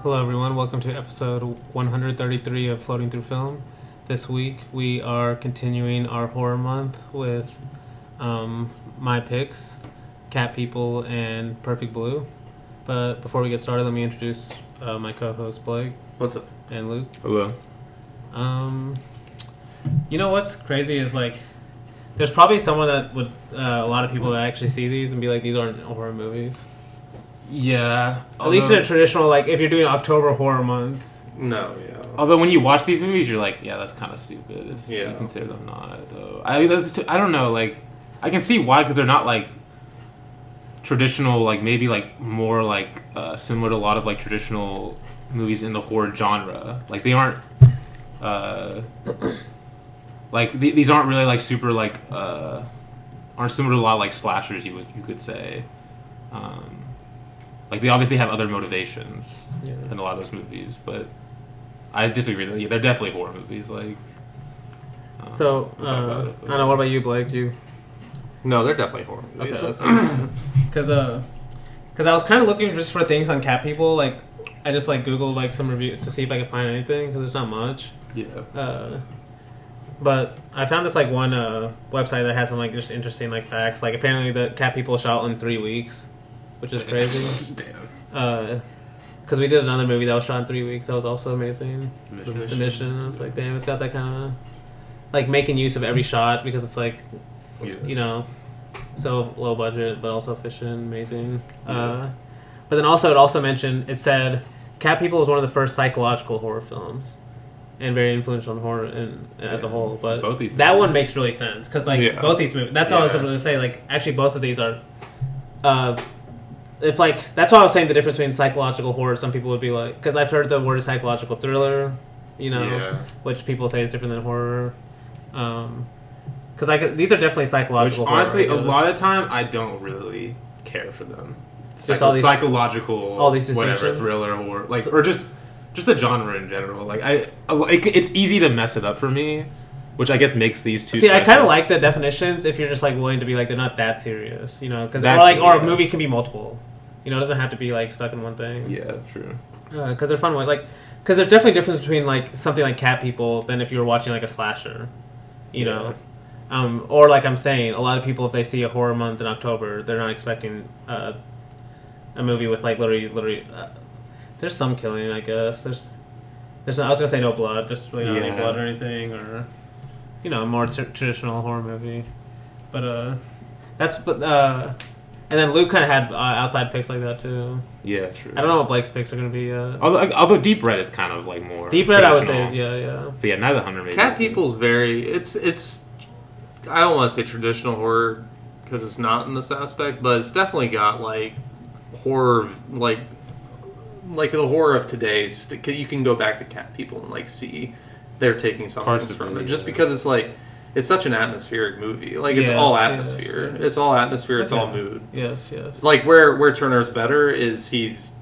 Hello everyone, welcome to episode 133 of Floating Through Film. This week we are continuing our horror month with my picks, Cat People and Perfect Blue. But before we get started, let me introduce my co-host Blake. What's up? And Luke. Hello. You know what's crazy is there's probably someone that would, a lot of people that actually see these and be like, these aren't horror movies. Yeah. At least in a traditional, if you're doing October horror month. No, yeah. Although when you watch these movies, you're like, yeah, that's kind of stupid if you Yeah. consider them not. Though. I mean, I don't know. I can see why, because they're not traditional. Maybe more similar to a lot of traditional movies in the horror genre. They aren't. These aren't really super aren't similar to a lot of slashers. You could say. They obviously have other motivations than a lot of those movies, but I disagree. They're definitely horror movies. I don't know. What about you, Blake? No, they're definitely horror movies. Because I was kind of looking just for things on Cat People. I just Googled some review to see if I could find anything because there's not much. Yeah. But I found this one website that has some just interesting facts. Apparently the Cat People shot in 3 weeks, which is crazy. Damn. Because we did another movie that was shot in 3 weeks. That was also amazing. The Mission. I was like, damn, it's got that kind of making use of every shot because it's so low budget but also efficient, amazing. Yeah. But then also it said Cat People was one of the first psychological horror films. And very influential in horror as a whole, but both these that movies. one makes really sense because both these movies. That's all I was going to say. Actually, both of these are. If that's why I was saying the difference between psychological horror. Some people would be because I've heard the word psychological thriller, which people say is different than horror. Because these are definitely psychological. Which honestly, horror, a lot of the time, I don't really care for them. Just all these psychological, all these whatever thriller horror, or just the genre in general. It's easy to mess it up for me, which I guess makes these two. See, special. I kind of like the definitions if you're just willing to be they're not that serious, because or a movie can be multiple. It doesn't have to be stuck in one thing. Yeah, true. Because they're fun. Because there's definitely a difference between something like Cat People than if you were watching a slasher, you know. Or I'm saying, a lot of people if they see a horror month in October, they're not expecting a movie with literally. There's some killing, I guess. There's not, I was gonna say no blood, just really not any blood or anything, or a more traditional horror movie. But and then Luke kind of had outside picks like that too. Yeah, true. I don't know what Blake's picks are gonna be. Although Deep Red is kind of more Deep Red, I would say, is, yeah. But yeah, neither Hunter maybe. Cat People's it's. I don't want to say traditional horror because it's not in this aspect, but it's definitely got horror the horror of today's. You can go back to Cat People and see they're taking something from it, just because it's such an atmospheric movie. It's all atmosphere. Yes. It's all atmosphere. It's all mood. Yes. Where Turner's better is he's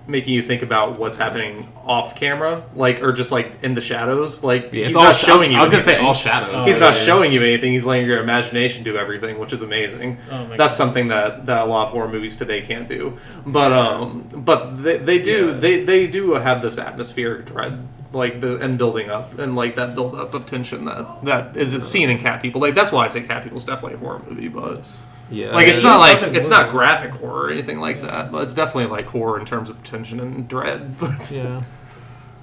making you think about what's happening off camera, or just in the shadows. He's all not showing you. I was gonna anything. say all shadows. He's not showing you anything. He's letting your imagination do everything, which is amazing. That's something that a lot of horror movies today can't do. But they do. Yeah. They do have this atmospheric dread, and building up, and that build up of tension that is seen in Cat People. That's why I say Cat People is definitely a horror movie, but. Yeah, it's not it's not graphic horror or anything like that, but it's definitely horror in terms of tension and dread. But yeah,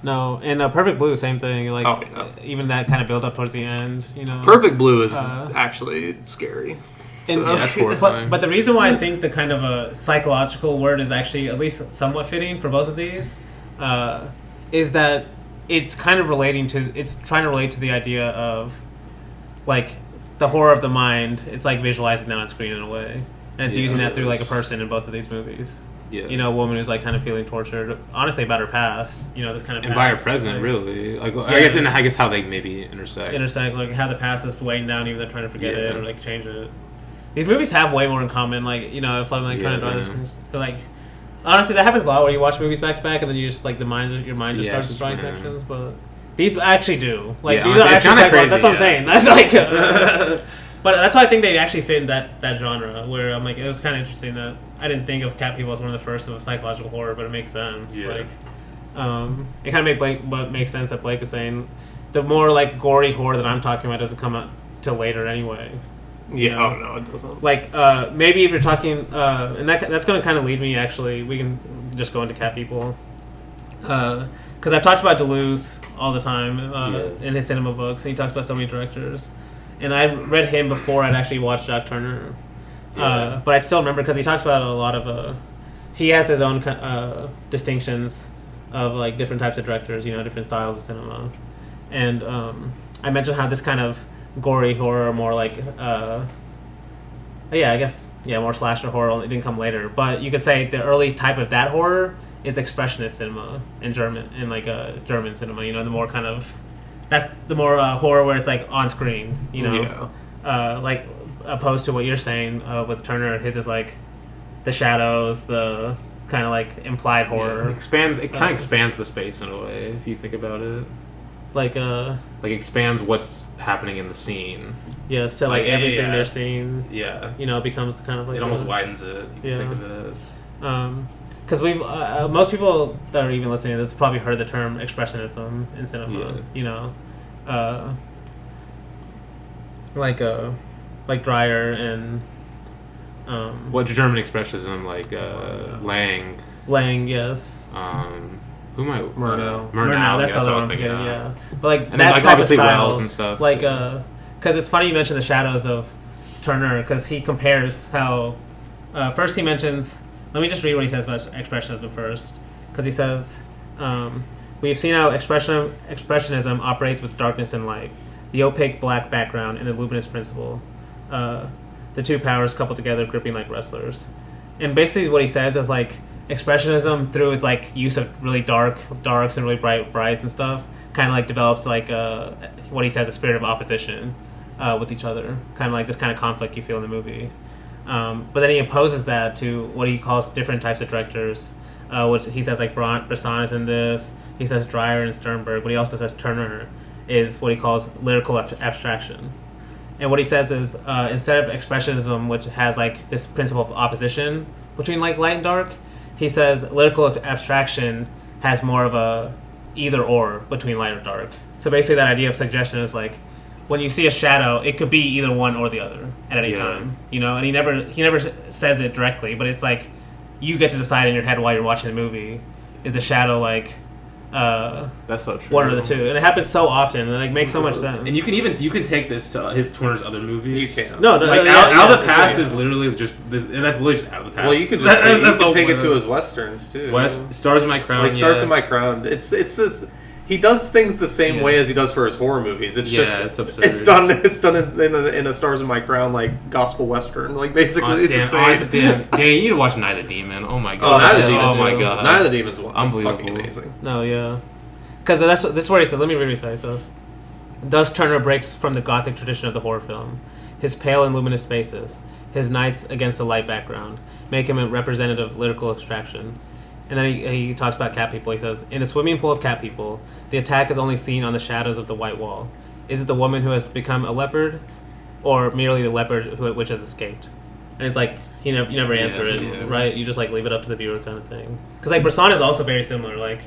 no, and Perfect Blue, same thing. Even that kind of build up towards the end, Perfect Blue is actually scary. And, that's horrifying. But the reason why I think the kind of a psychological word is actually at least somewhat fitting for both of these is that it's kind of trying to relate to the idea of the horror of the mind. It's visualizing that on screen in a way, and it's using that through a person in both of these movies. Yeah, a woman who's kind of feeling tortured, honestly, about her past. This kind of and past, by her present, really. I guess how they maybe intersect. How the past is weighing down, even they're trying to forget it or change it. These movies have way more in common. If I'm trying to draw those things, but honestly, that happens a lot where you watch movies back to back, and then you just your mind just starts drawing connections, but. These actually do. These are honestly, actually it's kind of crazy. That's what I'm saying. That's But that's why I think they actually fit in that genre. Where I'm like, it was kind of interesting that I didn't think of cat people as one of the first of psychological horror, but it makes sense. Yeah. Like, it kind of makes sense that Blake is saying the more like gory horror that I'm talking about doesn't come out till later anyway. Yeah, oh no, it doesn't. Like, maybe if you're talking, and that's going to kind of lead me, actually, we can just go into cat people. Because I've talked about Deleuze all the time in his cinema books, and he talks about so many directors. And I read him before I'd actually watched Jacques Tourneur. But I still remember, because he talks about a lot of, he has his own distinctions of, like, different types of directors, different styles of cinema. And I mentioned how this kind of gory horror, more like, more slasher horror, it didn't come later. But you could say the early type of that horror is expressionist cinema in German cinema. The more kind of, that's the more horror where it's like on screen. Like opposed to what you're saying with Turner. His is like the shadows, the kind of like implied horror. It kind of expands the space in a way if you think about it. Like expands what's happening in the scene. Yes, to like everything they're seeing. Yeah. It becomes kind of like it almost widens it. You can think of it as. Because we've most people that are even listening to this probably heard the term expressionism in cinema. Like Dreyer and what German expressionism like Lang. Lang, yes. Who am I? Murnau. That's the what I was one. thinking. Yeah. But like and that then, like, type obviously of style, Wells and stuff. Like because it's funny you mentioned the shadows of Turner, because he compares how first he mentions. Let me just read what he says about expressionism first, because he says, "We have seen how expressionism operates with darkness and light, the opaque black background and the luminous principle, the two powers coupled together, gripping like wrestlers." And basically, what he says is like expressionism, through its like use of really darks and really brights and stuff, kind of like develops like what he says a spirit of opposition with each other, kind of like this kind of conflict you feel in the movie. But then he opposes that to what he calls different types of directors, which he says like Bresson is in this. He says Dreyer and Sternberg, but he also says Turner is what he calls lyrical abstraction. And what he says is instead of expressionism, which has like this principle of opposition between like light and dark, he says lyrical abstraction has more of a either or between light or dark. So basically, that idea of suggestion is like, when you see a shadow, it could be either one or the other at any time, And he never says it directly, but it's like you get to decide in your head while you're watching the movie: is the shadow like that's so true. one or the two? And it happens so often, and it like makes so much sense. And you can take this to his Turner's other movies. You can. No, like Out of the Past is literally just this, and that's literally just Out of the Past. Well, you can just take it to his westerns too. Stars in My Crown. Like Stars in My Crown. It's this. He does things the same way as he does for his horror movies. It's it's absurd. It's done in a Stars in My Crown like gospel western. Like basically, it's insane. Damn, you need to watch Night of the Demon. Oh my Oh, god. Night of the Demons. Oh my god. Night of the Demons. Unbelievable. Fucking amazing. No, yeah. Because this is where he said. Let me read what he says. He says, "Thus Turner breaks from the Gothic tradition of the horror film. His pale and luminous spaces, his nights against a light background, make him a representative lyrical abstraction." And then he talks about cat people. He says, "In the swimming pool of cat people, the attack is only seen on the shadows of the white wall. Is it the woman who has become a leopard, or merely the leopard which has escaped?" And it's like, you never answer it, right? You just like leave it up to the viewer kind of thing. Because like Bresson is also very similar. Like,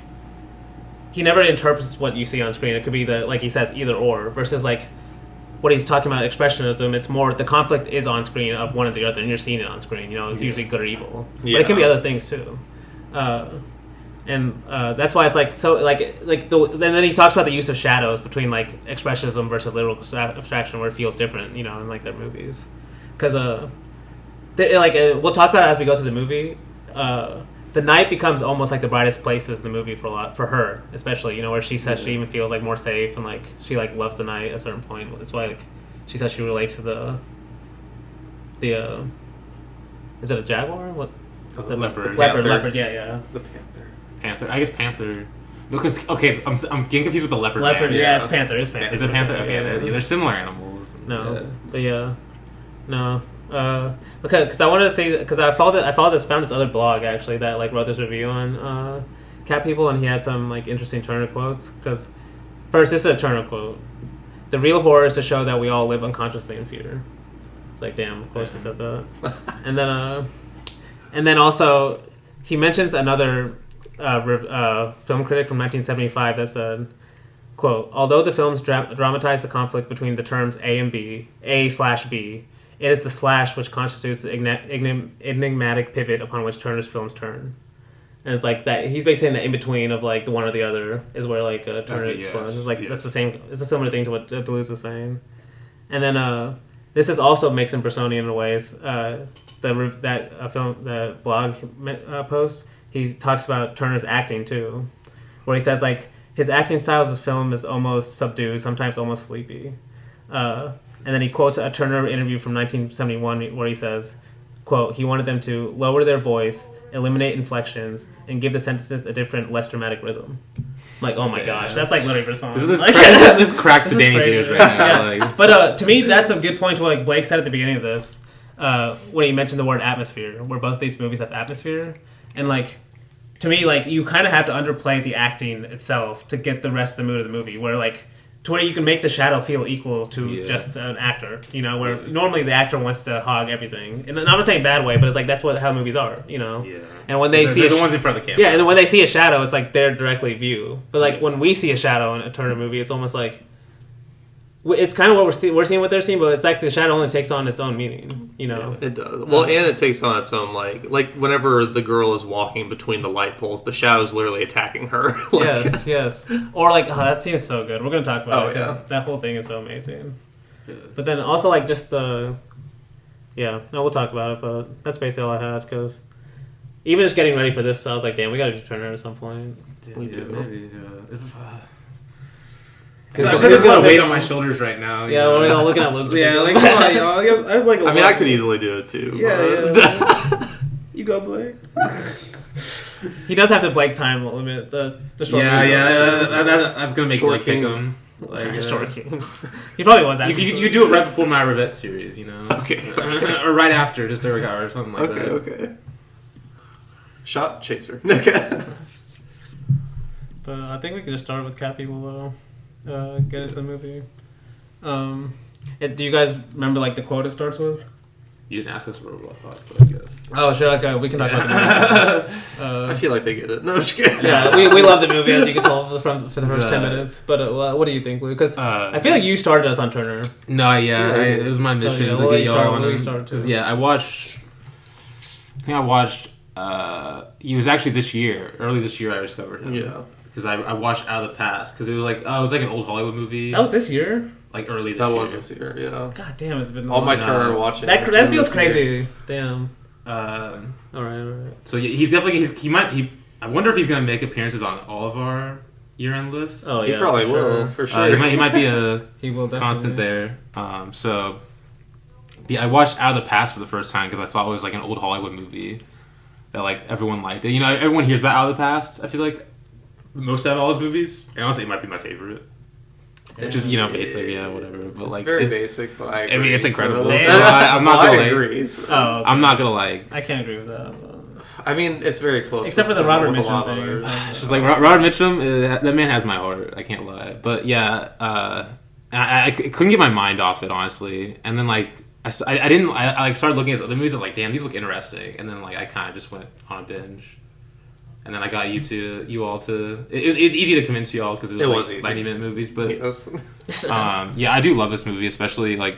he never interprets what you see on screen. It could be like he says either or, versus like what he's talking about expressionism. It's more the conflict is on screen of one or the other, and you're seeing it on screen. It's usually good or evil, but it can be other things too. And that's why it's like so and then he talks about the use of shadows between like expressionism versus lyrical abstraction, where it feels different, in like their movies, because we'll talk about it as we go through the movie. The night becomes almost like the brightest places in the movie for her, especially where she says she even feels like more safe, and like she like loves the night at a certain point. That's why like she says she relates to the is it a jaguar? What? The leopard. Leopard, yeah. The Panther. I guess Panther. No, because I'm getting confused with the leopard. Leopard, man. yeah, it's Panther. It's Panther. Is it Panther? Okay, they're similar animals. No, no. Because I wanted to say, because I found this other blog actually that like wrote this review on cat people, and he had some like interesting Turner quotes. Because first, this is a Turner quote: "The real horror is to show that we all live unconsciously in fear." It's like, damn, of course he said that. And then also he mentions another film critic from 1975 that said, quote, although the films dramatize the conflict between the terms A and B, A/B, it is the slash which constitutes the enigmatic pivot upon which Turner's films turn. And it's like that. He's basically saying that in between of like the one or the other is where like Turner explores. It's like that's the same. It's a similar thing to what Deleuze was saying. And then this is also makes him Bressonian in ways. The blog post, he talks about Turner's acting too, where he says like his acting style as film is almost subdued, sometimes almost sleepy. And then he quotes a Turner interview from 1971 where he says, quote, he wanted them to lower their voice, eliminate inflections, and give the sentences a different, less dramatic rhythm. Like, oh my gosh, that's like literally Bresson. This cracked to Danny's ears right now. Yeah. But to me, that's a good point to what like Blake said at the beginning of this, when he mentioned the word atmosphere, where both these movies have atmosphere. And like, to me, like, you kind of have to underplay the acting itself to get the rest of the mood of the movie, where like, to where you can make the shadow feel equal to just an actor, you know, where normally the actor wants to hog everything. And I'm not saying bad way, but it's like that's how movies are, you know. Yeah. And when they're the ones in front of the camera. Yeah, and then when they see a shadow, it's like their directly view. But like when we see a shadow in a Turner movie, it's almost like it's kind of what we're seeing what they're seeing, but it's like the shadow only takes on its own meaning, you know. Yeah, it does. Well, and it takes on its own like whenever the girl is walking between the light poles, the shadow's literally attacking her. Yes. Or like that scene is so good. We're gonna talk about it because that whole thing is so amazing. Yeah. But then also like just we'll talk about it. But that's basically all I had because even just getting ready for this, I was like, damn, we gotta do Turner at some point. We do. Maybe. This is. I feel like there's a lot of weight on my shoulders right now. Yeah, we're all looking at Luke. Yeah, like, come on, y'all. I mean, I could easily do it too. Yeah. You go, Blake. He does have the Blake time limit. The short. That's gonna make Blake pick him. Like Short King. He probably was. You do it right before my Revette series, you know. Okay. Or right after, just or something like that. Okay. Shot chaser. Okay. But I think we can just start with Cat People though. Get into the movie. Do you guys remember like the quote it starts with? You didn't ask us what our thoughts, though, I guess. Oh, sure. Okay, we can talk about the movie. I feel like they get it. No, I'm just kidding. Yeah, we love the movie as you can tell for the first 10 minutes. But what do you think, Luke? Because I feel like you started us on Turner. No, it was my mission to get y'all on him. Because I watched. He was actually early this year. I discovered him. Yeah. Because I watched Out of the Past because it was like an old Hollywood movie. That was this year. Like early this year. That was this year. Yeah. God damn, it's been all my Turner watching. That feels crazy. Damn. All right. So he's definitely I wonder if he's gonna make appearances on all of our year-end lists. Oh yeah, he probably will for sure. He might be a he will constant there. I watched Out of the Past for the first time because I thought it was like an old Hollywood movie that like everyone liked. You know, everyone hears about Out of the Past. I feel like most of all his movies, and honestly, it might be my favorite. Which is, basic, whatever. But it's very basic, but I agree. I mean, it's incredible. So I'm not gonna agree. I'm not gonna I can't agree with that. But... I mean, it's very close. Except for the Robert Mitchum thing. It's just like Robert Mitchum, that man has my heart. I can't lie. But yeah, I couldn't get my mind off it, honestly. And then I started looking at other movies and like, damn, these look interesting. And then I kind of just went on a binge. And then I got you all to. It's easy to convince you all because it was 90-minute movies, but yes. I do love this movie, especially we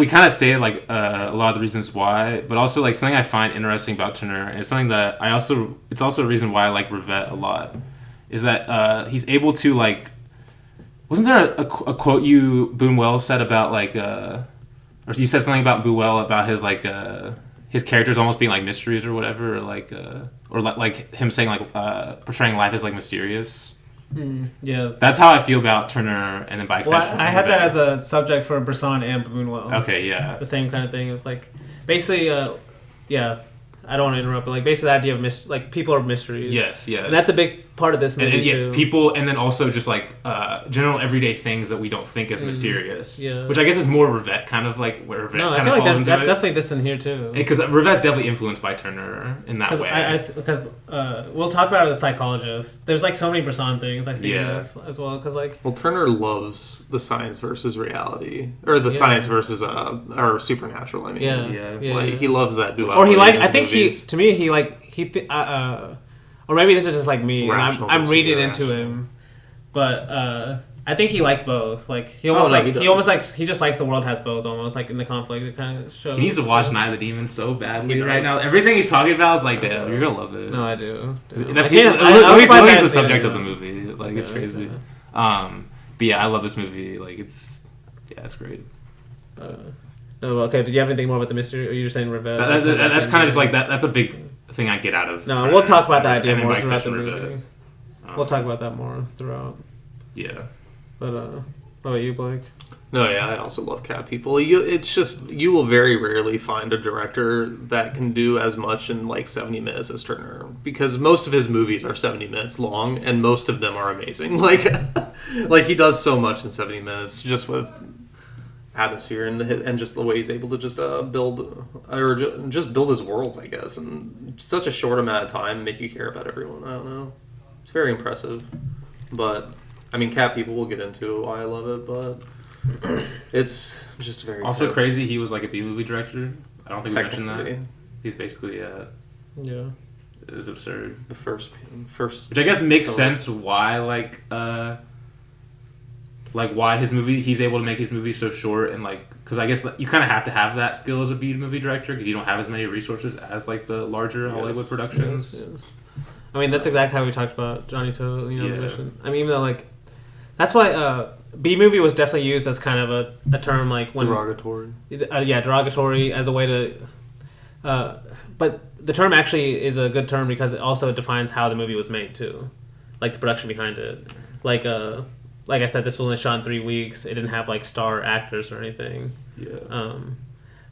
kind of say a lot of the reasons why, but also something I find interesting about Tourneur, and it's something that it's also a reason why I like Rivette a lot, is that he's able to wasn't there a quote Buñuel said about or you said something about Buñuel about his characters almost being like mysteries or whatever, or him saying portraying life as mysterious. Yeah, that's how I feel about Tourneur, and then by extension, I had that as a subject for Bresson and Buñuel. Okay, yeah, the same kind of thing. It was basically, I don't want to interrupt, but basically the idea of people are mysteries. Yes, and that's a big part of this movie and yet too. people, and then also just like general everyday things that we don't think as mysterious. Yeah. Which I guess is more Rivette, kind of like where Rivette No, I kind feel of like falls that's into it. definitely this in here too. Because Rivette's definitely influenced by Turner in that way. Because we'll talk about it with the psychologist. There's like so many Bresson things I see in Yeah. this as well. Because like Well, Turner loves the science versus reality, or the Yeah. science versus or supernatural. I mean, Yeah. like he loves that duality. or he like in his I think movies. to me he like or maybe this is just like me and Rational I'm versus reading into irrational. him, but I think he likes both. Like he almost no, like he he does. almost like he just likes the world has both almost like in the conflict it kind of shows. He needs to watch Night of the Demons so badly He right does. now. Everything he's talking about is like, damn, you're gonna love it. No, I do. That's I can't- literally I was surprised I the hadn't seen subject it. of the movie. Like it's Yeah, crazy. yeah. But yeah, I love this movie. Like it's great. No, okay. Did you have anything more about the mystery? Or you just saying Rivette? That's kind of just like that. That's a big thing I get out of. No, Turner. we'll talk about that idea And then more by throughout the extension, movie. Rivette. We'll talk about that more throughout. Yeah. But what about you, Blake? No, yeah, I also love Cat People. It's just you will very rarely find a director that can do as much in like 70 minutes as Turner, because most of his movies are 70 minutes long, and most of them are amazing. Like he does so much in 70 minutes just with atmosphere and just the way he's able to just build or just build his worlds, I guess, in such a short amount of time, make you care about everyone. I don't know. It's very impressive, but I mean, Cat People we'll get into why I love it, but. It's just very Also tense. crazy. He was like a B movie director. I don't think we mentioned that. Technically, He's basically Yeah. it is absurd. the first, Which I guess makes so- sense why like why he's able to make his movies so short, and like because I guess you kind of have to have that skill as a B movie director because you don't have as many resources as like the larger Hollywood productions. Yes. I mean, that's exactly how we talked about Johnny To. You know, Yeah. the mission. I mean, even though like that's why B movie was definitely used as kind of a term like when derogatory. derogatory as a way to. But the term actually is a good term because it also defines how the movie was made too, like the production behind it. Like I said, this was only shot in 3 weeks. It didn't have like star actors or anything. Yeah.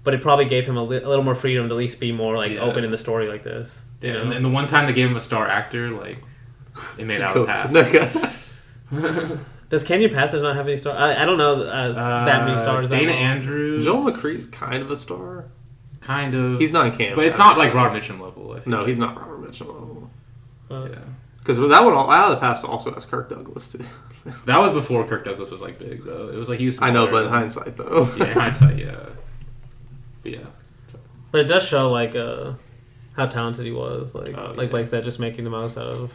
But it probably gave him a little more freedom to at least be more like Yeah. open in the story like this. Yeah, You know? and the one time they gave him a star actor, like it made out of pass. Does Canyon Passage not have any stars? I don't know that many stars. Dana that long. Andrews, Joel McCree's kind of a star. kind of. He's not in camp, but it's not like Robert Mitchum level. I feel No, like. he's not Robert Mitchum level. Yeah, Because that one, Out of the Past also has Kirk Douglas too. that was before Kirk Douglas was like big though. It was like he was. I know, but in smaller. hindsight though. Yeah, in hindsight, yeah. But yeah. But it does show like how talented he was. Like Oh, like yeah. Blake said, just making the most out of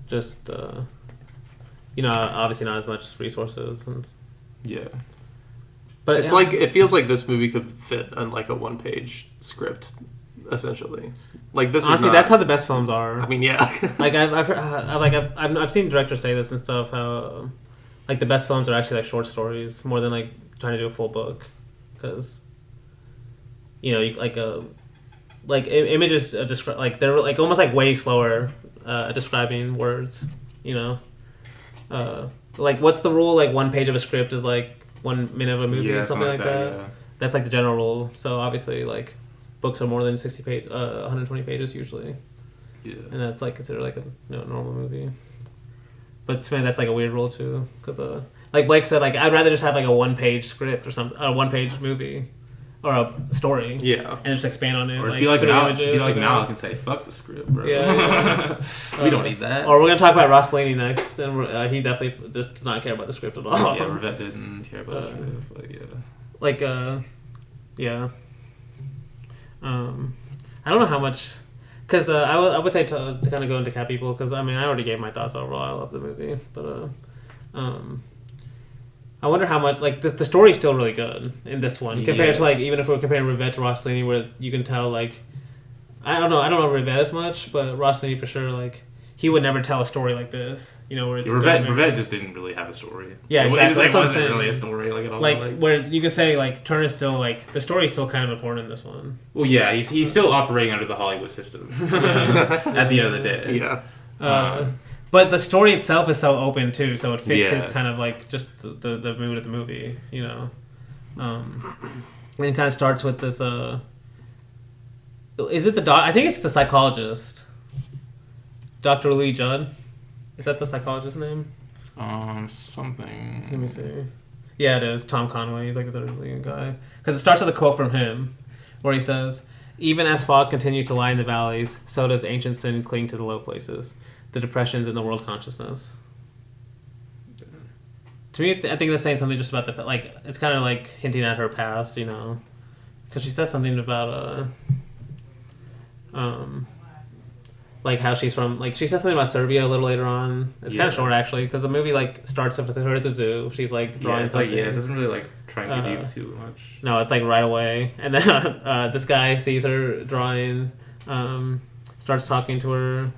just obviously not as much resources. Yeah. But It's like it feels like this movie could fit on like a one-page script, essentially. Like this honestly, is not, that's how the best films are. I mean, yeah. Like I've seen directors say this and stuff. How like the best films are actually like short stories more than like trying to do a full book, because you images describe like they're like almost like way slower describing words. Like what's the rule? Like 1 page of a script is like 1 minute of a movie, Yeah, something like that. Yeah. That's like the general rule. So obviously, like books are more than 120 pages usually. Yeah. And that's like considered like a normal movie. But to me, that's like a weird rule too, because like Blake said, like I'd rather just have like a 1-page script or something, a 1-page movie, or a story, Yeah. and just expand on it. Or be like put now, images, Malik and say, "Fuck the script, bro." Yeah. We don't need that. Or we're gonna talk about Rossellini next, and he definitely just does not care about the script at all. Yeah, Rivette didn't care about the script, but yeah. Like yeah. I don't know how much. Because I would say to kind of go into Cat People, because I mean I already gave my thoughts overall. I love the movie, but I wonder how much like the story's still really good in this one compared to like even if we're comparing Rivette to Rossellini, where you can tell like I don't know Rivette as much, but Rossellini for sure like he would never tell a story like this, where it's Rivette just didn't really have a story. Yeah, It exactly. just That's what I'm wasn't saying. really a story like at all. like where you could say like Turner's still like the story's still kind of important in this one. Well, yeah, he's still operating under the Hollywood system at the end of the day. Yeah. But the story itself is so open too, so it fits Yeah. his kind of like just the mood of the movie, And it kind of starts with this. Is it the doc? I think it's the psychologist, Dr. Lee Judd. Is that the psychologist's name? Something. Let me see. Yeah, it is. Tom Conway. He's like the leading guy. Because it starts with a quote from him where he says, "Even as fog continues to lie in the valleys, so does ancient sin cling to the low places, the depressions in the world consciousness." To me, I think that's saying something just about the... Like, it's kind of like hinting at her past, you know? Because she says something about... like how she's from, like she says something about Serbia a little later on. It's kind of short actually, because the movie like starts with her at the zoo. She's like drawing something. Like, it doesn't really like try and give you too much. No, it's like right away, and then this guy sees her drawing, starts talking to her,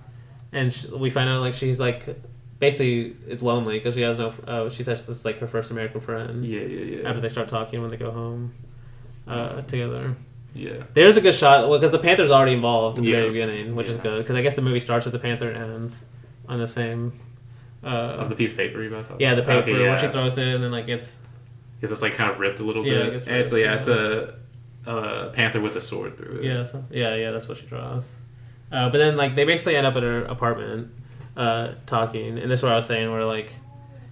and we find out like she's like basically is lonely because she has no. She says this is like her first American friend. Yeah. After they start talking when they go home together. Yeah. There's a good shot because the Panther's already involved at the very beginning, which is good because I guess the movie starts with the Panther and ends on the same. Of the piece of paper you about? Yeah, the paper where she throws it and then like gets. Because it's like kind of ripped a little bit. Yeah, it's a panther with a sword through it. Yeah, that's what she draws. But then like they basically end up at her apartment, talking, and this is what I was saying where like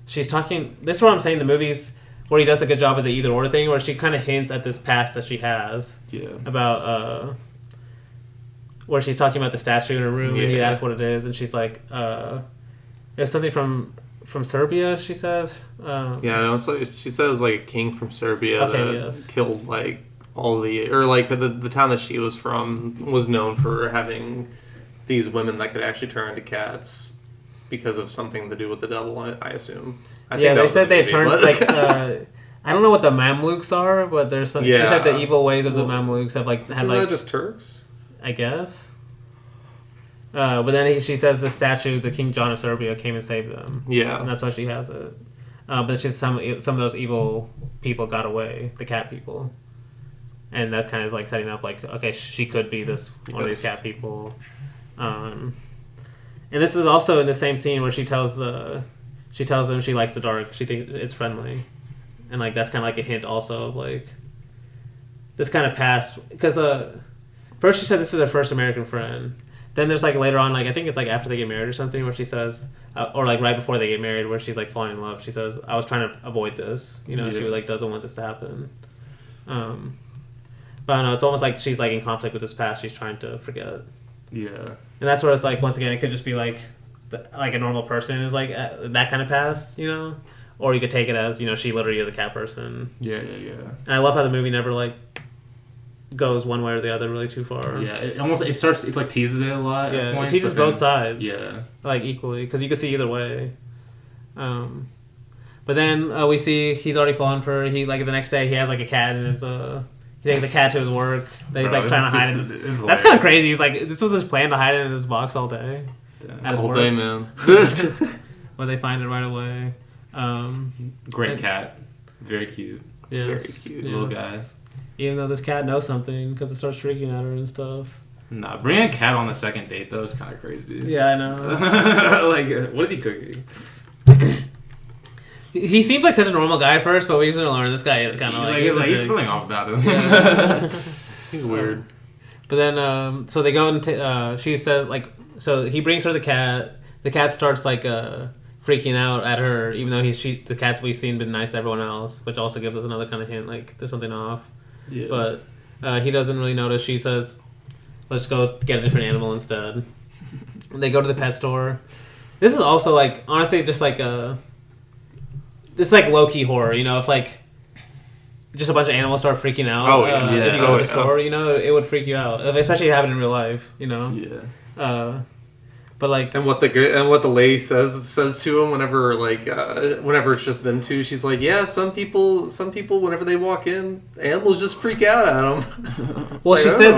she's talking. This is what I'm saying. The movies. Where he does a good job of the either or thing, where she kind of hints at this past that she has. Yeah. About where she's talking about the statue in her room, and he asks what it is, and she's like, "It's something from Serbia." She says. She said it was like a king from Serbia that killed like all the town that she was from was known for having these women that could actually turn into cats because of something to do with the devil. I assume. They said they turned like I don't know what the Mamluks are, but there's some. Yeah. She said the evil ways of the Mamluks have like Isn't that just Turks? I guess. But then she says the statue, the King John of Serbia, came and saved them. Yeah, and that's why she has it. But she's some of those evil people got away, the cat people, and that kind of is like setting up like okay, she could be one of these cat people. And this is also in the same scene where she tells them she likes the dark. She thinks it's friendly, and like that's kind of like a hint also of like this kind of past because first she said this is her first American friend. Then there's like later on like I think it's like after they get married or something where she says or like right before they get married where she's like falling in love. She says I was trying to avoid this. You know, she like doesn't want this to happen. But I don't know. It's almost like she's like in conflict with this past. She's trying to forget. Yeah, and that's where it's like once again it could just be like. Like a normal person is like that kind of past, you know, or you could take it as you know she literally is a cat person. Yeah. And I love how the movie never like goes one way or the other really too far. Yeah, it like teases it a lot. Yeah, at points, it teases both sides. Yeah, like equally because you can see either way. But then we see he's already fallen for her. He like the next day he has like a cat in his he takes the cat to his work. That he's like trying to hide it. That's kind of crazy. He's like this was his plan to hide it in his box all day. All day, man. Well, they find it right away. Great cat. Very cute. Yes, very cute little guy. Even though this cat knows something because it starts shrieking at her and stuff. Nah, bringing a cat on the second date though is kind of crazy. Yeah, I know. Like, what is he cooking? He seems like such a normal guy at first, but we're just gonna learn this guy is kind of he's something off about him. Yeah. He's weird. But then, so they go and she said like. So he brings her the cat. The cat starts like freaking out at her, even though the cat's we've seen been nice to everyone else, which also gives us another kind of hint like there's something off. Yeah. But he doesn't really notice. She says, "Let's go get a different animal instead." And they go to the pet store. This is also like honestly just like this like low key horror. You know, if like just a bunch of animals start freaking out. If you go to the store, you know, it would freak you out, especially if it happened in real life. You know. Yeah. But like, and what the lady says to him whenever it's just them two, she's like, yeah, some people whenever they walk in, animals just freak out at them. Well, she says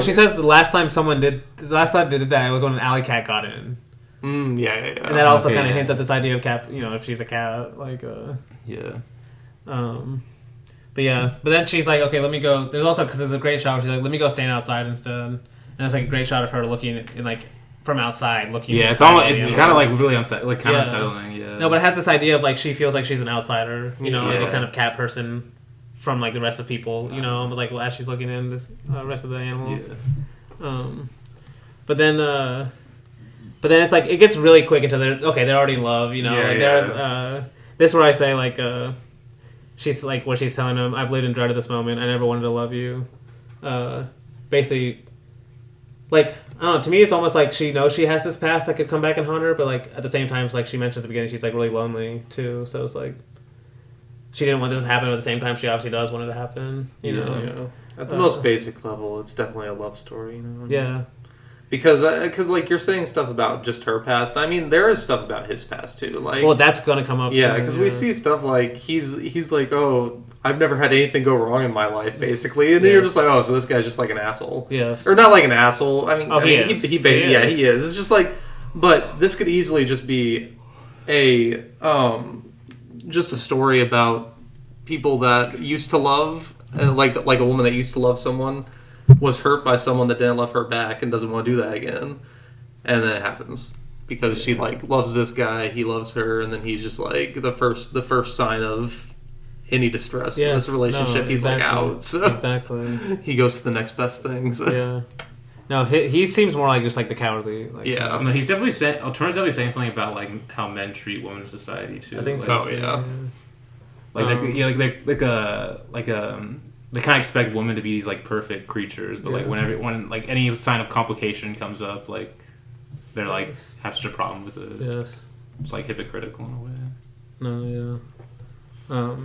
she says the last time they did that it was when an alley cat got in. Yeah. And that also kind of hints at this idea of cat. You know, if she's a cat, like yeah. But then she's like, okay, let me go. There's also because there's a great shot. Where she's like, let me go stand outside instead. And it's like a great shot of her looking in like from outside looking. Yeah, it's kind of like really unsettling. Yeah. No, but it has this idea of like she feels like she's an outsider. You know, like a kind of cat person from like the rest of people. You know, like as she's looking in this rest of the animals. Yeah. But then But then it's like it gets really quick until they're already in love, you know. Yeah, like they're this is where I say like she's like what she's telling him. I've lived in dread of this moment. I never wanted to love you. Basically, like I don't know. To me, it's almost like she knows she has this past that could come back and haunt her, but like at the same time, it's like she mentioned at the beginning, she's like really lonely too. So it's like she didn't want this to happen, but at the same time, she obviously does want it to happen. You know. At the most basic level, it's definitely a love story. You know? Yeah. Because like you're saying stuff about just her past. I mean, there is stuff about his past too. Like, well, that's gonna come up. Yeah, soon, because we see stuff like he's like, oh, I've never had anything go wrong in my life, basically, and then you're just like, oh, so this guy's just like an asshole. Yes. Or not like an asshole. I mean, he is. He is. It's just like, but this could easily just be a just a story about people that used to love, like a woman that used to love someone was hurt by someone that didn't love her back and doesn't want to do that again, and then it happens because she like loves this guy, he loves her, and then he's just like the first sign of any distress in this relationship. He's like out, so exactly he goes to the next best thing. So. Yeah. No, he seems more like just like the cowardly. Like, yeah, no, he's definitely saying. Turner's definitely saying something about like how men treat women in society too. I think like, so. Oh yeah. They kind of expect women to be these like perfect creatures, but like when like any sign of complication comes up, like they're like have such a problem with it. Yes, it's like hypocritical in a way. No, yeah.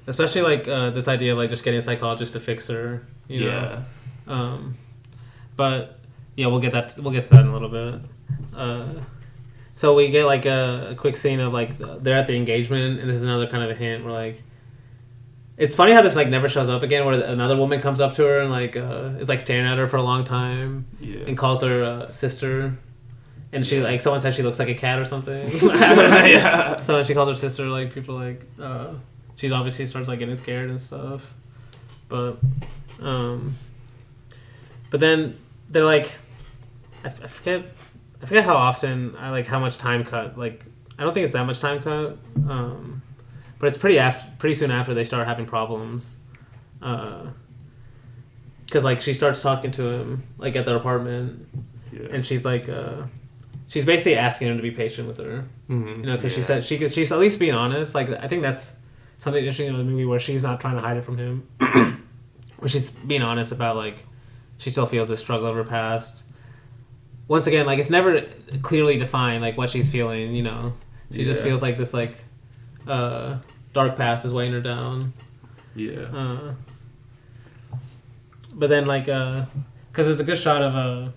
Especially like this idea of like just getting a psychologist to fix her. You know? Yeah. But yeah, we'll get to that in a little bit. So we get like a quick scene of like they're at the engagement, and this is another kind of a hint where like. It's funny how this like never shows up again. Where another woman comes up to her and like is like staring at her for a long time, and calls her sister, and she like someone says she looks like a cat or something. Yeah. So she calls her sister. Like people like she's obviously starts like getting scared and stuff, but then they're like I forget how often how much time cut. Like I don't think it's that much time cut. But it's pretty soon after they start having problems, because like she starts talking to him like at their apartment, and she's like, she's basically asking him to be patient with her, you know, because she said she's at least being honest. Like I think that's something interesting in the movie where she's not trying to hide it from him, where she's being honest about like she still feels this struggle of her past. Once again, like it's never clearly defined like what she's feeling, you know. She just feels like this like. Dark past is weighing her down. Yeah. But then, like, because there's a good shot of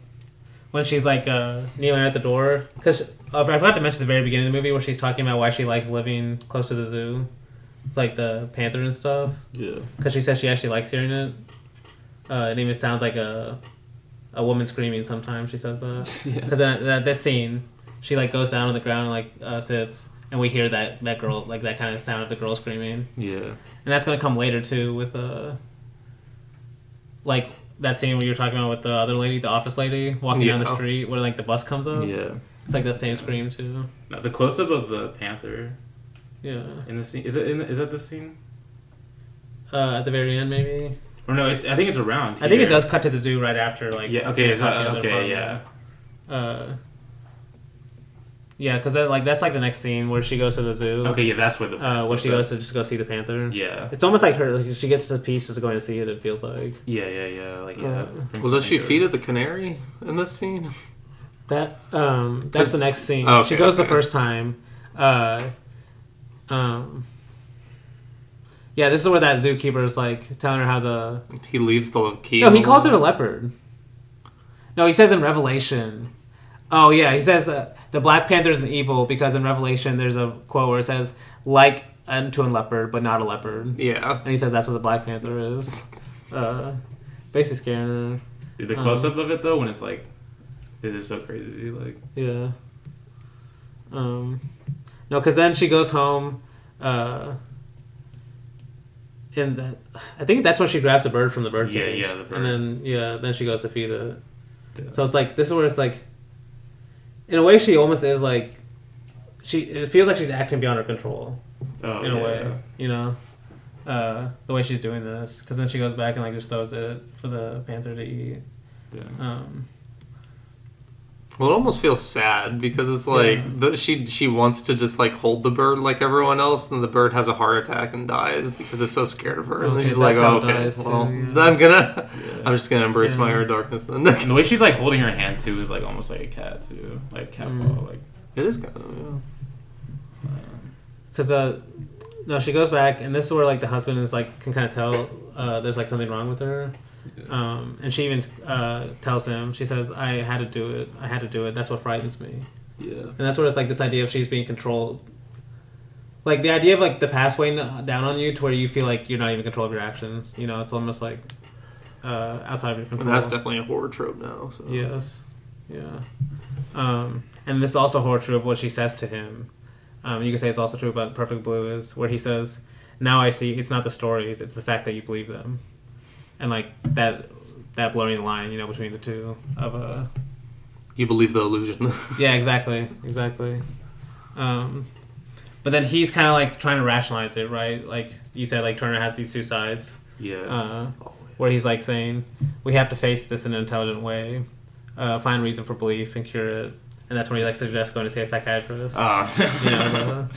when she's like kneeling at the door. Because I forgot to mention the very beginning of the movie where she's talking about why she likes living close to the zoo, like the panther and stuff. Yeah. Because she says she actually likes hearing it. It even sounds like a woman screaming sometimes. She says that. Because then at this scene, she like goes down on the ground and like sits. And we hear that girl, like that kind of sound of the girl screaming. Yeah. And that's going to come later, too, with, like, that scene where you were talking about with the other lady, the office lady, walking down the street where, like, the bus comes up. Yeah. It's like that same scream, too. No, the close-up of the panther. Yeah. In the scene. Is that the scene? At the very end, maybe? Or no, I think it's around here. I think it does cut to the zoo right after, like... Yeah, okay, okay, yeah. Yeah, because that's like the next scene where she goes to the zoo. Okay, yeah, that's where the where she goes to just go see the panther. Yeah, it's almost like her. Like, she gets a piece just going to see it. It feels like. Yeah. Like well, does she feed it the canary in this scene? That's the next scene. Oh, okay, she goes the first time. Yeah, this is where that zookeeper is like telling her how he leaves the key. No, he calls it a leopard. No, he says in Revelation. Oh yeah, he says the Black Panther is an evil because in Revelation there's a quote where it says like unto a leopard but not a leopard. Yeah, and he says that's what the Black Panther is. Basically scaring her. Dude, the close up of it though, when it's like, it is so crazy. Like yeah. No, because then she goes home. And I think that's when she grabs a bird from the bird cage. Yeah, the bird. And then she goes to feed it. Yeah. So it's like this is where it's like. In a way, she almost is like, it feels like she's acting beyond her control. In a way, you know, the way she's doing this, because then she goes back and like just throws it for the panther to eat. Yeah. Well, it almost feels sad because it's like she wants to just like hold the bird like everyone else, and the bird has a heart attack and dies because it's so scared of her. And then she's like, "Oh, okay, well, I'm just gonna embrace my inner darkness." And the way she's like holding her hand too is like almost like a cat too, like cat paw. Like it is kind of because no, she goes back, and this is where like the husband is like can kind of tell there's like something wrong with her. And she even tells him, she says, I had to do it, that's what frightens me. And that's where it's like this idea of she's being controlled, like the idea of like the past weighing down on you to where you feel like you're not even in control of your actions, you know, it's almost like outside of your control. And that's definitely a horror trope now, so. Yes. And this is also a horror trope what she says to him. You can say it's also true about Perfect Blue is where he says, now I see it's not the stories, it's the fact that you believe them. And like that blurring the line, you know, between the two of you believe the illusion. Yeah, exactly. But then he's kind of like trying to rationalize it, right? Like you said, like Turner has these two sides. Where he's like saying, we have to face this in an intelligent way, find reason for belief and cure it, and that's when he like suggests going to see a psychiatrist. You know,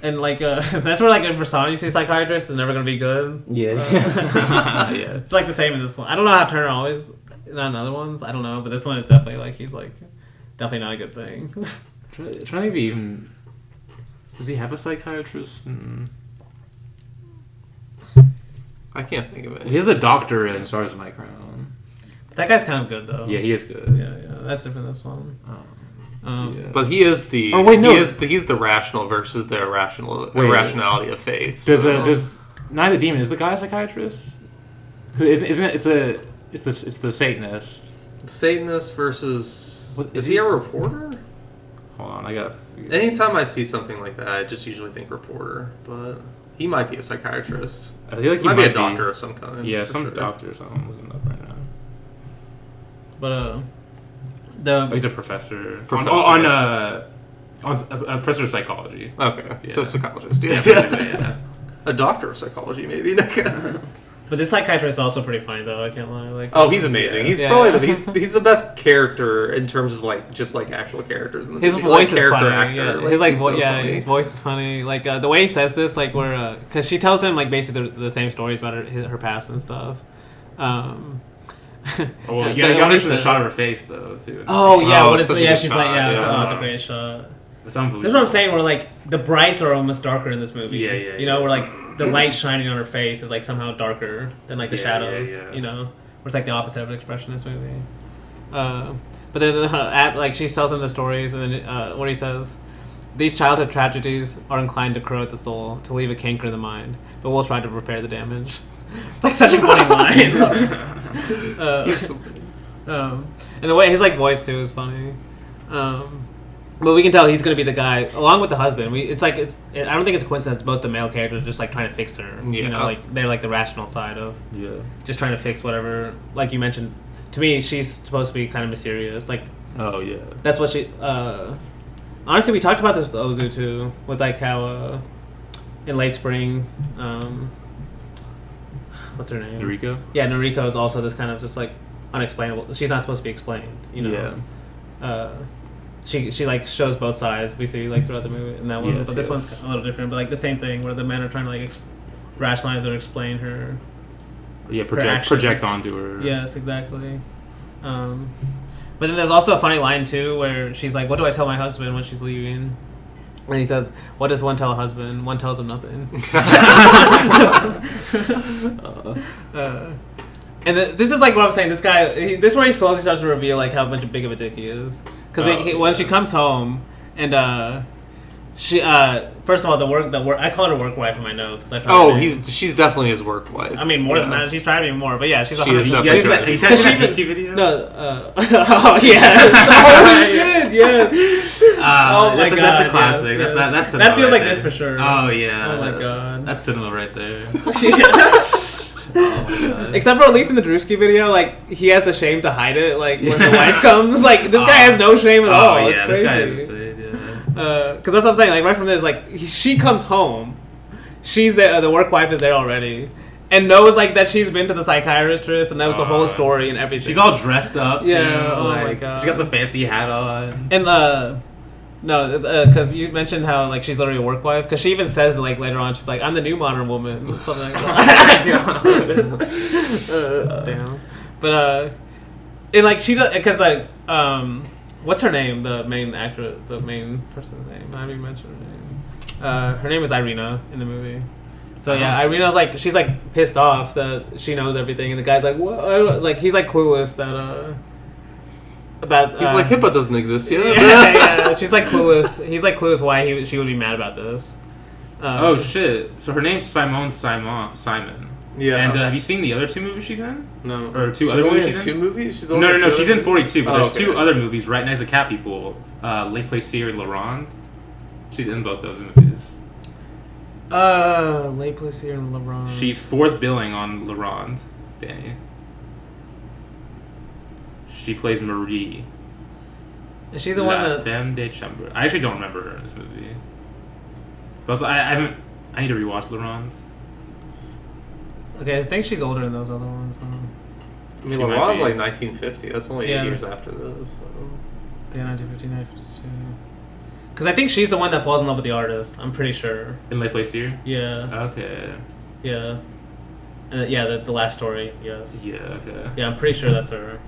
and like that's where like in Persona you see psychiatrist is never gonna be good. It's like the same in this one. I don't know how Turner always not in other ones. I don't know, but this one it's definitely like he's like definitely not a good thing. Trying to be even. Does he have a psychiatrist? I can't think of it. He's the doctor in Stars of My Crown. That guy's kind of good though. Yeah, he is good. Yeah, that's different than this one. But he is the he's the rational versus the irrationality of faith. Does Night of the Demon is the guy a psychiatrist? Isn't it? It's the Satanist. The Satanist versus is he a reporter? Hold on, I gotta. Anytime I see something like that, I just usually think reporter, but he might be a psychiatrist. I feel like he might be a doctor of some kind. Yeah, some doctor or something. I'm looking up right now. But he's a professor. On professor of psychology. Okay, yeah. So psychologist. Yeah. Yeah. A doctor of psychology, maybe. But this psychiatrist is also pretty funny, though. I can't lie. Like, he's amazing. He's probably he's the best character in terms of like just like actual characters in the his movie. voice like, is funny. Actor. Yeah. Like, his voice is funny. Like the way he says this, like where because she tells him like basically the same stories about her past and stuff. You gotta mention the shot of her face though too. She's like it's a great shot. It's unbelievable. That's what I'm saying. Where like the brights are almost darker in this movie. You know, where like the light shining on her face is like somehow darker than like the shadows. You know, where it's like the opposite of an expression in this movie. But then like she tells him the stories, and then what he says, these childhood tragedies are inclined to corrode the soul, to leave a canker in the mind, but we'll try to repair the damage. It's like such a funny line. And the way his like voice too is funny. But we can tell he's going to be the guy, along with the husband. I don't think it's a coincidence. Both the male characters are just like trying to fix her. Yeah. You know, like they're like the rational side of just trying to fix whatever. Like you mentioned, to me, she's supposed to be kind of mysterious. Like, that's what she. Honestly, we talked about this with Ozu too, with like how in late spring, what's her name? Noriko. Yeah, Noriko is also this kind of just like unexplainable. She's not supposed to be explained. You know. Yeah. She like shows both sides we see like throughout the movie in that one, but this one's a little different. But like the same thing where the men are trying to like rationalize or explain her. Yeah, project onto her. Yes, exactly. But then there's also a funny line too where she's like, "What do I tell my husband when she's leaving?" And he says, "What does one tell a husband? One tells him nothing." And this is like what I'm saying. This guy, this is where he slowly starts to reveal like how much big of a dick he is. Because when she comes home, and she first of all the work I call her work wife in my notes. She's definitely his work wife. I mean more than that. She's trying to be more, but yeah, she's. She is definitely. He's had that whiskey video. No. Oh yes. Holy shit. Yes. Oh my god. That's a classic. Yes. That feels like this for sure. Oh yeah. Oh my god. That's cinema right there. Oh my god. Except for at least in the Drewski video, like he has the shame to hide it. Like when the wife comes, like this guy has no shame at all. It's crazy. This guy is insane. Yeah. Because that's what I'm saying. Like right from there, it's like she comes home, she's there. The work wife is there already, and knows like that she's been to the psychiatrist and knows the whole story and everything. She's all dressed up. Yeah, too. oh my like, God. She got the fancy hat on. And no, because you mentioned how like she's literally a work wife. Because she even says like later on, she's like, "I'm the new modern woman," something like that. Damn. But and like she does because like what's her name? The main actress, the main person's name. I haven't even mentioned her name. Her name is Irina in the movie. So yeah, Irina's like she's like pissed off that she knows everything, and the guy's like, "What?" Like he's like clueless that about. He's like HIPAA doesn't exist yet. Yeah. She's like clueless. He's like clueless why she would be mad about this. Oh shit! So her name's Simon. Yeah. And have you seen the other 2 movies she's in? No. Or 2 She's other only movies in she's 2 in? movies? She's No. She's in 42, but there's okay. 2 other movies right next to Cat People. Les Plaisirs La Ronde. She's in both those movies. Les Plaisirs and LeBron. She's 4th billing on La Ronde, Dany. She plays Marie. Is she the one La that? Femme de Chambre. I actually don't remember her in this movie. But also, I haven't. I need to rewatch La Ronde. Okay, I think she's older than those other ones. I mean, She might LeBron's be. like 1950. That's only 8 Yeah. years after this. So. Yeah, 1959, 1952. Because I think she's the one that falls in love with the artist. I'm pretty sure. In Les Plaisirs? Yeah. Okay. Yeah. Yeah, the last story. Yes. Yeah, okay. Yeah, I'm pretty sure that's her.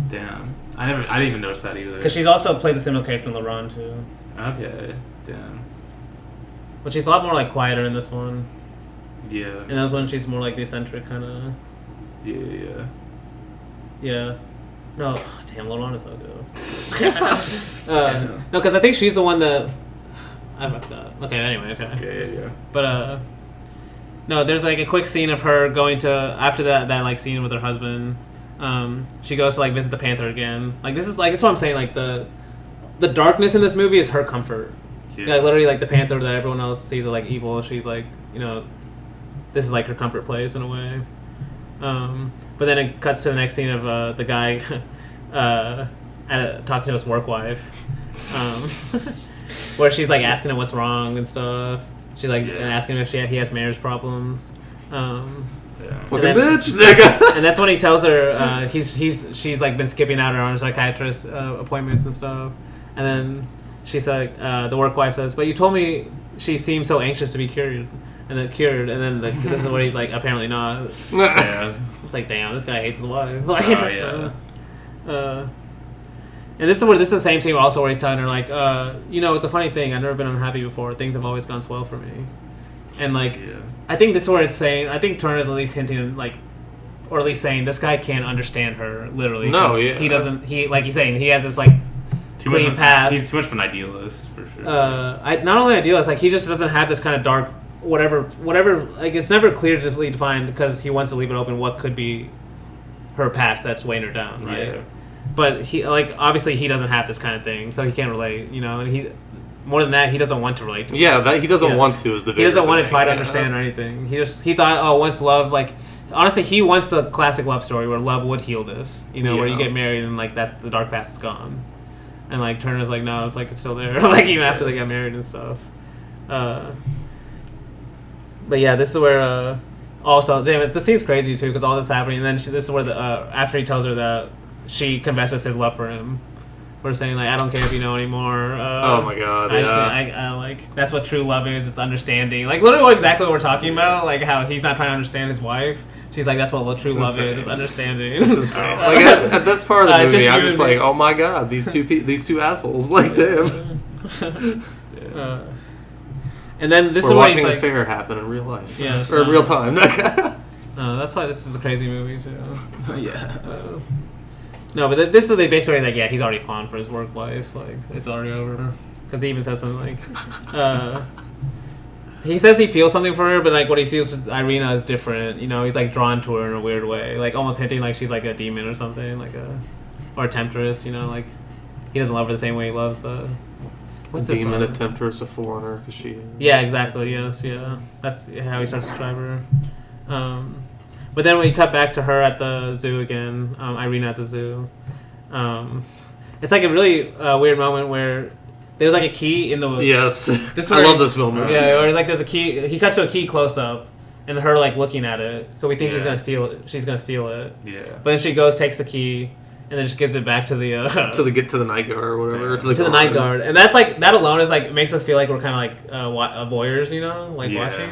Damn. I didn't even notice that either. Because she also plays a similar character in LeBron too. Okay. Damn. But she's a lot more like quieter in this one. Yeah. In this one, she's more like the eccentric kind of. Yeah. Yeah. No, damn, LeBron is so good. No, because I think she's the one that. I don't know. Okay, anyway, okay. Yeah. But no, there's like a quick scene of her going to after that like scene with her husband. She goes to like visit the Panther again. Like this is what I'm saying. Like the darkness in this movie is her comfort. Yeah, literally like the Panther that everyone else sees as like evil. She's like, this is like her comfort place in a way. But then it cuts to the next scene of the guy talking to his work wife, where she's like asking him what's wrong and stuff. She's like asking him if he has marriage problems. Fucking bitch, nigga. And that's when he tells her she's like been skipping out on her psychiatrist appointments and stuff. And then she's like, the work wife says, "But you told me she seemed so anxious to be cured." And then this is where he's like, apparently not. Yeah. It's like, damn, this guy hates his wife. Oh, yeah. And this is the same scene also where he's telling her like, it's a funny thing. I've never been unhappy before. Things have always gone swell for me. And like, I think this is where it's saying. I think Turner's at least hinting like, or at least saying this guy can't understand her literally. No, yeah. He doesn't. He like he's saying he has this like clean past. He's too much of an idealist for sure. Not only idealist, like he just doesn't have this kind of dark. Whatever, like it's never clearly defined because he wants to leave it open what could be her past that's weighing her down, right? Yeah. But he, like, obviously he doesn't have this kind of thing, so he can't relate, and he, more than that, he doesn't want to relate to that he doesn't want to is the he doesn't bigger want to thing, try to understand or anything. He thought, once love, like, honestly, he wants the classic love story where love would heal this, where you get married and, like, that's the dark past is gone. And, like, Turner's like, no, it's like, it's still there, like, even after they got married and stuff. But yeah, this is where also the scene's crazy too because all this is happening, and then this is where after he tells her that she confesses his love for him, we're saying like I don't care if you know anymore. Oh my god, I like that's what true love is. It's understanding, like literally exactly what we're talking about, like how he's not trying to understand his wife. She's like that's what true love is. It's understanding. Like at this part of the movie, I'm just like, oh my god, these two assholes, like damn. And then this We're is where watching he's an like, affair happen in real life, Yes. or in real time. that's why this is a crazy movie too. Yeah. No, but this is basically like he's already fallen for his work life. Like it's already over. Because he even says something like, he says he feels something for her, but like what he feels with Irina is different. He's like drawn to her in a weird way, like almost hinting like she's like a demon or something, or a temptress. Like he doesn't love her the same way he loves what's this? Demon, a temptress, a foreigner, because she. Yeah, exactly. Yes, yeah. That's how he starts to describe her. But then when you cut back to her at the zoo again, Irina at the zoo, it's like a really weird moment where there's like a key in the. Yes, This I love this moment. Yeah, or like there's a key. He cuts to a key close up, and her like looking at it. So we think he's Yeah. gonna steal it. She's gonna steal it. Yeah. But then she goes, takes the key, and then just gives it back to the to the night guard or whatever. Yeah. To the night guard. And that's like that alone is like makes us feel like we're kind of like voyeurs, you know, like Yeah. watching.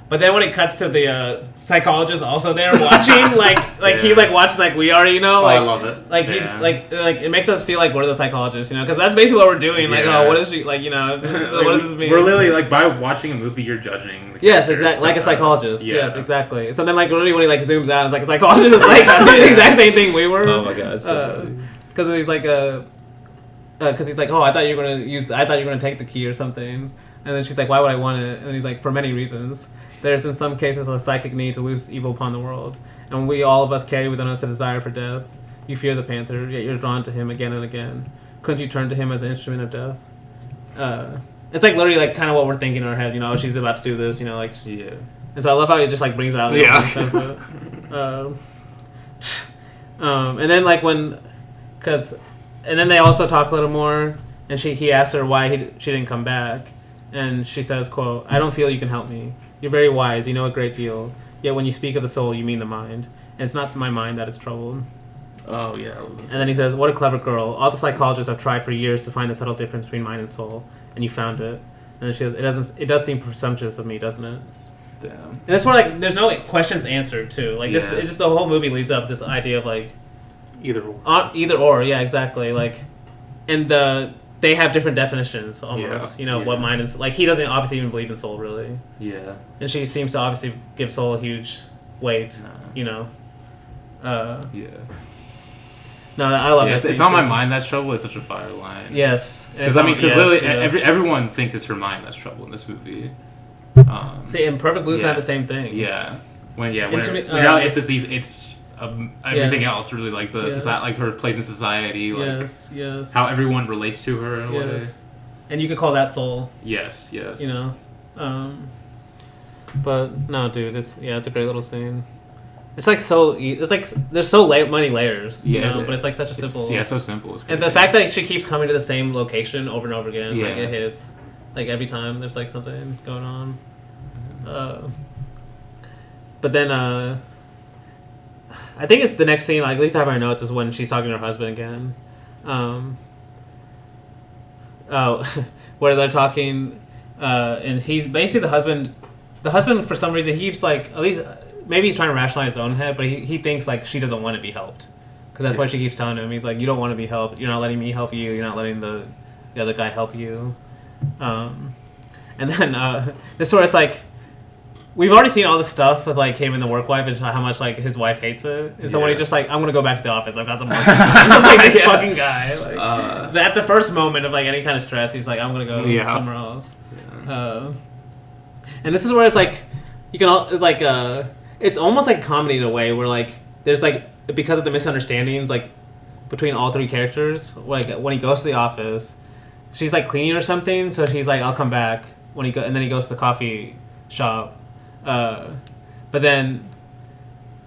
But then when it cuts to the psychologist also there watching, like Yeah. he's like watching like we are, you know, Oh, like I love it. like he's Yeah. like it makes us feel like we're the psychologists, you know, because that's basically what we're doing. Like, Yeah. oh, what is she like, you know, what does this mean? We're literally like by watching a movie, you're judging. The Yes, characters. exactly. Like a psychologist. Yeah. Yes, exactly. So then, like, literally, when he like zooms out, it's like a psychologist is like doing the exact same thing we were. Oh my god. So Because he's like, because he's like, oh, I thought you were gonna take the key or something. And then she's like, why would I want it? And then he's like, for many reasons. There's in some cases a psychic need to loose evil upon the world, and we all of us carry within us a desire for death. You fear the panther, yet you're drawn to him again and again. Couldn't you turn to him as an instrument of death? It's like literally like kind of what we're thinking in our head, you know. Oh, she's about to do this, you know, like. yeah. And so I love how he just like brings it out. Yeah. And says it. And then like and then they also talk a little more, and he asks her why she didn't come back, and she says, "quote I don't feel you can help me. You're very wise. You know a great deal. Yet when you speak of the soul, you mean the mind, and it's not my mind that is troubled." Oh yeah. And then he says, "What a clever girl. All the psychologists have tried for years to find the subtle difference between mind and soul, and you found it." And then she says, "It does seem presumptuous of me, doesn't it?" Damn. And that's where like there's no questions answered too. Like this, Yeah. it's just the whole movie leaves up this idea of like Either one. either or. Yeah, exactly. Like, and they have different definitions almost. Yeah. You know Yeah. what mind is like. He doesn't obviously even believe in soul really, Yeah. and she seems to obviously give soul a huge weight. Nah. You know. Yeah. No, I love Yeah, that. it's scene, on my too. mind that's trouble. It's such a fire line. Yes, Because I mean, because yes, literally yes. everyone thinks it's her mind that's trouble in this movie. See, and Perfect Blue's kind of yeah. the same thing. Yeah. When Intimate- when reality it's just everything Yes. else really like the Yes. society, like her place in society, like Yes. how everyone relates to her in a way. Yes. And you could call that soul. Yes. Yes. You know, but no, dude, it's a great little scene. It's like it's like there's so many layers, you know, but it's like such a simple. Yeah, so simple. It's and the crazy. fact that she keeps coming to the same location over and over again, like Yeah. it hits, like every time there's like something going on. But then I think the next scene, like, at least I have my notes, is when she's talking to her husband again. Where they're talking, and he's basically the husband. The husband, for some reason, he keeps like, at least maybe he's trying to rationalize his own head, but he thinks like she doesn't want to be helped, because that's why she keeps telling him. He's like, you don't want to be helped. You're not letting me help you. You're not letting the other guy help you. And then this sort of it's like. We've already seen all this stuff with like him and the work wife and how much like his wife hates it. And so when he's just like, I'm gonna go back to the office. I've got some work. Like this fucking guy. Like, at the first moment of like any kind of stress, he's like, I'm gonna go somewhere else. And this is where it's like, you can all like, it's almost like comedy in a way where like there's like because of the misunderstandings like between all three characters. Like when he goes to the office, she's like cleaning or something, so she's like, I'll come back when and then he goes to the coffee shop. But then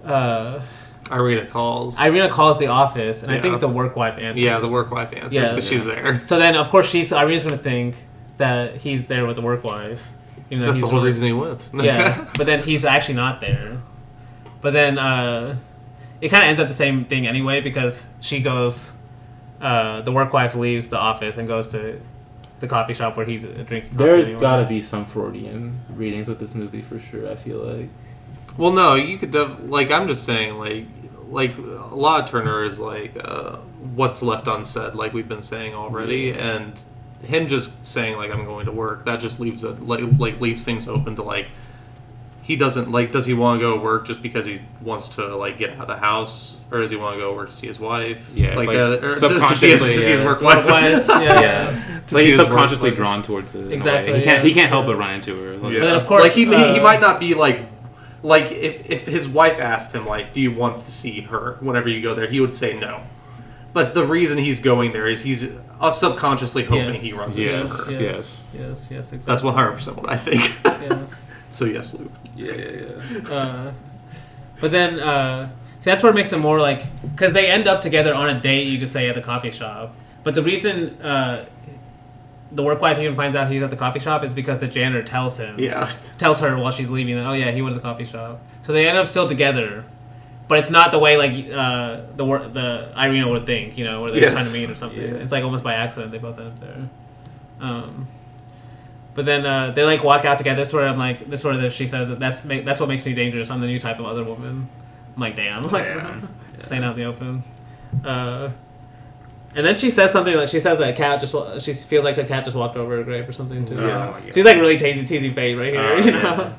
Irina calls the office, and I Yeah. think the work wife answers. Yeah, the work wife answers Yes. because she's there. So then, of course, Irina's going to think that he's there with the work wife. Even though That's the he's whole really- reason he went. Yeah, but then he's actually not there. But then it kind of ends up the same thing anyway, because she goes, the work wife leaves the office and goes to the coffee shop where he's drinking coffee. There's anyway. got to be some Freudian readings with this movie for sure. I feel like. Well, no, you could like I'm just saying like a lot of Turner is like what's left unsaid, like we've been saying already, and him just saying like I'm going to work, that just leaves leaves things open to like he doesn't like, does he want to go to work just because he wants to like get out of the house, or does he want to go to work to see his wife? Yeah, it's like, like or subconsciously, to see his yeah. work wife. Yeah. Like he's see his work subconsciously wife. drawn towards it. in a way. Exactly, He can't yeah. help but run into her. Like, Yeah. But then, of course, like he might not be like if his wife asked him like, do you want to see her whenever you go there, he would say no. But the reason he's going there is he's subconsciously hoping Yes. he runs Yes. into her. Yes. Yes, exactly. That's 100% what I think. Yes. So yes, Luke. Yeah. But then, see, that's where it makes it more like, because they end up together on a date, you could say, at the coffee shop. But the reason the work wife even finds out he's at the coffee shop is because the janitor tells him. Yeah. Tells her while she's leaving. Oh yeah, he went to the coffee shop. So they end up still together, but it's not the way like the Irina would think. Where they're just trying to meet or something. Yeah. It's like almost by accident they both end up there. But then they like walk out together. This where she says that's what makes me dangerous. I'm the new type of other woman. I'm like, damn, just saying out in the open. And then she says something like she feels like a cat just walked over her grave or something too. Yeah. She's like really teasy Faye right here,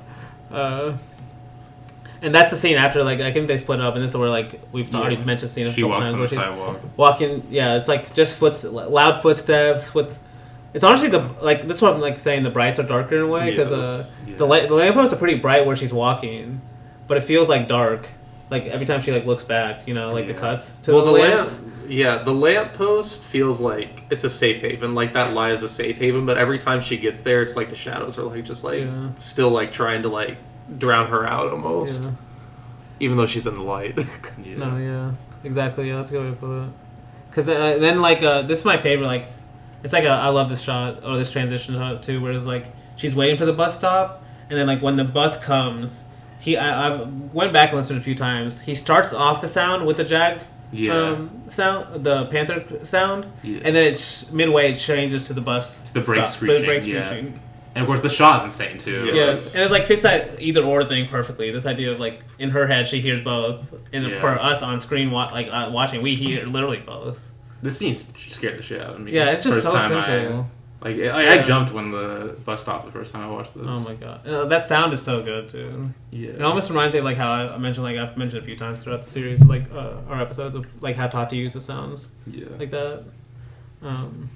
and that's the scene after like I think they split up, and this is where like we've already mentioned the scene. She walks on the sidewalk. Walking, it's like just loud footsteps with. It's honestly this is what I'm like saying the brights are darker in a way because the lampposts are pretty bright where she's walking, but it feels like dark. Like every time she like looks back, the cuts to the lamps. The lamppost feels like it's a safe haven. Like that lie is a safe haven, but every time she gets there, it's like the shadows are like just like still like trying to like drown her out almost, even though she's in the light. Exactly. That's a good way to put it. Because then like this is my favorite. Like it's like I love this shot or this transition shot too, where it's like she's waiting for the bus stop, and then like when the bus comes. I went back and listened a few times. He starts off the sound with the jag sound, the Panther sound, and then it's midway it changes to the bus. It's the brake screeching. And of course the shot is insane too. Yes, and it like fits that either or thing perfectly. This idea of like in her head she hears both, and for us on screen watching we hear literally both. This scene scared the shit out of me. Yeah, it's just so simple. I jumped when the bus stopped the first time I watched this. Oh my god, that sound is so good too. Yeah, it almost reminds me of like how I mentioned, like I've mentioned a few times throughout the series, like our episodes of like how Tati uses sounds, like that. And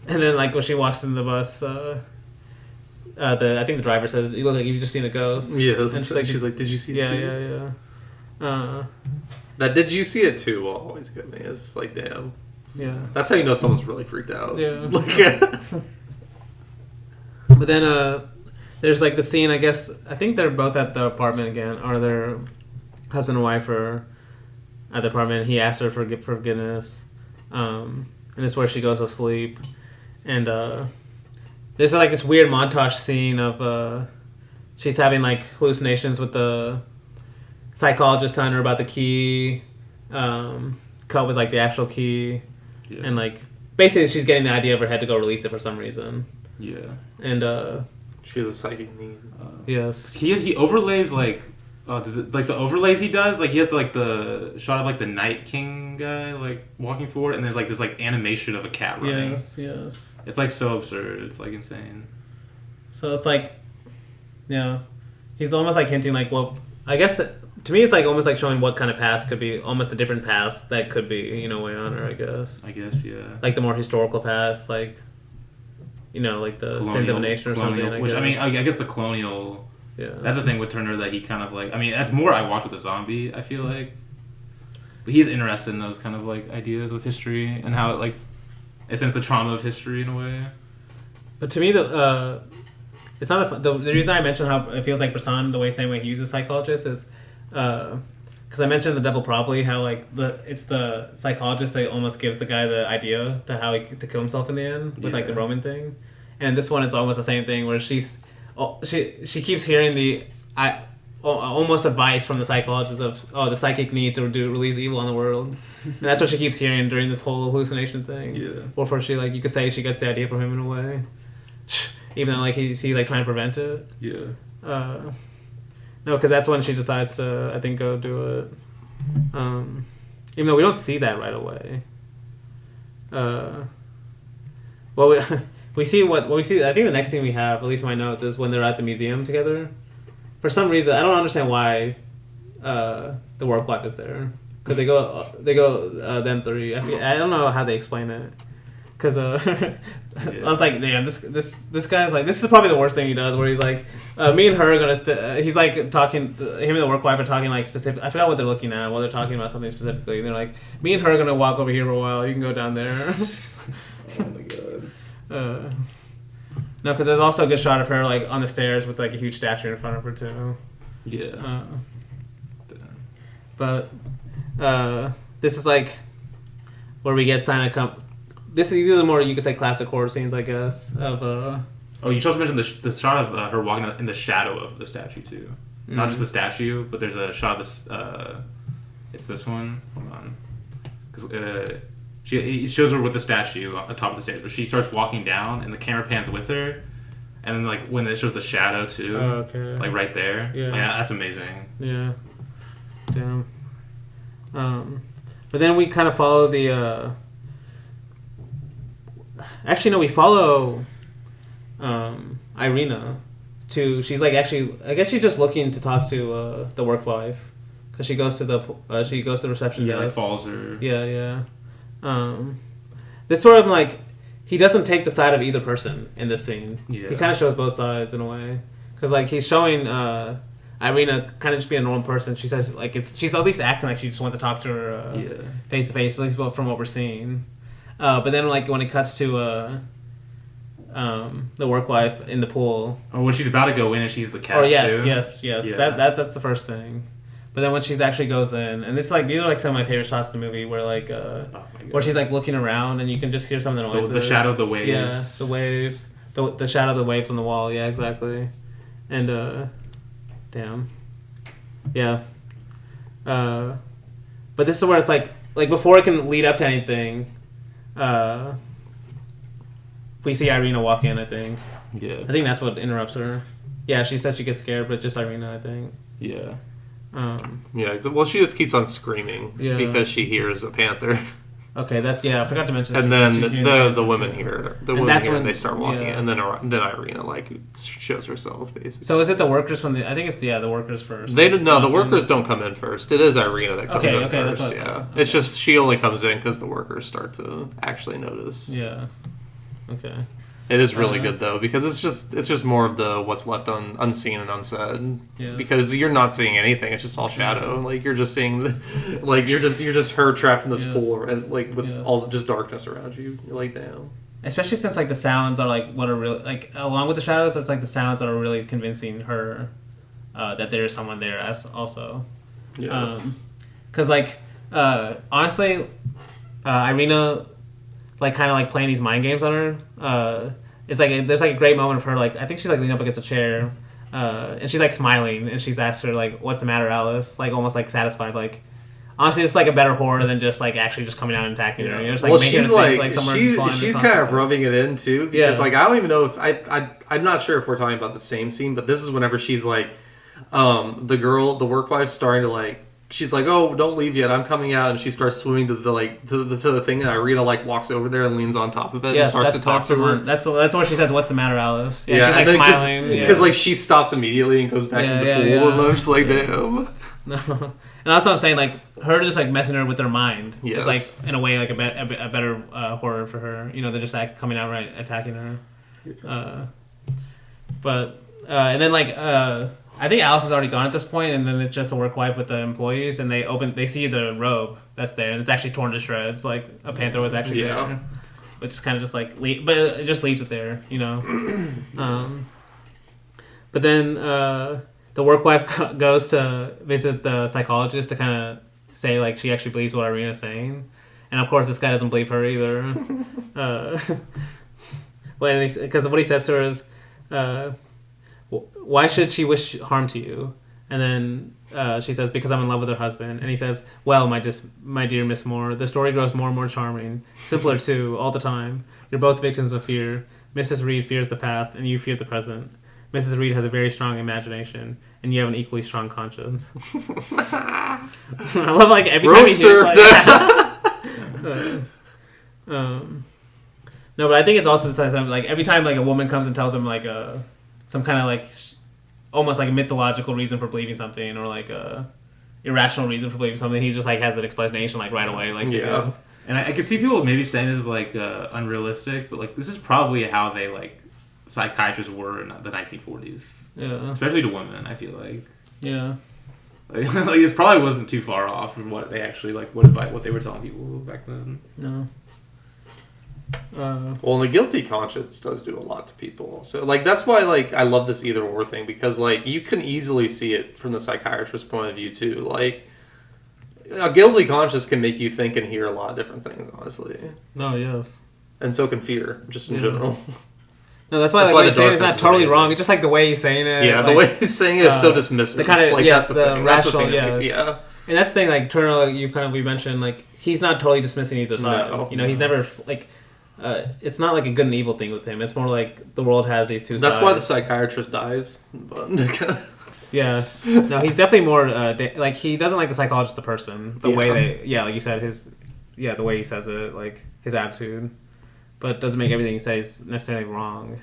then like when she walks in the bus, I think the driver says, "You look like you've just seen a ghost." Yes, and she's like, "Did you see it too?" Yeah. That "Did you see it too?" will always get me. It's like, damn. Yeah. That's how you know someone's really freaked out. Yeah. But then there's like the scene, I think they're both at the apartment again, or their husband and wife are at the apartment. He asks her for forgiveness. And it's where she goes to sleep. And there's like this weird montage scene of she's having like hallucinations with the psychologist telling her about the key, cut with like the actual key. Yeah. And like basically she's getting the idea of her head to go release it for some reason. Yeah. And she has a psychic need. Yes. He overlays like the overlays he does, like he has like the shot of like the Night King guy like walking forward, and there's like this like animation of a cat running. Yes. It's like so absurd. It's like insane. So it's like, he's almost like hinting like, well, I guess that to me it's like almost like showing what kind of past could be, almost a different past that could be, way on her, I guess. Yeah. Like the more historical past, like, like the Sins of a Nation or something. I guess the colonial. Yeah. That's the thing with Turner that he kind of like. I mean, that's more I watch with the zombie. I feel like, but he's interested in those kind of like ideas of history and how it like, it's the trauma of history in a way. But to me, it's not the reason I mentioned how it feels like Bresson the same way he uses psychologists is. Because I mentioned the Devil Probably, how like it's the psychologist that almost gives the guy the idea to how to kill himself in the end with like the Roman thing, and this one is almost the same thing where she keeps hearing the almost advice from the psychologist of the psychic need to release evil on the world, and that's what she keeps hearing during this whole hallucination thing. Yeah. Or for she like you could say she gets the idea from him in a way, even though like he's like trying to prevent it. Yeah. No, because that's when she decides to, I think, go do it. Even though we don't see that right away. We see what we see. I think the next thing we have, at least my notes, is when they're at the museum together. For some reason, I don't understand why the work wife is there. Because they go them three. I don't know how they explain it. Because I was like, damn, this guy's like, this is probably the worst thing he does, where he's like, me and her are gonna he's like talking, him and the work wife are talking like specific. I forgot what they're looking at while they're talking about something specifically. And they're like, me and her are gonna walk over here for a while. You can go down there. Oh my god. No, because there's also a good shot of her like on the stairs with like a huge statue in front of her too. Yeah. But this is like where we get these are more, you could say, classic horror scenes, I guess. Of Oh, you should also mention the shot of her walking in the shadow of the statue too. Not just the statue, but there's a shot of this. It's this one. Hold on, because it shows her with the statue on the top of the stairs, but she starts walking down, and the camera pans with her, and then like when it shows the shadow too, like right there. Yeah, that's amazing. Yeah, damn. But then we kind of follow the. Actually, no, we follow. Irina. She's like actually, I guess she's just looking to talk to the work wife, because she goes to the reception desk. Like falls her. Yeah. This sort of like, he doesn't take the side of either person in this scene. Yeah. He kind of shows both sides in a way, because like he's showing Irina kind of just be a normal person. She says like she's at least acting like she just wants to talk to her face to face, at least from what we're seeing. But then like when it cuts to the work wife in the pool. Or when she's about to go in and she's the cat. Oh yes, too. yes. Yeah. That's the first thing. But then when she's actually goes in, and these are like some of my favorite shots in the movie, where like where she's like looking around and you can just hear some of the noises. The shadow of the waves. Yeah, the waves. The shadow of the waves on the wall. Yeah, exactly. And damn. Yeah. But this is where it's like before it can lead up to anything. We see Irina walk in, I think. Yeah. I think that's what interrupts her. Yeah, she said she gets scared, but just Irina, I think. Yeah. Yeah, well, she just keeps on screaming because she hears a panther. Okay, I forgot to mention that. And then the women here, they start walking in, and then Irina, like, shows herself, basically. So is it the workers from I think it's, the workers first. The workers don't come in first. It is Irina that comes in first, that's yeah. It's just, she only comes in because the workers start to actually notice. Yeah. Okay. It is really good though, because it's just more of the what's left unseen and unsaid. Yes. Because you're not seeing anything; it's just all shadow. Like you're just seeing, you're just her trapped in this pool, and like with all just darkness around you. You're like, damn. Especially since like the sounds are like what are really like along with the shadows, it's like the sounds that are really convincing her that there is someone there as also. Yes. Because honestly, Irina. Like kind of like playing these mind games on her. It's like there's like a great moment of her like I think she's like leaning up against a chair, and she's like smiling and she's asked her like what's the matter, Alice? Like almost like satisfied. Like honestly, it's like a better horror than just like actually just coming out and attacking her. You know, just, like, making she's her like think, she's kind of rubbing it in too because like I don't even know if I'm not sure if we're talking about the same scene, but this is whenever she's like the work wife starting to like. She's like, "Oh, don't leave yet! I'm coming out." And she starts swimming to the thing, and Irina like walks over there and leans on top of it and starts to talk to her. That's what she says. What's the matter, Alice? Yeah, she's like smiling because like she stops immediately and goes back into the pool, and I'm just like, damn. No. And that's what I'm saying. Like her just like messing her with her mind. Yes. It's like in a way like a better horror for her. You know, they're just coming out right attacking her. But and then like. I think Alice is already gone at this point, and then it's just the work wife with the employees, and they see the robe that's there, and it's actually torn to shreds. Like a panther was actually there, which is kind of just like, but it just leaves it there, you know. But then the work wife goes to visit the psychologist to kind of say like she actually believes what Irina's saying, and of course this guy doesn't believe her either. Because what he says to her is. Why should she wish harm to you? And then she says, because I'm in love with her husband. And he says, well, my dear Miss Moore, the story grows more and more charming. Simpler, too, all the time. You're both victims of fear. Mrs. Reed fears the past, and you fear the present. Mrs. Reed has a very strong imagination, and you have an equally strong conscience. I love, like, every time he hears, like... no, but I think it's also like, every time, like, a woman comes and tells him, like, some kind of like almost like a mythological reason for believing something or like a irrational reason for believing something, he just like has that explanation like right away. Like and I can see people maybe saying this is like unrealistic, but like this is probably how they like psychiatrists were in the 1940s. Yeah, especially to women. I feel like like it probably wasn't too far off from what they actually like what they were telling people back then. No. Well, and the guilty conscience does do a lot to people also. Like, that's why, like, I love this either or thing, because, like, you can easily see it from the psychiatrist's point of view, too. Like, a guilty conscience can make you think and hear a lot of different things, honestly. No, yes. and so can fear, just in Yeah. general. No, that's why, That's like, why what he's the saying is not darkness is totally amazing. wrong. It's just like the way he's saying it. Yeah, the like, way he's saying it is so dismissive. the kind of like, yes, that's the thing. That's the rational thing that makes- yes. yeah. And that's the thing, like Turner, like, we mentioned, like he's not totally dismissing either side. No. You know, he's never like. It's not like a good and evil thing with him. It's more like the world has these two sides. That's why the psychiatrist dies. But Yeah. No, he's definitely more like he doesn't like the psychologist, the person, the way like you said, the way he says it, like his attitude, but doesn't make everything he says necessarily wrong.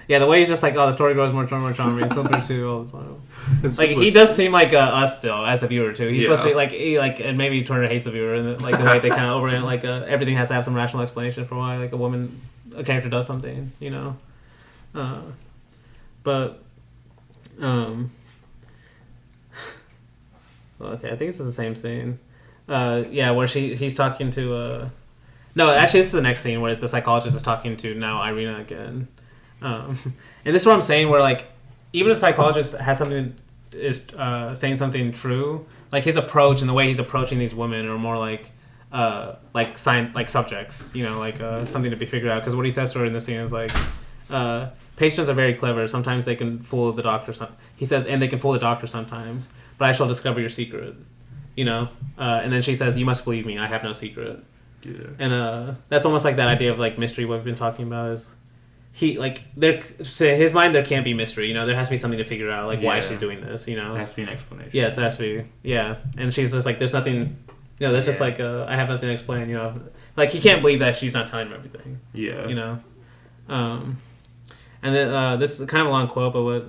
Yeah, the way he's just like, oh, the story grows more charming, and Slipper too all the time. Like he does seem like us still as the viewer too. He's supposed to be like, and maybe Turner hates the viewer, and like the way they kind of over like everything has to have some rational explanation for why like a character does something, you know. But okay, I think this is the same scene. Yeah, where he's talking to no, actually this is the next scene where the psychologist is talking to now Irina again. And this is what I'm saying, where like even if a psychologist has something is saying something true, like his approach and the way he's approaching these women are more like subjects, you know, like something to be figured out. Because what he says to her in this scene is like, patients are very clever. Sometimes they can fool the doctor. He says, and they can fool the doctor sometimes. But I shall discover your secret, you know. And then she says, "You must believe me. I have no secret." Yeah. And that's almost like that idea of like mystery. What we've been talking about is he like there to his mind there can't be mystery. You know, there has to be something to figure out, like why she's doing this. You know, There has to be an explanation. yes, there has to be. Yeah, and she's just like, there's nothing. You know, that's just like I have nothing to explain. You know, like he can't believe that she's not telling him everything. Yeah. You know, and then this is kind of a long quote, but what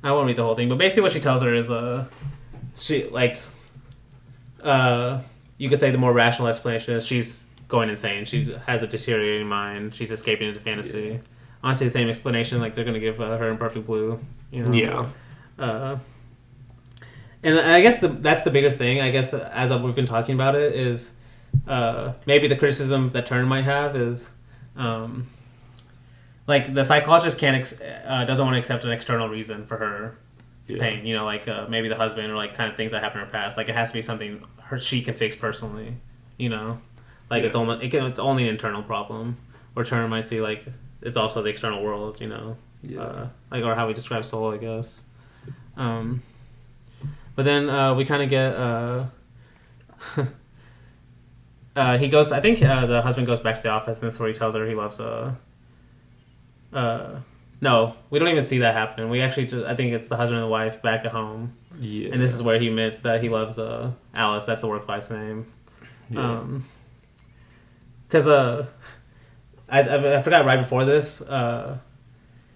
I won't read the whole thing. But basically, what she tells her is she like you could say the more rational explanation is she's going insane. She has a deteriorating mind. She's escaping into fantasy. Yeah. Honestly, the same explanation like they're going to give her in Perfect Blue. You know? Yeah. And I guess that's the bigger thing. I guess as we've been talking about it is maybe the criticism that Turner might have is like the psychologist doesn't want to accept an external reason for her pain. You know, like maybe the husband or like kind of things that happened in her past. Like it has to be something she can fix personally. You know, like it's only an internal problem. Or Turner might see like it's also the external world. You know, like or how we describe soul, I guess. But then we kind of get he goes. I think the husband goes back to the office, and that's where he tells her he loves. No, we don't even see that happen. We actually, I think it's the husband and the wife back at home. Yeah. And this is where he admits that he loves Alice. That's the work wife's name. Yeah. Because I forgot right before this.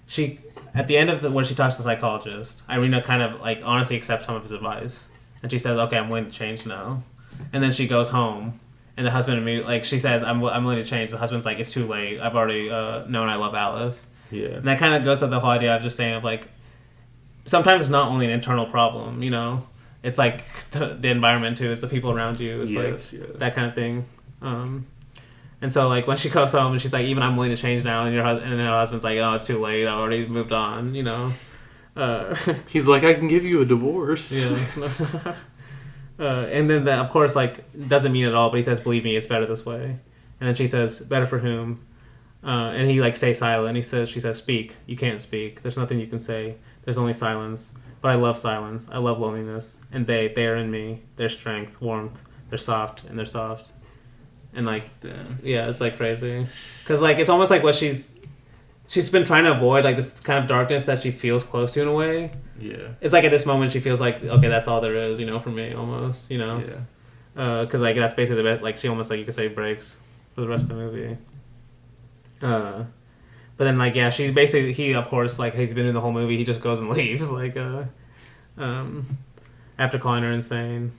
She at the end of when she talks to the psychologist, Irina kind of like honestly accepts some of his advice, and she says, "Okay, I'm willing to change now." And then she goes home, and the husband immediately like she says, "I'm willing to change." The husband's like, "It's too late. I've already known I love Alice." Yeah. And that kind of goes to the whole idea of just saying of like sometimes it's not only an internal problem, you know, it's like the environment too. It's the people around you. It's that kind of thing. And so, like, when she goes home and she's like, even I'm willing to change now, and her husband's like, oh, it's too late, I already moved on, you know. He's like, I can give you a divorce. Yeah. And then that, of course, like, doesn't mean at all, but he says, believe me, it's better this way. And then she says, better for whom? And he, like, stays silent. She says, speak. You can't speak. There's nothing you can say. There's only silence. But I love silence. I love loneliness. And they are in me. Their strength, warmth. They're soft, and they're soft. And like, damn. Yeah, it's like crazy, because like it's almost like what she's been trying to avoid, like this kind of darkness that she feels close to in a way. Yeah, it's like at this moment she feels like, okay, that's all there is, you know, for me almost, you know. Yeah. Because like that's basically the best. Like she almost like you could say breaks for the rest of the movie. But then like he of course like he's been in the whole movie. He just goes and leaves like after calling her insane.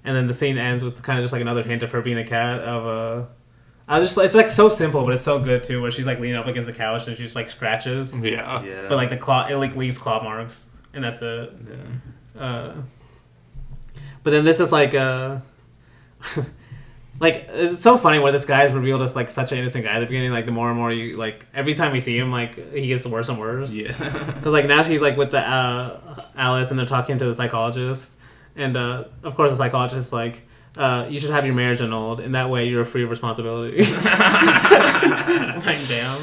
And then the scene ends with kind of just like another hint of her being a cat. It's like so simple, but it's so good too. Where she's like leaning up against the couch and she just like scratches. Yeah. But like the claw, it like leaves claw marks, and that's it. Yeah. But then this is like like it's so funny where this guy is revealed as like such an innocent guy at the beginning. Like the more and more you like every time we see him, like he gets worse and worse. Yeah. Because like now she's like with the Alice, and they're talking to the psychologist. And, of course, the psychologist is like, you should have your marriage annulled. In that way, you're free of responsibility. Like, damn.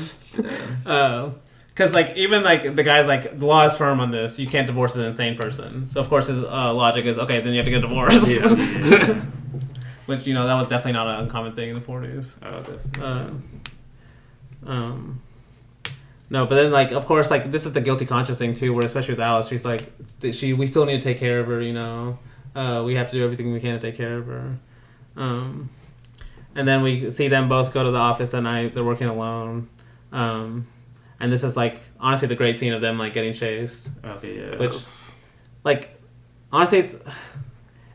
Because, like, even, like, the guy's like, the law is firm on this. You can't divorce an insane person. So, of course, his logic is, okay, then you have to get a divorce. Yes. Which, you know, that was definitely not an uncommon thing in the 40s. Oh, definitely. No, but then, like, of course, like, this is the guilty conscience thing, too, where especially with Alice, she's like, we still need to take care of her, you know. We have to do everything we can to take care of her. And then we see them both go to the office at night. They're working alone. And this is, like, honestly the great scene of them, like, getting chased. Okay, yeah. Which, like, honestly,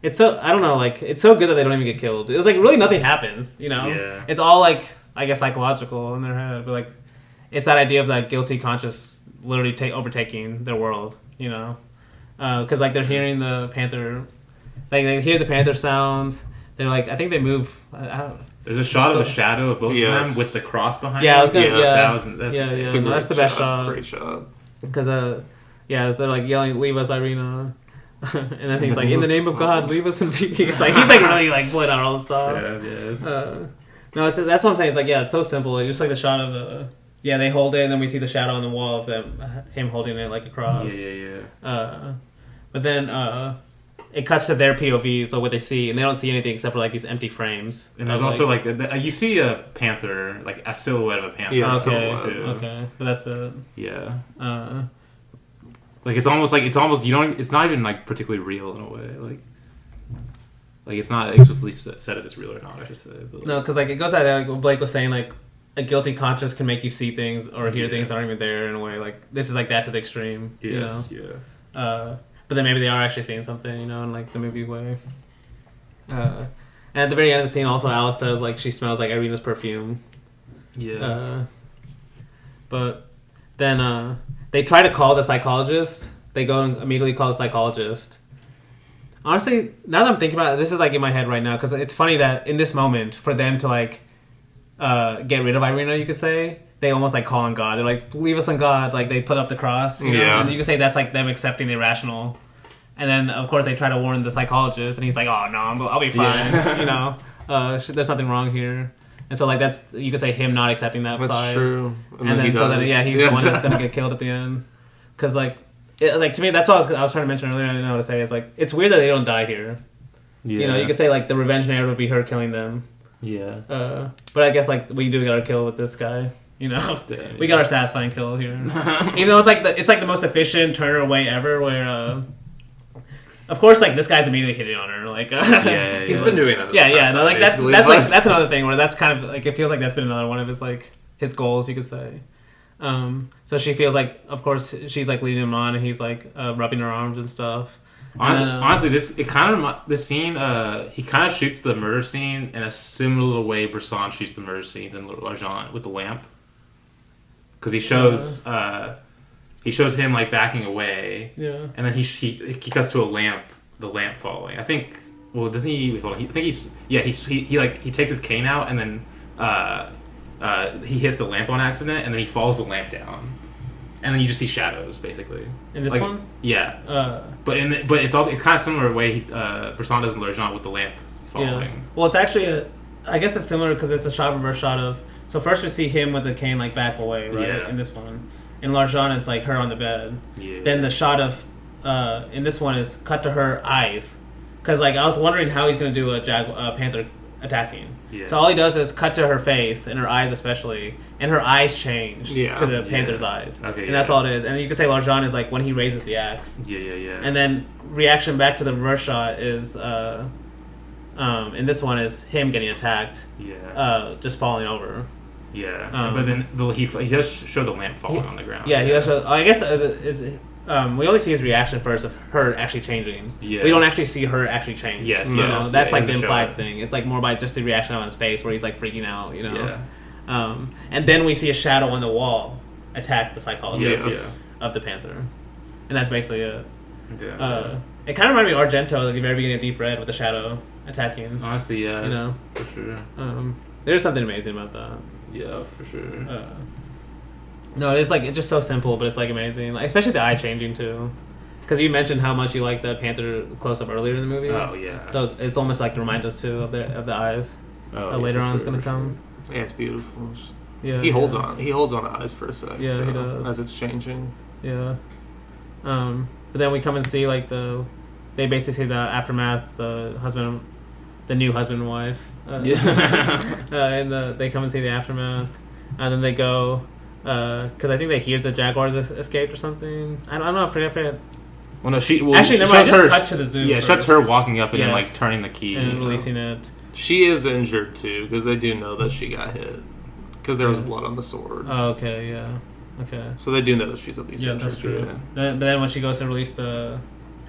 it's so, I don't know, like, it's so good that they don't even get killed. It's, like, really nothing happens, you know? Yeah. It's all, like, I guess, psychological in their head. But, like, it's that idea of, that guilty conscience literally overtaking their world, you know? Because, like, they're hearing the panther, like, they hear the panther sounds. They're, like, I think they move, I don't know. There's a shot of a shadow of both of them with the cross behind them. Yeah, I was gonna. Yes. That's the best shot. Great shot. Because they're like yelling, "Leave us, Irina," and then he's like, "In the name of God, leave us in peace." Like he's like really like pulling out all the stuff. Yeah. No, that's what I'm saying. It's like it's so simple. Like, just like the shot of the they hold it, and then we see the shadow on the wall of him holding it like a cross. Yeah. But then it cuts to their POV, so what they see, and they don't see anything except for like these empty frames. And there's also like you see a panther, like a silhouette of a panther. Yeah, okay, but that's it. Yeah. Like it's almost it's not even like particularly real in a way. Like it's not explicitly said if it's real or not. I should say. But, no, because like it goes out like what Blake was saying, like a guilty conscience can make you see things or hear things that aren't even there in a way. Like this is like that to the extreme. Yes. You know? But then maybe they are actually seeing something, you know, in like the movie way. And at the very end of the scene, also Alice says like she smells like Irina's perfume. Yeah. But then they try to call the psychologist. They go and immediately call the psychologist. Honestly, now that I'm thinking about it, this is like in my head right now because it's funny that in this moment for them to like get rid of Irina, you could say. They almost like call on God. They're like, believe us in God. Like they put up the cross. You know? And you can say that's like them accepting the irrational. And then of course they try to warn the psychologist, and he's like, "Oh no, I'll be fine." Yeah. You know, there's nothing wrong here. And so like that's you could say him not accepting that that's side. True. And then so that he's the one that's gonna get killed at the end. Because like to me that's what I was trying to mention earlier. I didn't know what to say. It's like it's weird that they don't die here. Yeah. You know, you could say like the revenge narrative would be her killing them. Yeah. But I guess like we do got a kill with this guy. You know, damn, we got our satisfying kill here. Even though it's like the most efficient Turner way ever. Where, of course, like this guy's immediately hitting on her. Like, he's been doing that. No, like that's another thing where that's kind of like it feels like that's been another one of his like his goals, you could say. So she feels like, of course, she's like leading him on, and he's like rubbing her arms and stuff. Honestly, this scene, he kind of shoots the murder scene in a similar way Bresson shoots the murder scenes in L'Argent with the lamp. Because he shows him like backing away, and then he cuts to the lamp following. I think. Well, doesn't he? Hold on. I think he takes his cane out, and then he hits the lamp on accident, and then he follows the lamp down, and then you just see shadows basically. In this one, yeah. But it's kind of similar way Bresson does in L'Argent with the lamp following. Yes. Well, it's actually I guess it's similar because it's a shot reverse shot of. So first we see him with the cane like back away, right? Yeah. In this one, in L'Argent it's like her on the bed. Yeah. Then the shot of in this one is cut to her eyes, because like I was wondering how he's gonna do a panther attacking. Yeah. So all he does is cut to her face and her eyes especially, and her eyes change to the panther's eyes. Okay. And that's all it is. And you can say L'Argent is like when he raises the axe. Yeah. And then reaction back to the reverse shot is. In this one is him getting attacked. Yeah. Just falling over. Yeah. But then he does show the lamp falling on the ground. Yeah, he does show. I guess we only see his reaction first of her actually changing. Yeah. We don't actually see her actually change. Yes. That's like the implied thing. It's like more by just the reaction on his face where he's like freaking out. You know. Yeah. And then we see a shadow on the wall attack the psychologist of the panther, and that's basically it. Yeah. It kind of reminded me of Argento, like the very beginning of Deep Red with the shadow attacking. Honestly, yeah. You know? For sure. There's something amazing about that. Yeah, for sure. No, it's like, it's just so simple, but it's like amazing. Like, especially the eye changing too. because you mentioned how much you like the Panther close up earlier in the movie. Oh yeah. So it's almost like to remind us too of the eyes. Oh, Later for on, it's sure, gonna for come. Yeah, it's beautiful. It's just- Yeah, he holds on. He holds on to eyes for a sec. Yeah, so, he does. as it's changing. Yeah. But then we come and see like they basically see the aftermath. The new husband and wife. And they come and see the aftermath, and then they go because I think they hear the jaguars escaped or something. I don't know. I forget. Well, no, she Actually, never mind. Just cuts to the zoom. Yeah, first. shows her walking up and then Yes. like turning the key and releasing it. She is injured too because they do know that she got hit because there was Yes. blood on the sword. Oh, okay. Yeah. Okay. So they do know that she's at least Yeah, injured. that's true. Yeah. But then when she goes to release the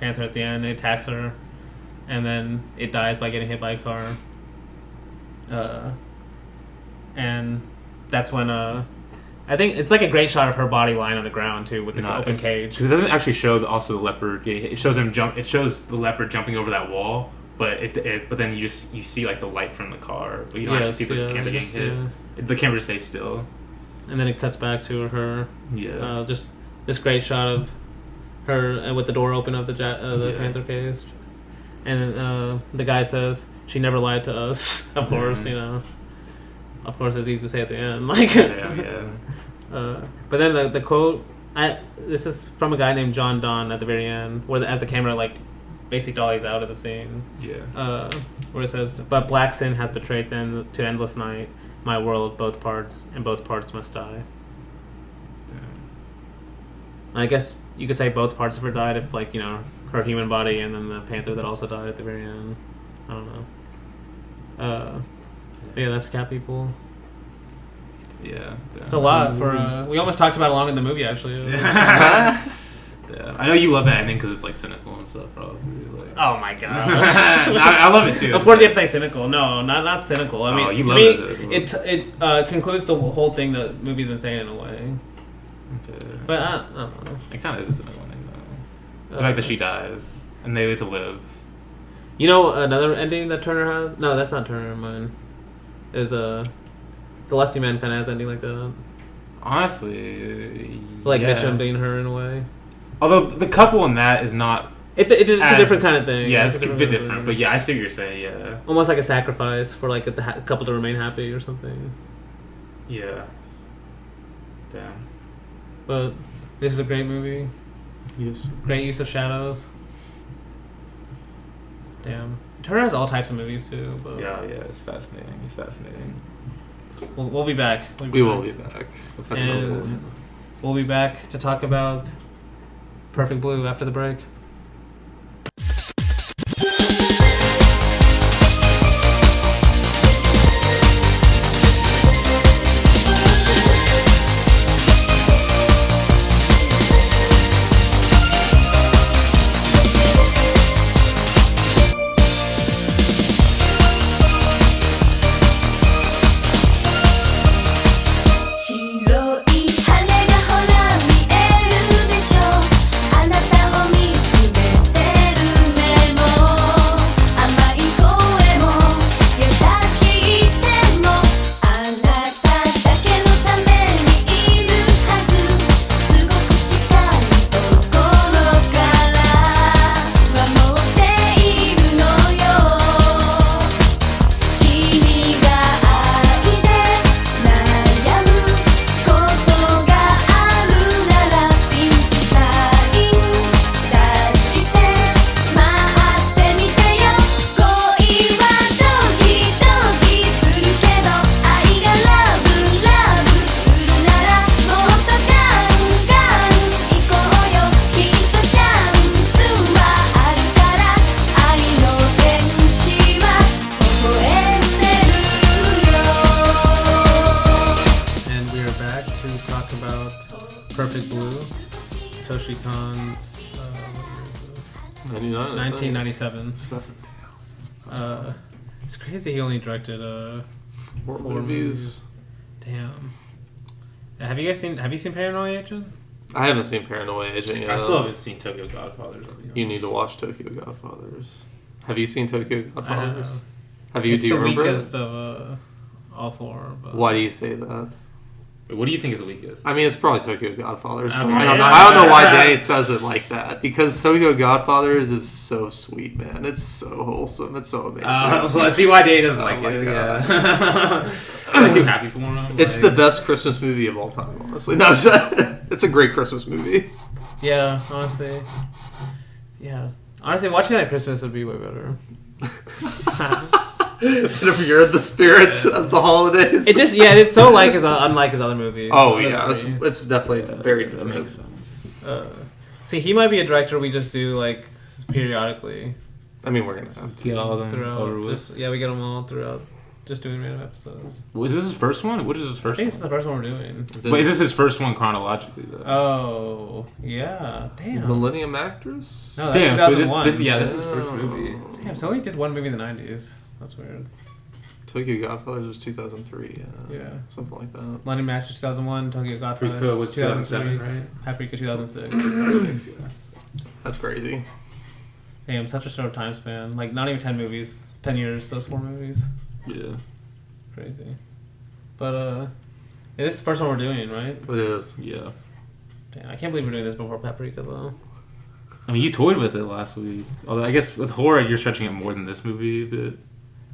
panther at the end, it attacks her, and then it dies by getting hit by a car. And that's when I think it's like a great shot of her body lying on the ground too with the open cage. Because it doesn't actually show also the leopard. It shows him jump. It shows the leopard jumping over that wall, but but then you see like the light from the car, but you don't actually see the camera getting hit. The camera just stays still. And then it cuts back to her. Yeah. Just this great shot of her with the door open of the panther cage, and the guy says she never lied to us. Of course, Of course, it's easy to say at the end. Like, yeah. But then the quote, this is from a guy named John Donne at the very end, where as the camera like basically dollies out of the scene. Yeah. Where it says, "But black sin hath betrayed them to endless night. My world, both parts, and both parts must die." Damn. I guess you could say both parts of her died if, like, her human body and then the panther that also died at the very end. I don't know. But yeah, that's Cat People. Yeah. It's a lot for. We almost talked about it along in the movie, actually. Yeah. I know you love that ending because it's like cynical and stuff. Probably. Like. Oh my god! I love it too. Of course, you have to say cynical. No, not cynical. I mean, you to love me, it. it concludes the whole thing the movie's been saying in a way. Okay. But I don't know. It kind of is a cynical ending though. The fact that she dies and they get to live. You know another ending that Turner has? No, that's not Turner. Mine. There's the Lusty Man kind of has ending like that. Honestly, Like yeah. Mitchum being her in a way. Although the couple in that is not. It's a different kind of thing. Yeah, it's a bit different. But yeah, I see what you're saying. Yeah. Almost like a sacrifice for like the couple to remain happy or something. Yeah. Damn. But this is a great movie. Yes. Great use of shadows. Damn. Turner has all types of movies too. But Yeah, it's fascinating. It's fascinating. We'll be back. We will be back. That's so And cool. we'll be back to talk about Perfect Blue after the break. Perfect Blue, Satoshi Kon's, what year is this? 1997. It's crazy he only directed Four movies. Damn. Have you seen Paranoia Agent? I haven't seen Paranoia Agent yet. I still haven't seen Tokyo Godfathers. You need to watch Tokyo Godfathers. Have you seen Tokyo Godfathers? Have you? It's do you the remember weakest it? of all four. But Why do you say that? Wait, what do you think is the weakest? I mean, it's probably Tokyo Godfathers. But Okay. I don't know why Dany says it like that. Because Tokyo Godfathers is so sweet, man. It's so wholesome. It's so amazing. So I see why Dany doesn't like my it. God. Yeah. I'm too happy for him. It's the best Christmas movie of all time, honestly. No, it's a great Christmas movie. Yeah, honestly. Yeah. Honestly, watching that at Christmas would be way better. And if you're in the spirit of the holidays. It just, yeah, it's so unlike his other movies. Oh, Other yeah. three. It's definitely very That different. makes sense. See, he might be a director we just do, like, periodically. I mean, we're going to have to. Get all of them Throughout. over with. Yeah, we get them all throughout. Just doing random episodes. Was this his first one? What is his I first think this is one? the first one we're doing. But is this his first one chronologically, though? Oh, yeah. Damn. Millennium Actress? No, that's Damn, so 2001. this is his first movie. Damn, so he only did one movie in the 90s. That's weird. Tokyo Godfathers was 2003. Yeah. Something like that. London Match 2001, Tokyo Godfather Paprika was 2007, right? Paprika 2006. 2006, yeah. That's crazy. Damn, such a short time span. Like, not even 10 movies. 10 years, those 4 movies. Yeah. Crazy. But, yeah, this is the first one we're doing, right? It is. Yeah. Damn, I can't believe we're doing this before Paprika, though. I mean, you toyed with it last week. Although I guess with horror, you're stretching it more than this movie, but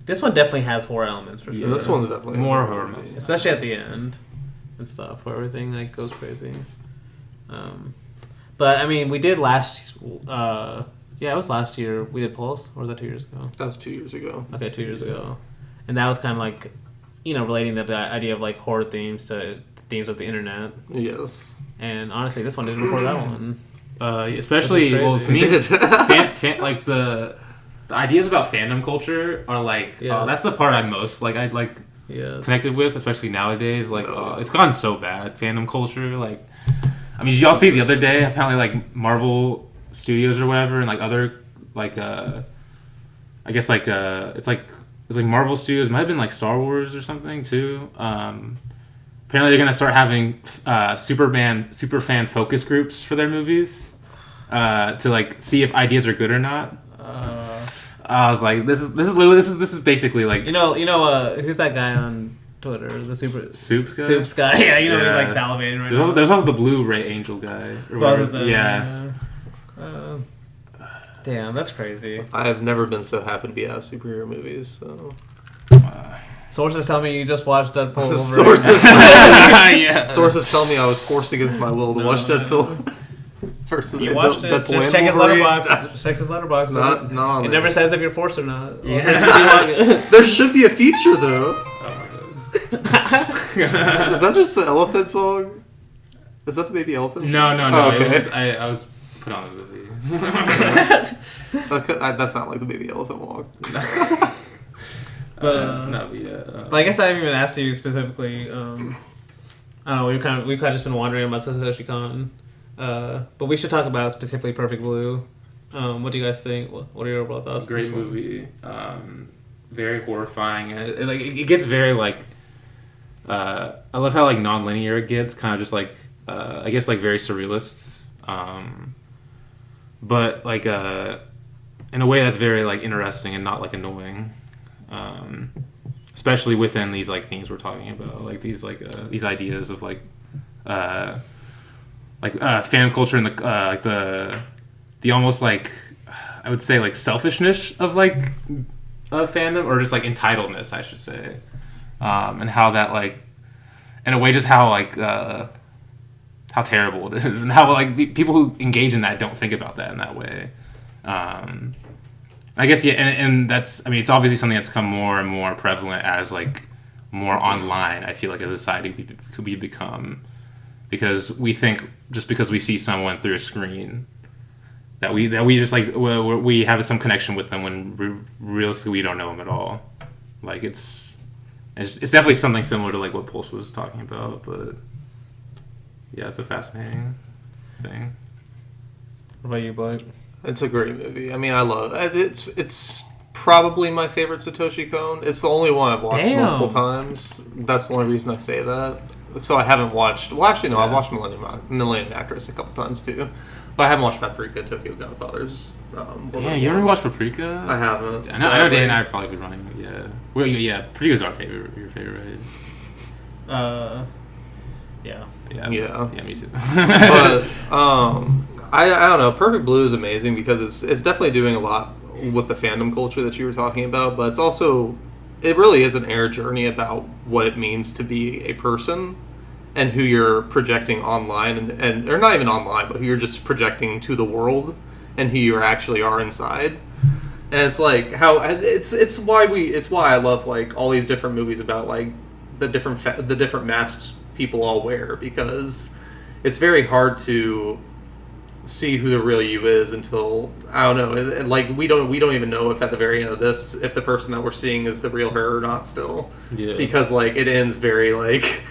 This one definitely has horror elements, for Yeah, sure. this one's definitely more a horror movie. movie. Especially at the end and stuff, where everything, like, goes crazy. But, I mean, we did last... yeah, it was last year. We did Pulse, or was that 2 years ago? That was 2 years ago. Okay, 2 years ago. And that was kind of like, you know, relating the idea of like horror themes to themes of the internet. Yes. And honestly, this one did before that one. Especially, well, That's for me, crazy. like the ideas about fandom culture are like, Yeah. that's the part I most like. I like Yes. connected with, especially nowadays. Like, No. it's gone so bad. Fandom culture, like, I mean, did y'all see the other day? Apparently, like Marvel Studios or whatever, and like other like, I guess like it's like Marvel Studios. Might have been like Star Wars or something too. Apparently, they're gonna start having super fan focus groups for their movies to like see if ideas are good or not. I was like, this is basically like You know, who's that guy on Twitter? The Soups guy. Soups guy. Yeah, you know, Yeah. he's like salivating right now. There's also the Blue Ray Angel guy. Or Both whatever. of them, Yeah. Damn, that's crazy. I have never been so happy to be out of superhero movies. So. Sources tell me you just watched Deadpool. Wolverine. Sources. Yeah. Sources tell me I was forced against my will to watch Deadpool. Versus You watched it. Deadpool Just and check his Wolverine. letterbox. Check his letterbox. It's not, no, It man. never says if you're forced or not. There should be a feature though. Is that just the elephant song? Is that the baby elephant? No. Oh, It was okay. just, I was put on the movie. That's not like the baby elephant walk. But I guess I haven't even asked you specifically. I don't know. We've kind of just been wondering about Satoshi Kon. But we should talk about specifically Perfect Blue. What do you guys think? What are your overall thoughts? on Great this one? movie. Very horrifying. And it gets very like. I love how like non-linear it gets. Kind of just like I guess like very surrealist. But like in a way that's very like interesting and not like annoying. Especially within these like themes we're talking about, like these ideas of like fan culture and the almost like I would say like selfishness of like fandom, or just like entitledness, I should say, and how that like in a way just how like how terrible it is, and how like the people who engage in that don't think about that in that way. I guess, yeah, and that's, I mean, it's obviously something that's become more and more prevalent as, like, more online, I feel like, as a society we become. Because we think, just because we see someone through a screen, that we just, like, we have some connection with them when realistically we don't know them at all. Like, it's definitely something similar to, like, what Pulse was talking about, but, yeah, it's a fascinating thing. What about you, Blake? It's a great movie. I mean, I love it. It's probably my favorite Satoshi Kon. It's the only one I've watched multiple times. That's the only reason I say that. So I haven't watched... Well, actually, no. I've watched Millennium Actress a couple times, too. But I haven't watched Paprika, Tokyo Godfathers. Yeah, you ever watched Paprika? I haven't. I know Dan and I are probably running. Yeah, Paprika's our favorite. Your favorite, right? Yeah. Yeah. Yeah. Yeah, me too. But I don't know. Perfect Blue is amazing because it's definitely doing a lot with the fandom culture that you were talking about, but it's also, it really is an air journey about what it means to be a person and who you're projecting online and or not even online, but who you're just projecting to the world and who you actually are inside. And it's like how it's why I love like all these different movies about like the different masks people all wear, because it's very hard to see who the real you is until, I don't know, and like we don't even know if at the very end of this, if the person that we're seeing is the real her or not still. Yeah. Because like it ends very like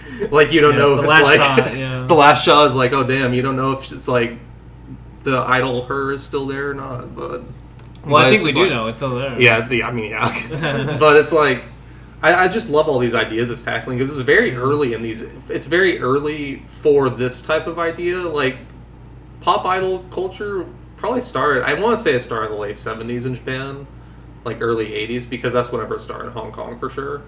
you don't know if the it's last like shot, yeah. the last shot is like, oh damn, you don't know if it's like the idol her is still there or not. But Well, I it's think we just do like, know it's still there. yeah, yeah. But it's like I just love all these ideas it's tackling because it's very early in these. It's very early for this type of idea. Like pop idol culture probably started. I want to say it started in the late '70s in Japan, like early '80s, because that's whenever it started in Hong Kong for sure.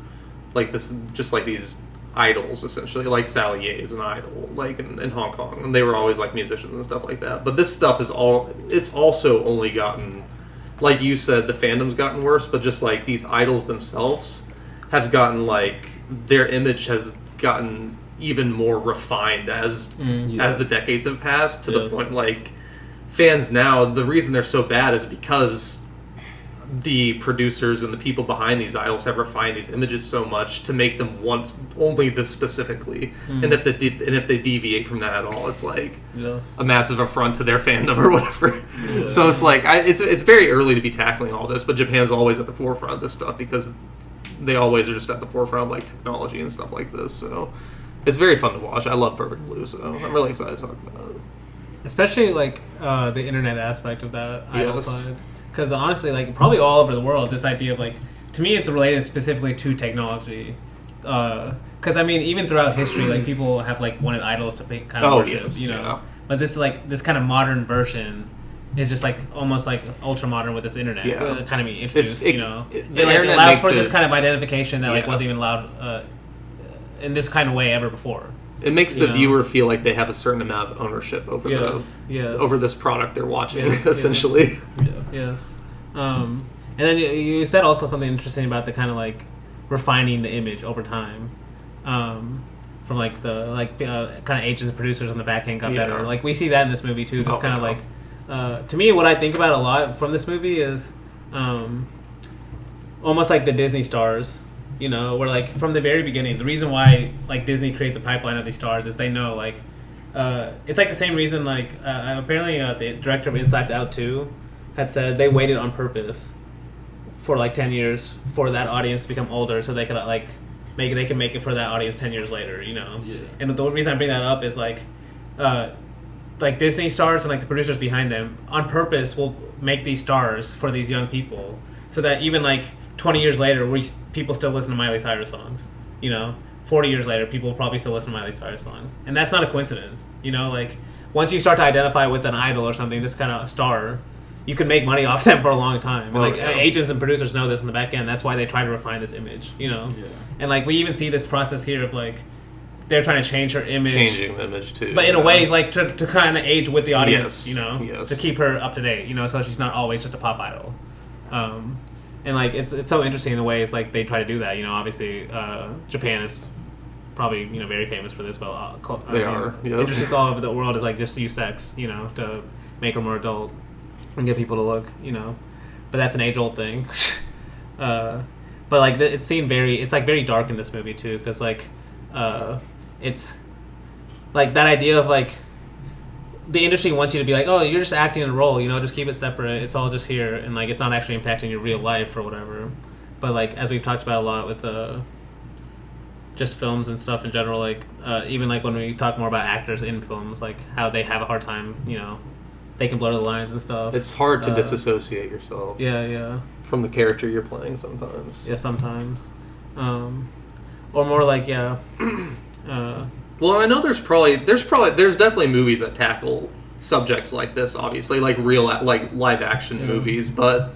Like this, just like these idols essentially, like Sally Ye is an idol, like in Hong Kong, and they were always like musicians and stuff like that. But this stuff is all. It's also only gotten, like you said, the fandom's gotten worse, but just like these idols themselves have gotten like their image has gotten even more refined as the decades have passed to the point like fans now, the reason they're so bad is because the producers and the people behind these idols have refined these images so much to make them want only this specifically, and if they deviate from that at all, it's like a massive affront to their fandom or whatever. So it's like it's very early to be tackling all this, but Japan's always at the forefront of this stuff because they always are just at the forefront of like technology and stuff like this. So it's very fun to watch. I love Perfect Blue, so I'm really excited to talk about it. Especially like the internet aspect of that idol Yes. side. Because honestly, like probably all over the world, this idea of like, to me, it's related specifically to technology. Because I mean, even throughout history, like people have like wanted idols to kind of worship, yes, you know. yeah. But this like this kind of modern version is just like almost like ultra modern with this internet, kind of being introduced. The It like internet allows makes for this it- kind of identification that like Yeah. wasn't even allowed in this kind of way ever before. It makes the You know? viewer feel like they have a certain amount of ownership over Yes. over this product they're watching, Yes, essentially. Yes. And then you said also something interesting about the kind of like refining the image over time. From like the kind of agents and producers on the back end got Yeah. better. Like we see that in this movie too. This Oh, kind of wow. like to me, what I think about a lot from this movie is almost like the Disney stars. You know, where like from the very beginning, the reason why like Disney creates a pipeline of these stars is they know like it's like the same reason like apparently the director of Inside Out 2 had said they waited on purpose for like 10 years for that audience to become older so they could like make it for that audience 10 years later, you know. Yeah. And the reason I bring that up is like Disney stars and like the producers behind them on purpose will make these stars for these young people so that even like 20 years later people still listen to Miley Cyrus songs, you know. 40 years later people will probably still listen to Miley Cyrus songs, and that's not a coincidence, you know. Like once you start to identify with an idol or something, this kind of star, you can make money off them for a long time. And, agents and producers know this in the back end. That's why they try to refine this image, you know. Yeah. And like we even see this process here of like they're trying to change her image, Changing the image too. but in a way like to kind of age with the audience, Yes, you know, yes. to keep her up to date, you know, so she's not always just a pop idol. And like it's so interesting in the ways like they try to do that, you know. Obviously, Japan is probably, you know, very famous for this, but They are, yes. Interesting all over the world is like just use sex, you know, to make her more adult and get people to look, you know. But that's an age old thing. But like it's like very dark in this movie too, because like it's like that idea of like the industry wants you to be like, oh, you're just acting in a role, you know, just keep it separate. It's all just here, and like it's not actually impacting your real life or whatever. But like as we've talked about a lot with just films and stuff in general, like even like when we talk more about actors in films, like how they have a hard time, you know, they can blur the lines and stuff. It's hard to disassociate yourself Yeah. from the character you're playing sometimes. Yeah, sometimes. Or more like Well, I know there's definitely movies that tackle subjects like this, obviously, like real like live action movies, but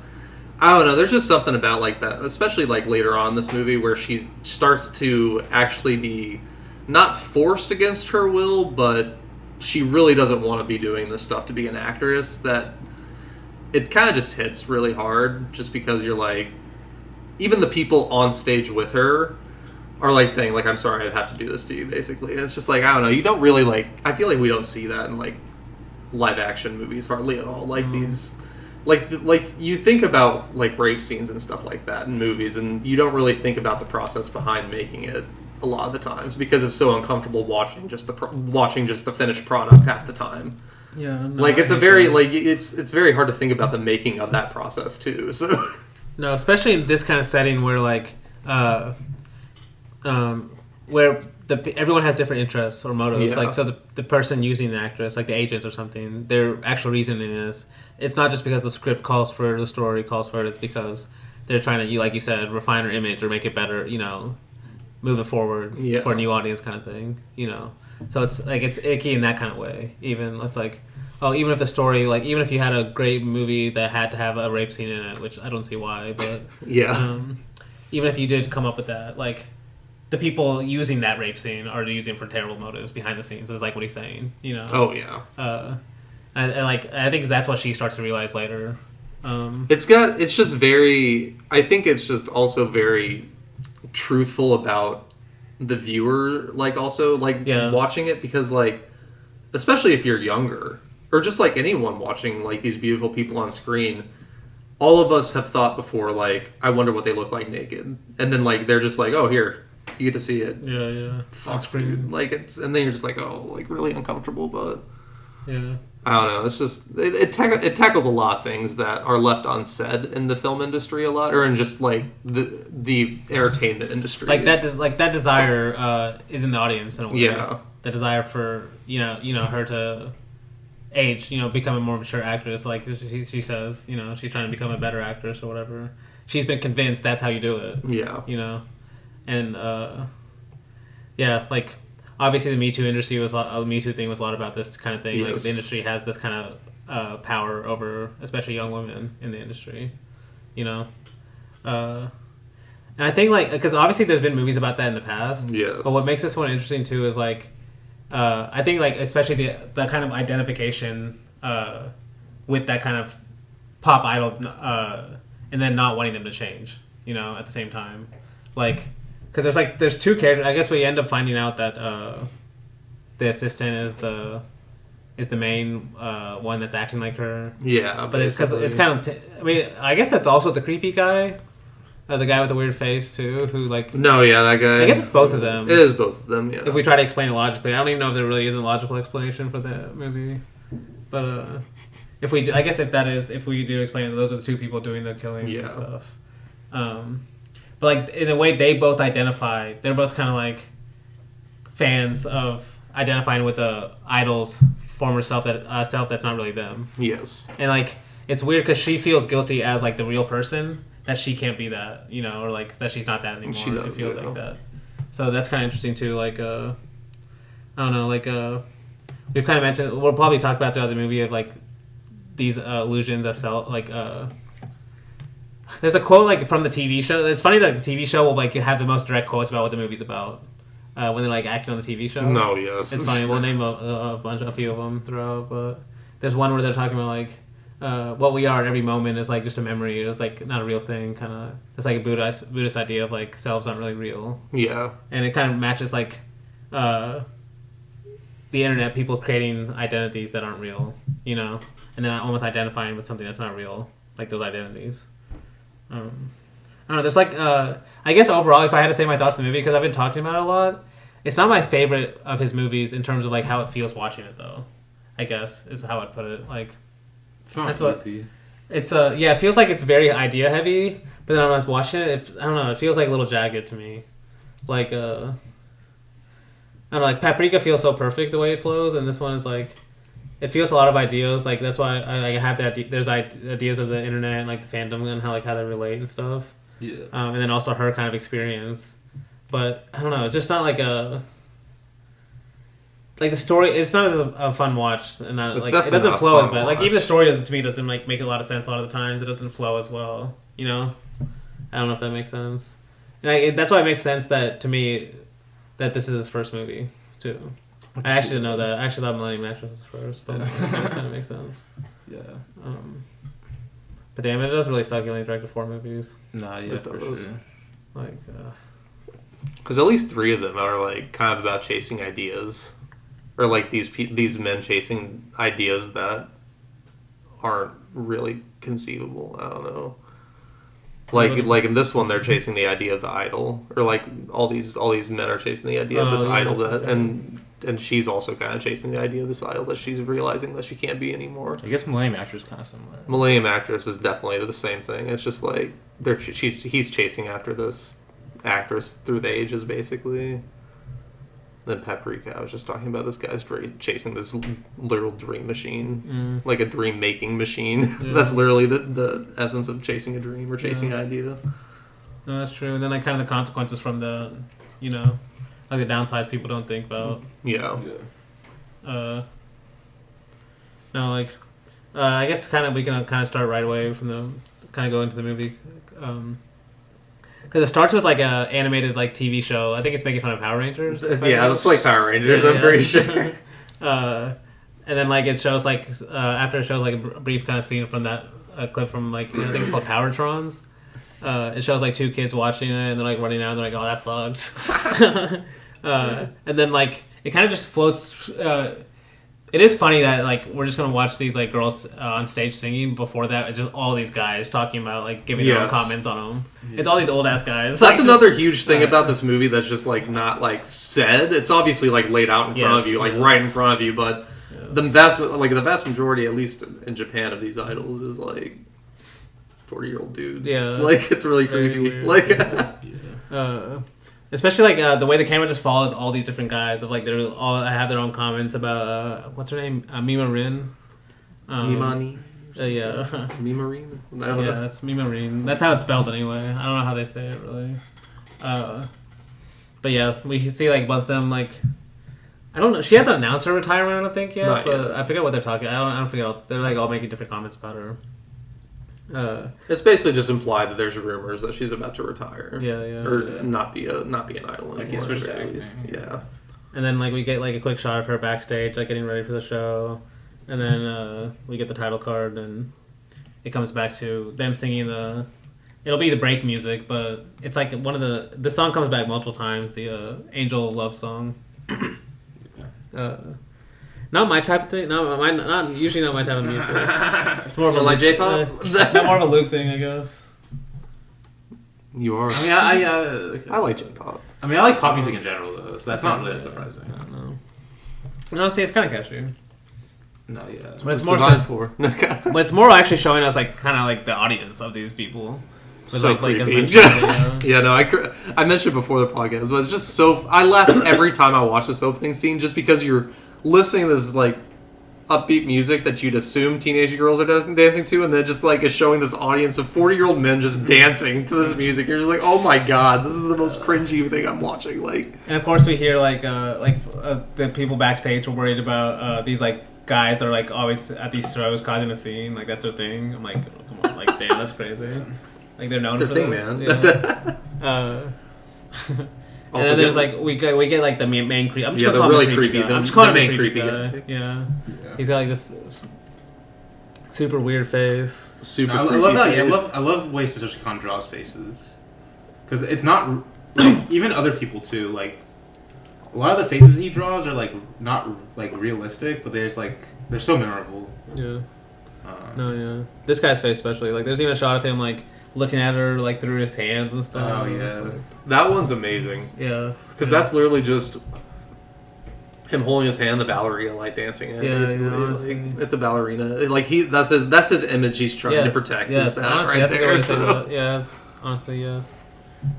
I don't know, there's just something about like that, especially like later on in this movie where she starts to actually be not forced against her will, but she really doesn't want to be doing this stuff to be an actress, that it kind of just hits really hard, just because you're like, even the people on stage with her are like saying like, I'm sorry I have to do this to you, basically. And it's just like, I don't know, you don't really like, I feel like we don't see that in like live action movies hardly at all. Like these, like you think about like rape scenes and stuff like that in movies, and you don't really think about the process behind making it a lot of the times, because it's so uncomfortable watching just the finished product half the time. Yeah, no, like it's a very like it's very hard to think about the making of that process too. So no, especially in this kind of setting where like where everyone has different interests or motives. Yeah. Like, so the person using the actress, like the agents or something, their actual reasoning is, it's not just because the script calls for it, the story calls for it, it's because they're trying to, like you said, refine her image or make it better, you know, move it forward for a new audience kind of thing, you know. So it's like, it's icky in that kind of way. Even it's like, oh, even if the story, like, even if you had a great movie that had to have a rape scene in it, which I don't see why, but even if you did come up with that, like, the people using that rape scene are using it for terrible motives behind the scenes, is like what he's saying, you know. Oh yeah. And like, I think that's what she starts to realize later. It's just very, I think it's just also very truthful about the viewer, like, also like watching it, because like, especially if you're younger, or just like anyone watching like these beautiful people on screen, all of us have thought before, like, I wonder what they look like naked, and then like they're just like, oh, here, you get to see it. Yeah. Fuck, screen. Like, it's, and then you're just like, oh, like, really uncomfortable. But yeah, I don't know. It's just it tackles a lot of things that are left unsaid in the film industry a lot, or in just like the entertainment industry. Like that desire is in the audience in a way. Yeah, the desire for you know her to age, you know, become a more mature actress. Like she says, you know, she's trying to become a better actress or whatever. She's been convinced that's how you do it. Yeah, you know, and like. Obviously, the Me Too industry Me Too thing was a lot about this kind of thing. Yes. Like, the industry has this kind of power over, especially young women in the industry, you know. And I think, like, because obviously there's been movies about that in the past. Yes. But what makes this one interesting too is like, I think like especially the kind of identification with that kind of pop idol, and then not wanting them to change, you know, at the same time, like. Because there's two characters. I guess we end up finding out that the assistant is the main one that's acting like her. Yeah, but it's because it's kind of. I mean, I guess that's also the creepy guy, the guy with the weird face too, who like. No, yeah, that guy. I guess it's both of them. It is both of them. Yeah. If we try to explain it logically, I don't even know if there really is a logical explanation for that movie, but if we do, I guess if we do explain it, those are the two people doing the killings and stuff. But, like, in a way, they both identify. They're both kind of, like, fans of identifying with the idol's former self that's not really them. Yes. And, like, it's weird because she feels guilty as, like, the real person, that she can't be that, you know, or, like, that she's not that anymore. She does, it feels like that. So that's kind of interesting, too. Like, I don't know, like, we've kind of mentioned, we'll probably talk about throughout the movie of, like, these illusions that sell, like, there's a quote like from the TV show. It's funny that the TV show will like have the most direct quotes about what the movie's about when they're like acting on the TV show. No, yes, it's funny. We'll name a few of them throughout, but there's one where they're talking about like what we are at every moment is like just a memory. It's like not a real thing. Kind of it's like a Buddhist idea of like selves aren't really real. Yeah, and it kind of matches like the internet, people creating identities that aren't real, you know, and then almost identifying with something that's not real, like those identities. I don't know. There's like, I guess overall, if I had to say my thoughts on the movie, because I've been talking about it a lot, it's not my favorite of his movies in terms of like how it feels watching it, though. I guess is how I'd put it. Like, it's not easy. It's it feels like it's very idea heavy, but then when I was watching it, I don't know. It feels like a little jagged to me. Like, I don't know. Like Paprika feels so perfect the way it flows, and this one is like. It feels a lot of ideas, like that's why I have that. There's ideas of the internet and like the fandom and how they relate and stuff. Yeah. And then also her kind of experience, but I don't know. It's just not like the story. It's not as a fun watch, and not, like it doesn't flow as bad. Like even the story doesn't like make a lot of sense a lot of the times. It doesn't flow as well. You know, I don't know if that makes sense. And that's why it makes sense that to me, that this is his first movie too. I actually didn't know that. I actually thought Millennium Actress was first, but that kind of makes sense. Yeah. But damn, it does really suck. He only directed 4 movies. Nah, yeah, for sure. Like, because at least 3 of them are like kind of about chasing ideas, or like these men chasing ideas that aren't really conceivable. I don't know. Like in this one, they're chasing the idea of the idol, or like all these men are chasing the idea of this idol that, and she's also kind of chasing the idea of this idol that she's realizing that she can't be anymore. I guess Millennium Actress is kind of similar. Millennium Actress is definitely the same thing. It's just like he's chasing after this actress through the ages, basically. Then Paprika, I was just talking about this guy's chasing this literal dream machine, like a dream making machine. Yeah. That's literally the essence of chasing a dream or chasing an idea. No, that's true. And then like kind of the consequences from the, like the downsides people don't think about. Yeah. No, like, I guess we can kind of start right away from the kind of go into the movie. Because it starts with like a animated like TV show. I think it's making fun of Power Rangers. Yeah, it's like Power Rangers. I'm pretty sure. And then like it shows like after it shows like a brief kind of scene from that clip from like I think it's called Powertrons. It shows like 2 kids watching it and they're like running out and they're like, oh, that sucks. And then like it kind of just floats. It is funny that like we're just gonna watch these like girls on stage singing. Before that, it's just all these guys talking about like giving their own comments on them. It's all these old ass guys. That's another huge thing about this movie that's just like not like said. It's obviously like laid out in front of you, like right in front of you. But the vast majority, at least in Japan, of these idols is like 40-year-old dudes. Yeah, like it's really creepy. Like. Especially like the way the camera just follows all these different guys of like they all have their own comments about what's her name, Mima Rin. Mimani. Yeah. Mimarine? Yeah, that's Mimarine. That's how it's spelled anyway. I don't know how they say it really. But yeah, we see like both of them like I don't know. She hasn't announced her retirement, I don't think yet. Not but yet. I forget what they're talking. I don't forget. They're like all making different comments about her. It's basically just implied that there's rumors that she's about to retire. Yeah. Or not be an idol anymore. Like, switch to at acting. least. Yeah. And then like we get like a quick shot of her backstage, like getting ready for the show, and then we get the title card, and it comes back to them singing the. It'll be the break music, but it's like one of the song comes back multiple times. The Angel Love song. Not my type of thing. Not usually not my type of music. It's more of a like J-pop. More of a Luke thing, I guess. You are. I mean, I like J-pop. I mean, I like pop music in general, though, so that's not really that surprising. I don't know. Honestly, it's kind of catchy. No, yeah. That's But it's what more designed for. But it's more actually showing us like kind of like the audience of these people. With, So like, as creepy. mentioned, Yeah, no, I mentioned before the podcast, but it's just so... I laugh every time I watch this opening scene just because you're listening to this, like, upbeat music that you'd assume teenage girls are dancing to, and then just, like, is showing this audience of 40-year-old men just dancing to this music. You're just like, oh my god, this is the most cringy thing I'm watching, like... And of course we hear the people backstage are worried about these, like, guys that are, like, always at these shows causing a scene. Like, that's their thing. I'm like, oh, come on, like, damn, that's crazy. Like they're known It's for their thing, this, man. And then there's like we get like the main creep. I'm just Yeah, gonna the call him really creepy creepy. guy. I'm just calling the him main creepy creepy guy. guy. Yeah. He's got like this super weird face. Super I creepy love how face. I love the way Satoshi Kon draws faces, because it's not like even other people too. Like a lot of the faces he draws are like not like realistic, but they're so memorable. Yeah. Yeah. This guy's face especially. Like there's even a shot of him like looking at her like through his hands and stuff. Oh yeah. Like, That one's amazing. yeah. Because that's literally just him holding his hand, the ballerina like dancing. Yeah, basically. yeah, honestly. Like, it's a ballerina. Like that's his image he's trying to protect. Yes, Is that honestly, right that's a good way there? to say So. that. Yeah, honestly, yes.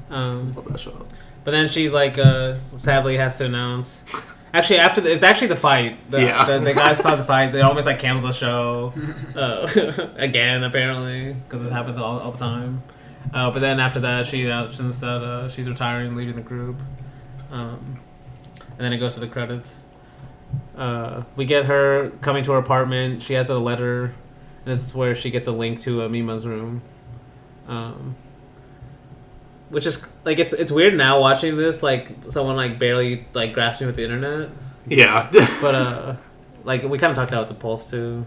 Love that shot. But then she's like, sadly has to announce. Actually, it's actually the fight. The guys cause a fight. They almost like cancel the show again, apparently, because this happens all the time. But then after that, she announces that she's retiring, leaving the group, and then it goes to the credits. We get her coming to her apartment. She has a letter, and this is where she gets a link to Mima's room. which is like it's weird now watching this, like someone like barely like grasping with the internet, Yeah. but like we kind of talked about the Pulse too,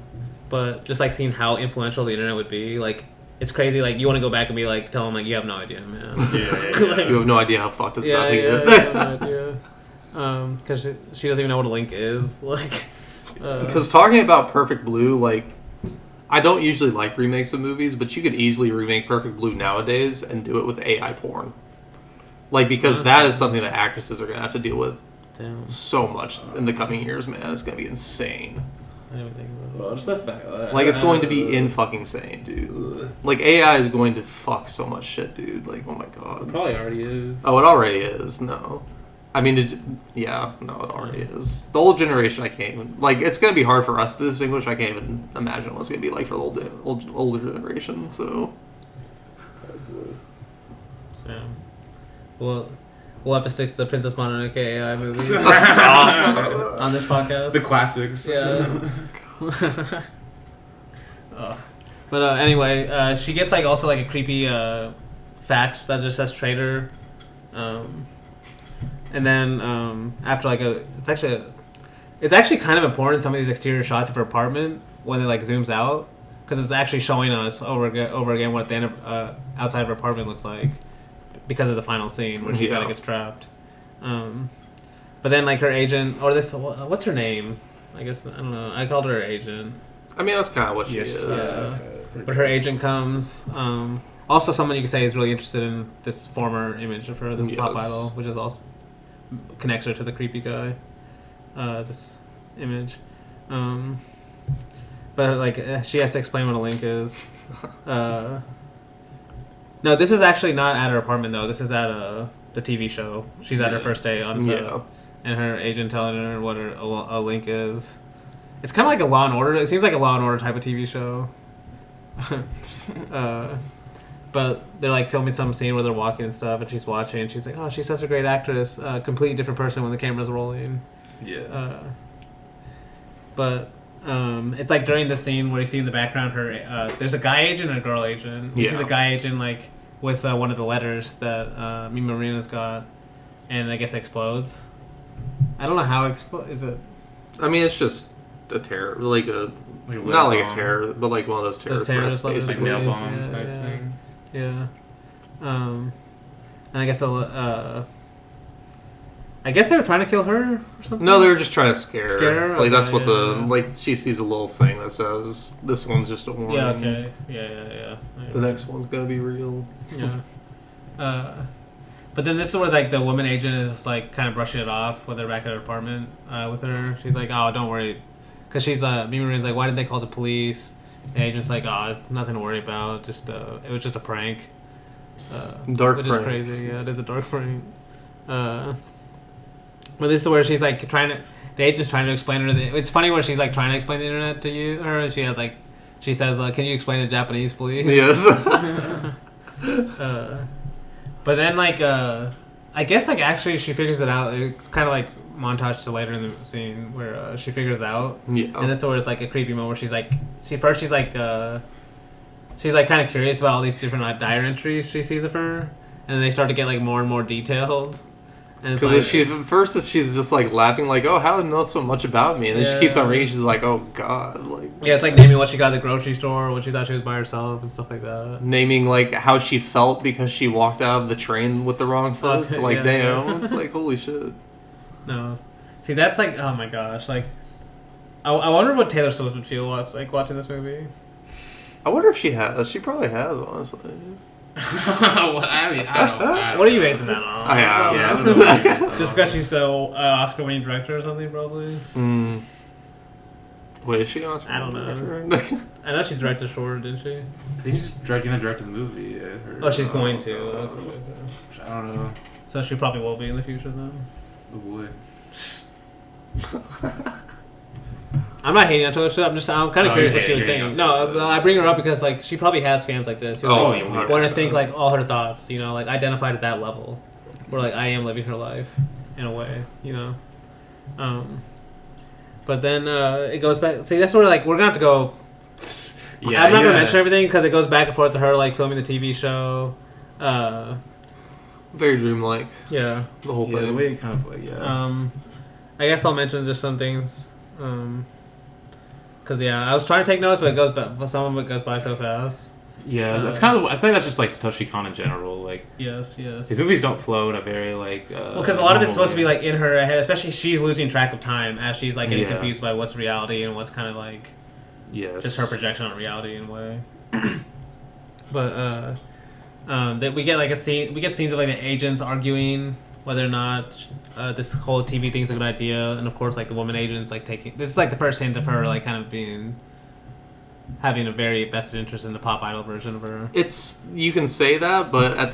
but just like seeing how influential the internet would be, like it's crazy. Like you want to go back and be like, tell them like you have no idea, man. Like, you have no idea how fucked it's about to get. You have no idea. Because she doesn't even know what a link is. Like, because talking about Perfect Blue, like, I don't usually like remakes of movies, but you could easily remake Perfect Blue nowadays and do it with AI porn. Like, because that is something that actresses are going to have to deal with so much in the coming years, man. It's going to be insane. I didn't even think about it. Well, just the fact that Like, it's going to be in fucking insane, dude. Like, AI is going to fuck so much shit, dude. Like, oh my god. It probably already is. Oh, it already is. No. I mean, it already is. The old generation, I can't even... Like, it's going to be hard for us to distinguish. I can't even imagine what it's going to be like for the older generation, so... Yeah. Well, we'll have to stick to the Princess Mononoke AI movies Stop! on this podcast. The classics. Yeah. But anyway, she gets like also like a creepy fax that just says traitor, and then after like it's actually kind of important in some of these exterior shots of her apartment when it like zooms out, because it's actually showing us over again what the outside of her apartment looks like because of the final scene where she kind of gets trapped. But then like her agent, or this, what's her name? I guess I don't know. I called her agent. I mean, that's kind of what she Yeah, is. yeah. But her agent comes. Also, someone you could say is really interested in this former image of her, this pop idol, which is also connects her to the creepy guy. This image, but like she has to explain what a link is. No, this is actually not at her apartment though. This is at the TV show. She's at her first day on set, and her agent telling her what a link is. It's kind of like a Law and Order. It seems like a Law and Order type of TV show. But they're like filming some scene where they're walking and stuff, and she's watching, and she's like, "Oh, she's such a great actress. Completely different person when the camera's rolling." Yeah. But it's like during the scene where you see in the background her there's a guy agent and a girl agent. You see the guy agent like with one of the letters that Mima Marina's got, and I guess it explodes. I don't know how is it. I mean, it's just a terror, like a Like not like a bomb. terror, but like one of those terrorist threats, like basically. nail bomb type yeah. thing. Yeah. And I guess I guess they were trying to kill her or something. No, they were just trying to scare her. Like that's what yeah. like she sees a little thing that says this one's just a warning. Yeah. Okay. Yeah. The next one's gonna be real. Yeah. But then this is where like the woman agent is just like kind of brushing it off when they're back at her apartment with her. She's like, "Oh, don't worry," because she's Mima Marina's like, "Why didn't they call the police?" The agent's like, "Oh, it's nothing to worry about. Just it was just a prank." Dark which prank. is crazy. Yeah, it is a dark prank. But this is where she's like the agent's trying to explain her. It's funny where she's like trying to explain the internet to her, and she says, "Can you explain it in Japanese, please?" Yes. But then I guess like actually she figures it out. It kind of like montage to later in the scene where she figures it out. Yeah. And this is where it's like a creepy moment where she's like kind of curious about all these different like diary entries she sees of her, and then they start to get like more and more detailed. And it's Because like, at first she's just like laughing, like, "Oh, how do you know so much about me?" And then she keeps on reading. She's like, "Oh God!" Like, yeah, it's like naming what she got at the grocery store, when she thought she was by herself, and stuff like that. naming like how she felt because she walked out of the train with the wrong foot. Okay, Like, yeah. damn, it's like holy shit. No, see that's like, oh my gosh, like I wonder what Taylor Swift would feel like watching this movie. I wonder if she has. She probably has, honestly. Well, I mean, I don't What are you basing that on? I have. Yeah, I don't know. Just because she's so Oscar-winning director or something, probably. Wait, is she on? I don't know. I know she directed short, didn't she? I think she's gonna direct a movie. I heard. Oh, she's going to. Okay. I don't know. So she probably will be in the future then. Oh boy. I'm not hating on Taylor Swift. I'm kind of Oh, curious you're what she would hating think. on No, Taylor Swift. I bring her up because like she probably has fans like this who Oh, like, yeah, want to 100%. think like all her thoughts. You know, like identified at that level, where like I am living her life in a way. You know. But then it goes back. See, that's where like we're gonna have to go. Yeah, I'm not gonna mention everything because it goes back and forth to her like filming the TV show. Very dreamlike. Yeah. The whole Yeah, the thing. way it kind of like I guess I'll mention just some things. Because I was trying to take notes, but some of it goes by so fast. Yeah, that's kind of. I think that's just like Satoshi Kon in general. Like Yes. his movies don't flow in a very like. Well, because a lot of it's supposed to be like in her head, especially she's losing track of time as she's like getting confused by what's reality and what's kind of like just her projection on reality in a way. But that we get like we get scenes of like the agents arguing whether or not this whole TV thing's a good idea, and of course like the woman agents like taking this is like the first hint of her like kind of having a very vested interest in the pop idol version of her. You can say that, but at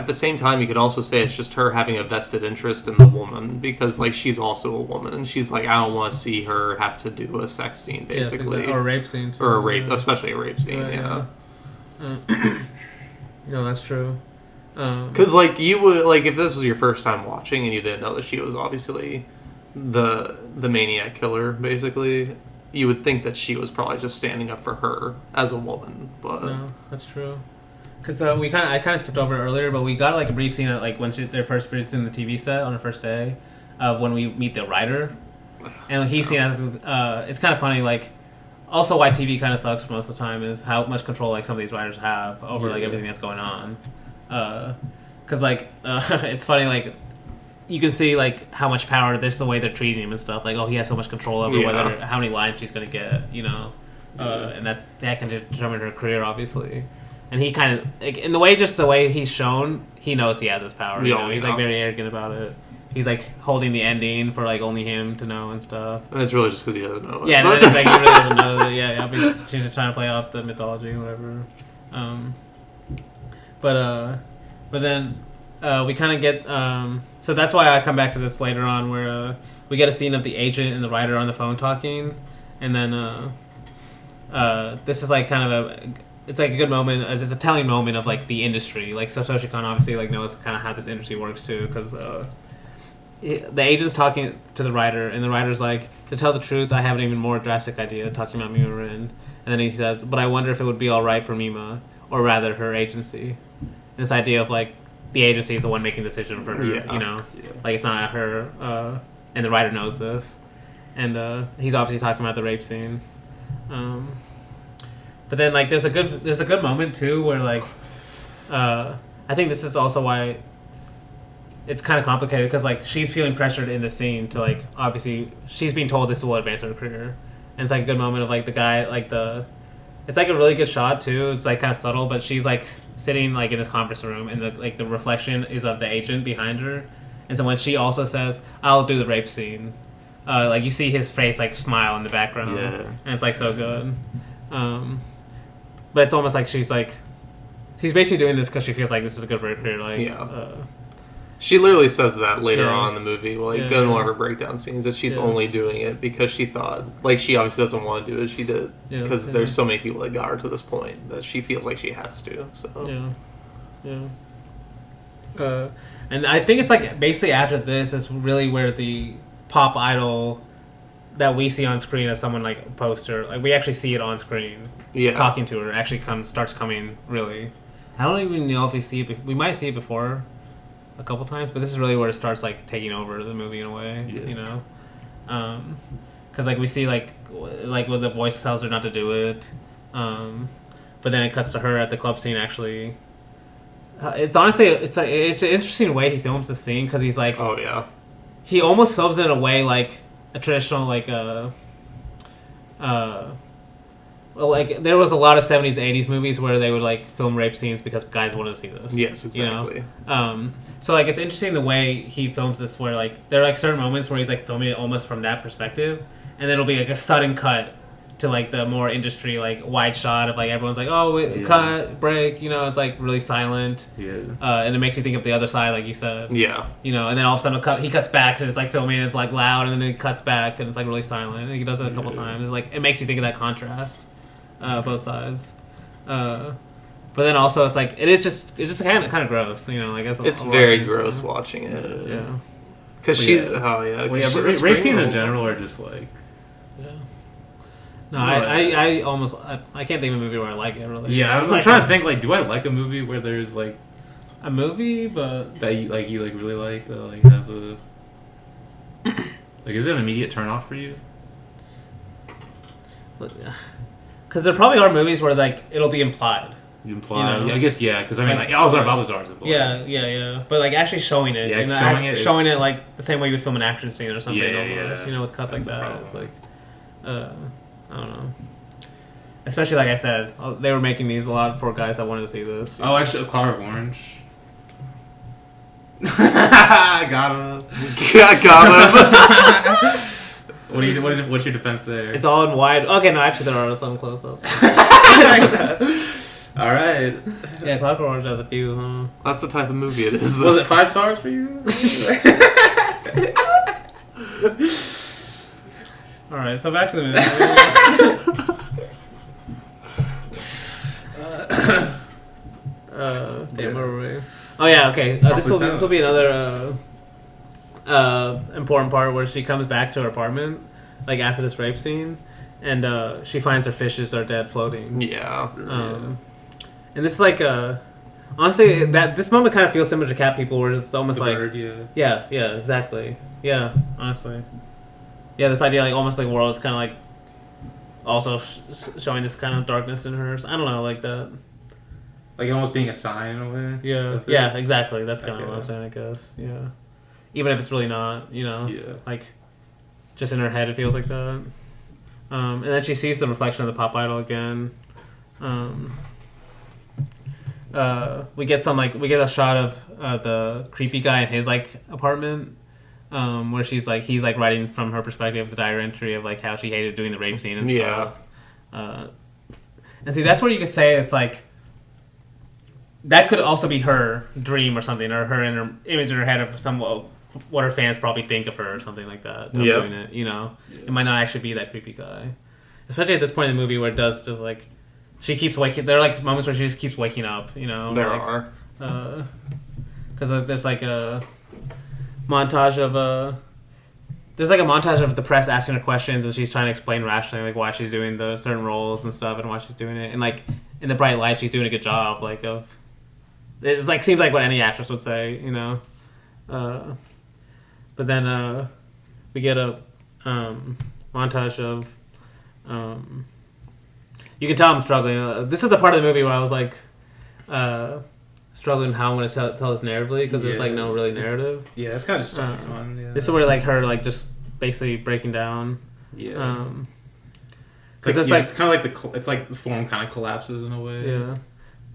the same time, you could also say it's just her having a vested interest in the woman because, like, she's also a woman, and she's like, I don't want to see her have to do a sex scene, basically, yes, exactly. Or a rape scene, too. Or a rape, especially a rape scene, yeah. No, that's true. Because, like, you would like if this was your first time watching and you didn't know that she was obviously the maniac killer, basically. You would think that she was probably just standing up for her as a woman, but no, that's true. Because I kind of skipped over it earlier, but we got like a brief scene at like when they're first visiting the TV set on the first day, of when we meet the writer, and he's seen as it's kind of funny. Like, also why TV kind of sucks for most of the time is how much control like some of these writers have over like everything that's going on. Because it's funny like. You can see like how much power there's the way they're treating him and stuff. Like, oh, he has so much control over how many lines she's gonna get, you know, and that can determine her career, obviously. And he kind of like in the way he's shown, he knows he has this power. You know? He's like very arrogant about it. He's like holding the ending for like only him to know and stuff. And it's really just because he doesn't know it. Yeah, and it's like he really doesn't know that. Yeah, she's just trying to play off the mythology or whatever. But then we kind of get. So that's why I come back to this later on, where we get a scene of the agent and the writer on the phone talking, and then this is like kind of it's like a good moment. It's a telling moment of like the industry. Like Satoshi Kon obviously like knows kind of how this industry works too, because the agent's talking to the writer, and the writer's like, to tell the truth, I have an even more drastic idea, talking about Mima Rin, and then he says, but I wonder if it would be all right for Mima, or rather her agency. And this idea of like. The agency is the one making the decision for her, you know? Yeah. Like, it's not her, and the writer knows this. And he's obviously talking about the rape scene. But then, like, there's a good moment, too, where, like, I think this is also why it's kind of complicated, because, like, she's feeling pressured in the scene to, like, obviously, she's being told this will advance her career. And it's, like, a good moment of, like, the guy, like, it's like a really good shot too. It's like kind of subtle, but she's like sitting like in this conference room, and the reflection is of the agent behind her. And so when she also says, "I'll do the rape scene," like you see his face like smile in the background, and it's like so good. But it's almost like she's basically doing this because she feels like this is good for her career. Like, she literally says that later on in the movie, like in one of her breakdown scenes, that she's only doing it because she thought, like, she obviously doesn't want to do it. She did because there's so many people that got her to this point that she feels like she has to. So and I think it's like basically after this is really where the pop idol that we see on screen as someone like a poster, like we actually see it on screen, talking to her, actually starts coming. Really, I don't even know if we see it. We might see it before. A couple times, but this is really where it starts like taking over the movie in a way, you know, because like we see like when the voice tells her not to do it, but then it cuts to her at the club scene. Actually, it's honestly it's an interesting way he films the scene because he's like, he almost films it in a way like a traditional like like there was a lot of 70s 80s movies where they would like film rape scenes because guys wanted to see this. Yes, exactly. You know? So like it's interesting the way he films this where like there are like certain moments where he's like filming it almost from that perspective, and then it'll be like a sudden cut to like the more industry like wide shot of like everyone's like cut break, you know, it's like really silent, and it makes you think of the other side like you said, you know, and then all of a sudden he cuts back and it's like filming and it's like loud, and then it cuts back and it's like really silent, and he does it a couple times. It's like it makes you think of that contrast. Both sides, but then also it's like it's just kind of gross, you know. I guess it's very gross watching it. Because she's rape scenes in general are just like No, I almost I can't think of a movie where I like it really. Yeah, I'm trying to think like, do I like a movie where there's like a movie, but that you really like that like has a like is it an immediate turn off for you? because there probably are movies where like it'll be implied. You imply, You know? yeah, I guess yeah, because I mean like Alzar Balthazar's implied. Yeah. But like actually showing it, Yeah, you know, showing it like the same way you would film an action scene or something. Yeah. Almost, you know, with cuts That's like the that. problem. It's like, I don't know. Especially like I said, they were making these a lot for guys that wanted to see this. Oh, actually, A Clockwork Orange. I got him. Got him. What's your defense there? It's all in wide. Okay, no, actually there are some close-ups. All right. Yeah, Clockwork Orange has a few. Huh? That's the type of movie it is. Was it 5 stars for you? All right, so back to the movie. Damn, where were we? Oh yeah, okay. This will be another important part where she comes back to her apartment, like after this rape scene, and she finds her fishes are dead floating. Yeah. And this is like honestly that this moment kind of feels similar to Cat People, where it's almost The like bird, yeah, exactly, yeah, honestly, yeah, this idea like almost like world is kind of like also showing this kind of darkness in hers. I don't know, like that. Like almost being a sign in a way. Yeah, exactly. That's kind of Okay. what I'm saying, I guess. Yeah. Even if it's really not, you know, Yeah. like, just in her head it feels like that. And then she sees the reflection of the pop idol again. We get a shot of the creepy guy in his, like, apartment, where he's like writing from her perspective the diary entry of, like, how she hated doing the rape scene and stuff. And see, that's where you could say it's, like, that could also be her dream or something, or her inner image in her head of what her fans probably think of her or something like that. Yeah. Doing it, you know, it might not actually be that creepy guy. Especially at this point in the movie where it does just like she keeps waking. There are like moments where she just keeps waking up. You know, There like, are. because there's like a montage of There's like a montage of the press asking her questions and she's trying to explain rationally like why she's doing the certain roles and stuff and why she's doing it, and like in the bright light she's doing a good job like of. It's like seems like what any actress would say, you know. But then we get a montage of. You can tell I'm struggling. This is the part of the movie where I was like struggling how I'm going to tell this narratively because there's like no really narrative. Yeah, it's kind of just fun. Yeah. This is where like her like just basically breaking down. Yeah. It's kind of like it's like the form kind of collapses in a way. Yeah.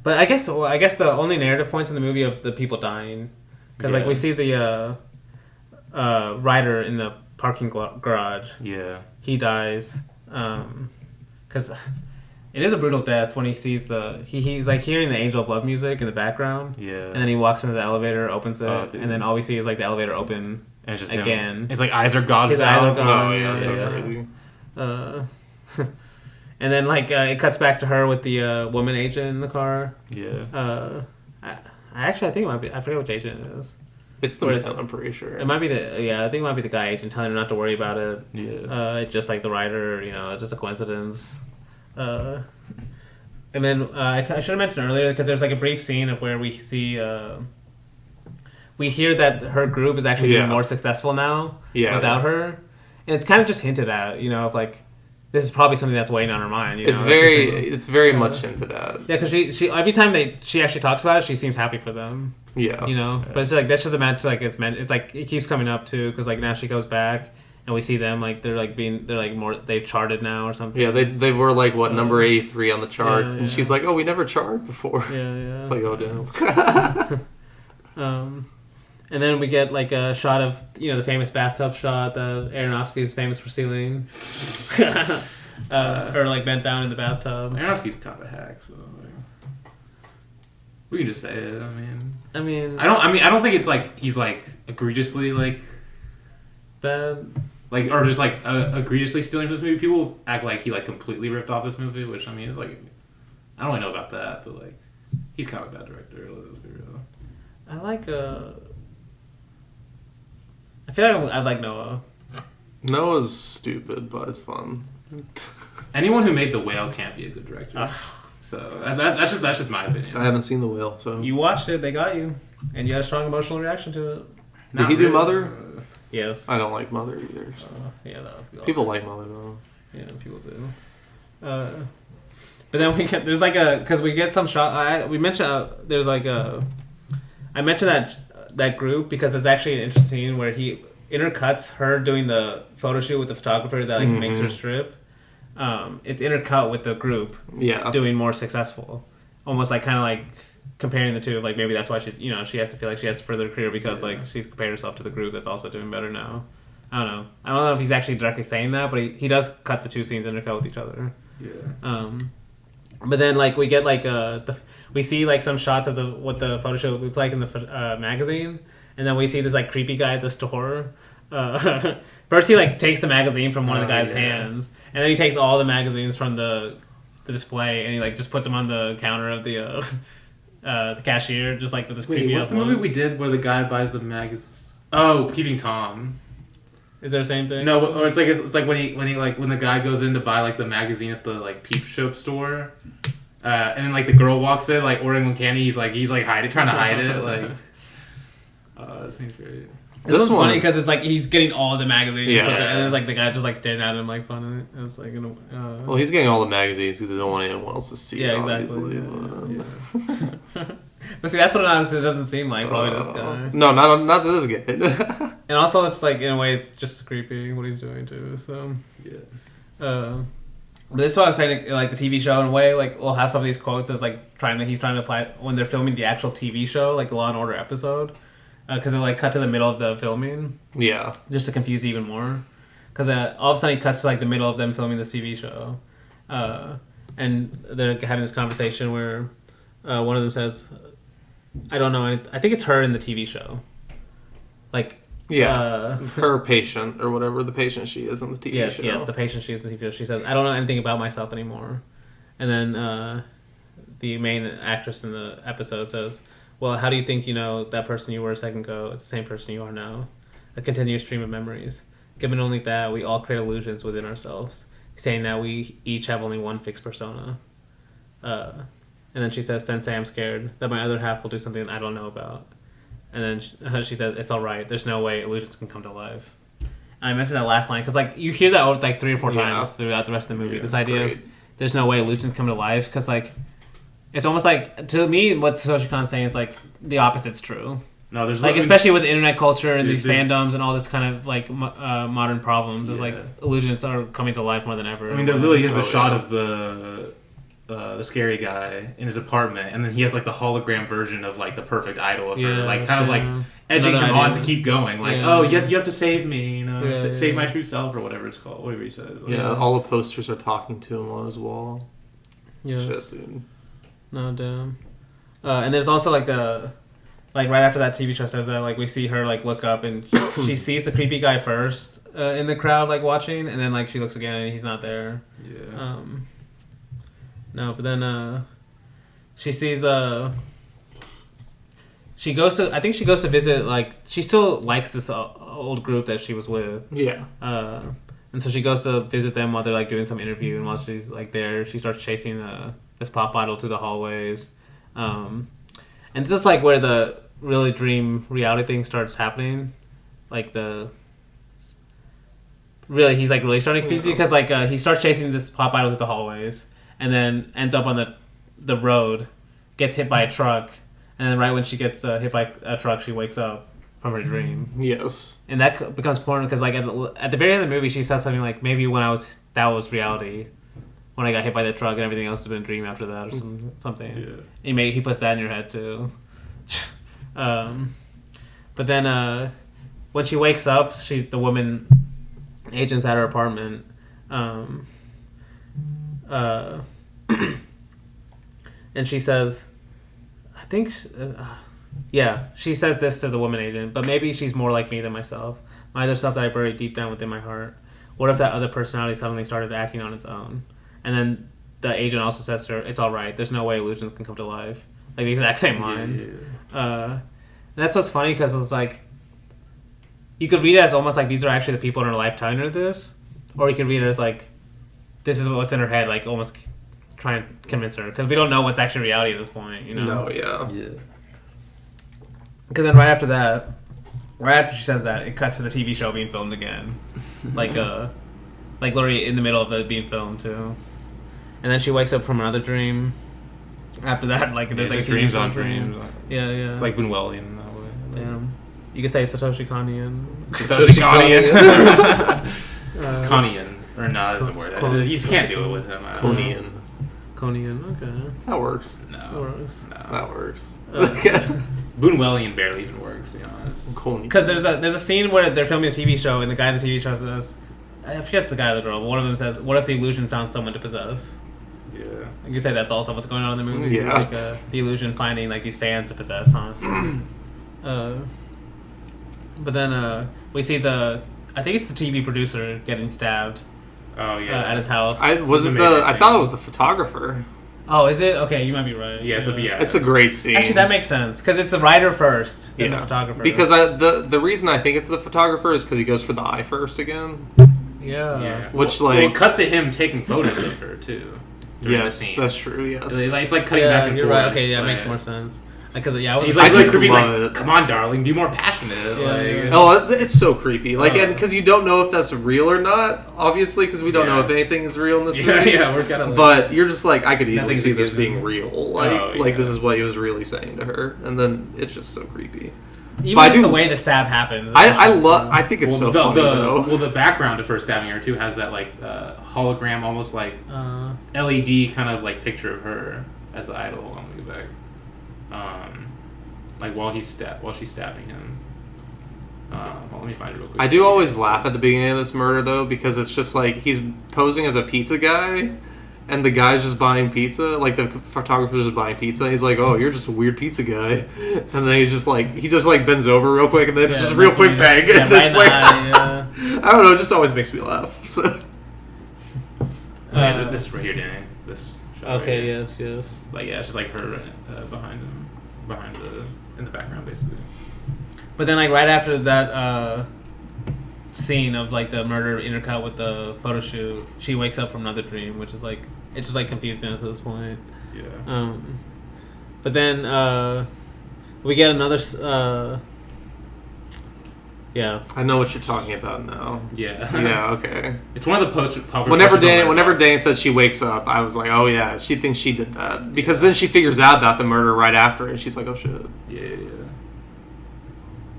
But I guess the only narrative points in the movie of the people dying, because like we see the writer in the parking garage. Yeah. He dies, because it is a brutal death when he sees he's like hearing the Angel of Love music in the background. Yeah. And then he walks into the elevator, opens it, Oh, dude. and then all we see is like the elevator open And it's just again. Him. It's like eyes are gouged His eyes out. are gone. Oh yeah, that's so crazy. And then like it cuts back to her with the woman agent in the car. Yeah. I think it might be. I forget which agent it is. It's the man, I'm pretty sure. It might be I think it might be the guy agent telling her not to worry about it. Yeah. It's just like the writer, you know, it's just a coincidence. And then I should have mentioned earlier because there's like a brief scene of where we see we hear that her group is actually being more successful now without her, and it's kind of just hinted at, you know, of like this is probably something that's weighing on her mind. You know? It's very much hinted at. Yeah, because she every time she actually talks about it, she seems happy for them. Yeah, you know, but it's like that's just the match. Like it's like it keeps coming up too because like now she goes back and we see them like they're like more they've charted now or something. Yeah, they were like what number 83 on the charts, yeah, and she's like, oh, we never charted before. Yeah. It's like, oh damn. And then we get like a shot of, you know, the famous bathtub shot that Aronofsky's famous for stealing. Her like bent down in the bathtub. Aronofsky's kind of a hack, so we can just say it. I mean, I don't think it's like he's like egregiously like bad, like or just like egregiously stealing from this movie. People act like he like completely ripped off this movie, which I mean is like I don't really know about that, but like he's kind of a bad director. Let's be real. I like I feel like I like Noah. Noah's stupid, but it's fun. Anyone who made The Whale can't be a good director. So that's just my opinion. I haven't seen The Whale, so You watched it, they got you, and you had a strong emotional reaction to it. did he do Mother? Yes. I don't like Mother either. So. Yeah, that was People like Mother though. Yeah, people do. But then there's like because we get some shot. We mentioned there's like I mentioned that group because it's actually an interesting scene where he intercuts her doing the photo shoot with the photographer that like makes her strip. It's intercut with the group doing more successful, almost like kind of like comparing the two. Like maybe that's why she has to feel like she has to further her career because like she's compared herself to the group that's also doing better now. I don't know if he's actually directly saying that, but he does cut the two scenes intercut with each other. Yeah. But then like we get like we see like some shots of what the photo shoot looks like in the magazine, and then we see this like creepy guy at the store. First he like takes the magazine from one of the guy's hands, and then he takes all the magazines from the display, and he like just puts them on the counter of the cashier, just like with this creepy. What's the movie we did where the guy buys the magazine? Oh, Peeping Tom. Is there the same thing? No, or it's like when the guy goes in to buy like the magazine at the like peep shop store, and then like the girl walks in like ordering one candy. He's like trying to hide it. Like, that seems great. This one's funny because it's like he's getting all the magazines, Yeah. and then it's like the guy just like staring at him like fun. It was like, Well, he's getting all the magazines because he doesn't want anyone else to see. Yeah, it, exactly. obviously, But see, that's what it doesn't seem like. Probably this guy. No, not this guy. And also, it's like in a way, it's just creepy what he's doing too. So, Yeah. but this is what I was saying. Like the TV show, in a way, like we'll have some of these quotes as like he's trying to apply it when they're filming the actual TV show, like the Law and Order episode, because they like cut to the middle of the filming, Yeah. just to confuse you even more. Because all of a sudden, he cuts to like the middle of them filming this TV show, and they're having this conversation where one of them says, "I don't know. I think it's her in the TV show." Like. Yeah, her patient or whatever the patient she is in the TV show. Yes, the patient she is in the TV show. She says, "I don't know anything about myself anymore." And then the main actress in the episode says, "Well, how do you think you know that person you were a second ago is the same person you are now? A continuous stream of memories. Given only that, we all create illusions within ourselves, saying that we each have only one fixed persona." And then she says, "Sensei, I'm scared that my other half will do something I don't know about." And then she said, "It's all right. There's no way illusions can come to life." And I mentioned that last line because like you hear that like 3 or 4 times throughout the rest of the movie. This idea of there's no way illusions come to life because like it's almost like to me what Satoshi Kon's saying is like the opposite's true. No, there's like especially with internet culture and these fandoms and all this kind of like modern problems. It's like illusions are coming to life more than ever. I mean, there really is the shot of the scary guy in his apartment, and then he has like the hologram version of like the perfect idol of her, like kind of like edging him on to keep going. Like, oh, you have to save me, save my true self or whatever it's called. Whatever he says. Like, all the posters are talking to him on his wall. Yes. Shit, dude. No damn. And there's also like right after that TV show says that like we see her like look up and she sees the creepy guy first in the crowd like watching, and then like she looks again and he's not there. Yeah. No, but then she sees she goes to visit, like she still likes this old group that she was with. Yeah. And so she goes to visit them while they're like doing some interview, and while she's like there, she starts chasing this pop idol through the hallways. And this is like where the really dream reality thing starts happening. Like he's like really starting to confuse you because like he starts chasing this pop idol through the hallways, and then ends up on the road, gets hit by a truck, and then right when she gets hit by a truck, she wakes up from her dream. Yes. And that becomes important because like at the very end of the movie, she says something like, maybe that was reality, when I got hit by the truck and everything else has been a dream after that or something. Yeah. He puts that in your head too. But then when she wakes up, the woman agent's at her apartment. And she says, she says this to the woman agent, but maybe she's more like me than myself. My other stuff that I buried deep down within my heart. What if that other personality suddenly started acting on its own? And then the agent also says to her, "It's all right. There's no way illusions can come to life." Like the exact same line. Yeah. And that's what's funny because it's like you could read it as almost like these are actually the people in her life telling her this, or you could read it as like this is what's in her head, like almost try and convince her because we don't know what's actually reality at this point. No, yeah. Yeah. Because then right after she says that, it cuts to the TV show being filmed again, like literally in the middle of it being filmed too. And then she wakes up from another dream. After that, like there's like dreams on dream. dreams. Yeah. It's like Bunwellian in that way. Damn. You could say Satoshi Konian. Satoshi Konian. Konian. Or no, that doesn't work. You can't do it with him. Konian. Konian, okay. That works. No. That works. Bunwellian barely even works, to be honest. Because there's a scene where they're filming a TV show, and the guy in the TV show says, I forget the guy or the girl, but one of them says, "What if the illusion found someone to possess?" Yeah. You could say that's also what's going on in the movie. Yeah. Like, the illusion finding like these fans to possess, honestly. But then we see I think it's the TV producer getting stabbed. Oh yeah. At his house. I thought it was the photographer. Oh, is it? Okay, you might be right. Yeah, It's a great scene. Actually, that makes sense because it's the writer first, then the photographer. Because the reason I think it's the photographer is because he goes for the eye first again. Yeah. Which it cuts to him taking photos of her too. Yes, that's true. Yes, it's like cutting back and you're forth. right. Okay, yeah, it makes more sense. Because He's I like, just he's love like, it. come on, darling, be more passionate. Oh, it's so creepy. Like, and because you don't know if that's real or not, obviously, because we don't know if anything is real in this movie. Yeah, we're kind of. But you're just like, I could easily see this given. being real. Like this is what he was really saying to her, and then it's just so creepy. Even just the way the stab happens. I think it's so funny though. Well, the background of her stabbing her too has that like hologram, almost like LED kind of like picture of her as the idol on the back. Like while she's stabbing him. Let me find it real quick. I do always laugh at the beginning of this murder though, because it's just like he's posing as a pizza guy, and the guy's just buying pizza. Like the photographer's just buying pizza. And he's like, "Oh, you're just a weird pizza guy," and then he just bends over real quick, and then just real quick bang. Yeah, I don't know. It just always makes me laugh. So. This right here, Dany. This. Okay. Right here. Yes. Like it's just like her behind in the background, basically. But then, like right after that scene of like the murder intercut with the photo shoot, she wakes up from another dream, which is like it's just like confusing us at this point. Yeah. But then we get another. Yeah. I know what you're talking about now. Yeah. Yeah. Okay. It's one of the poster. Whenever Dany said she wakes up, I was like, oh yeah, she thinks she did that because then she figures out about the murder right after, and she's like, oh shit. Yeah.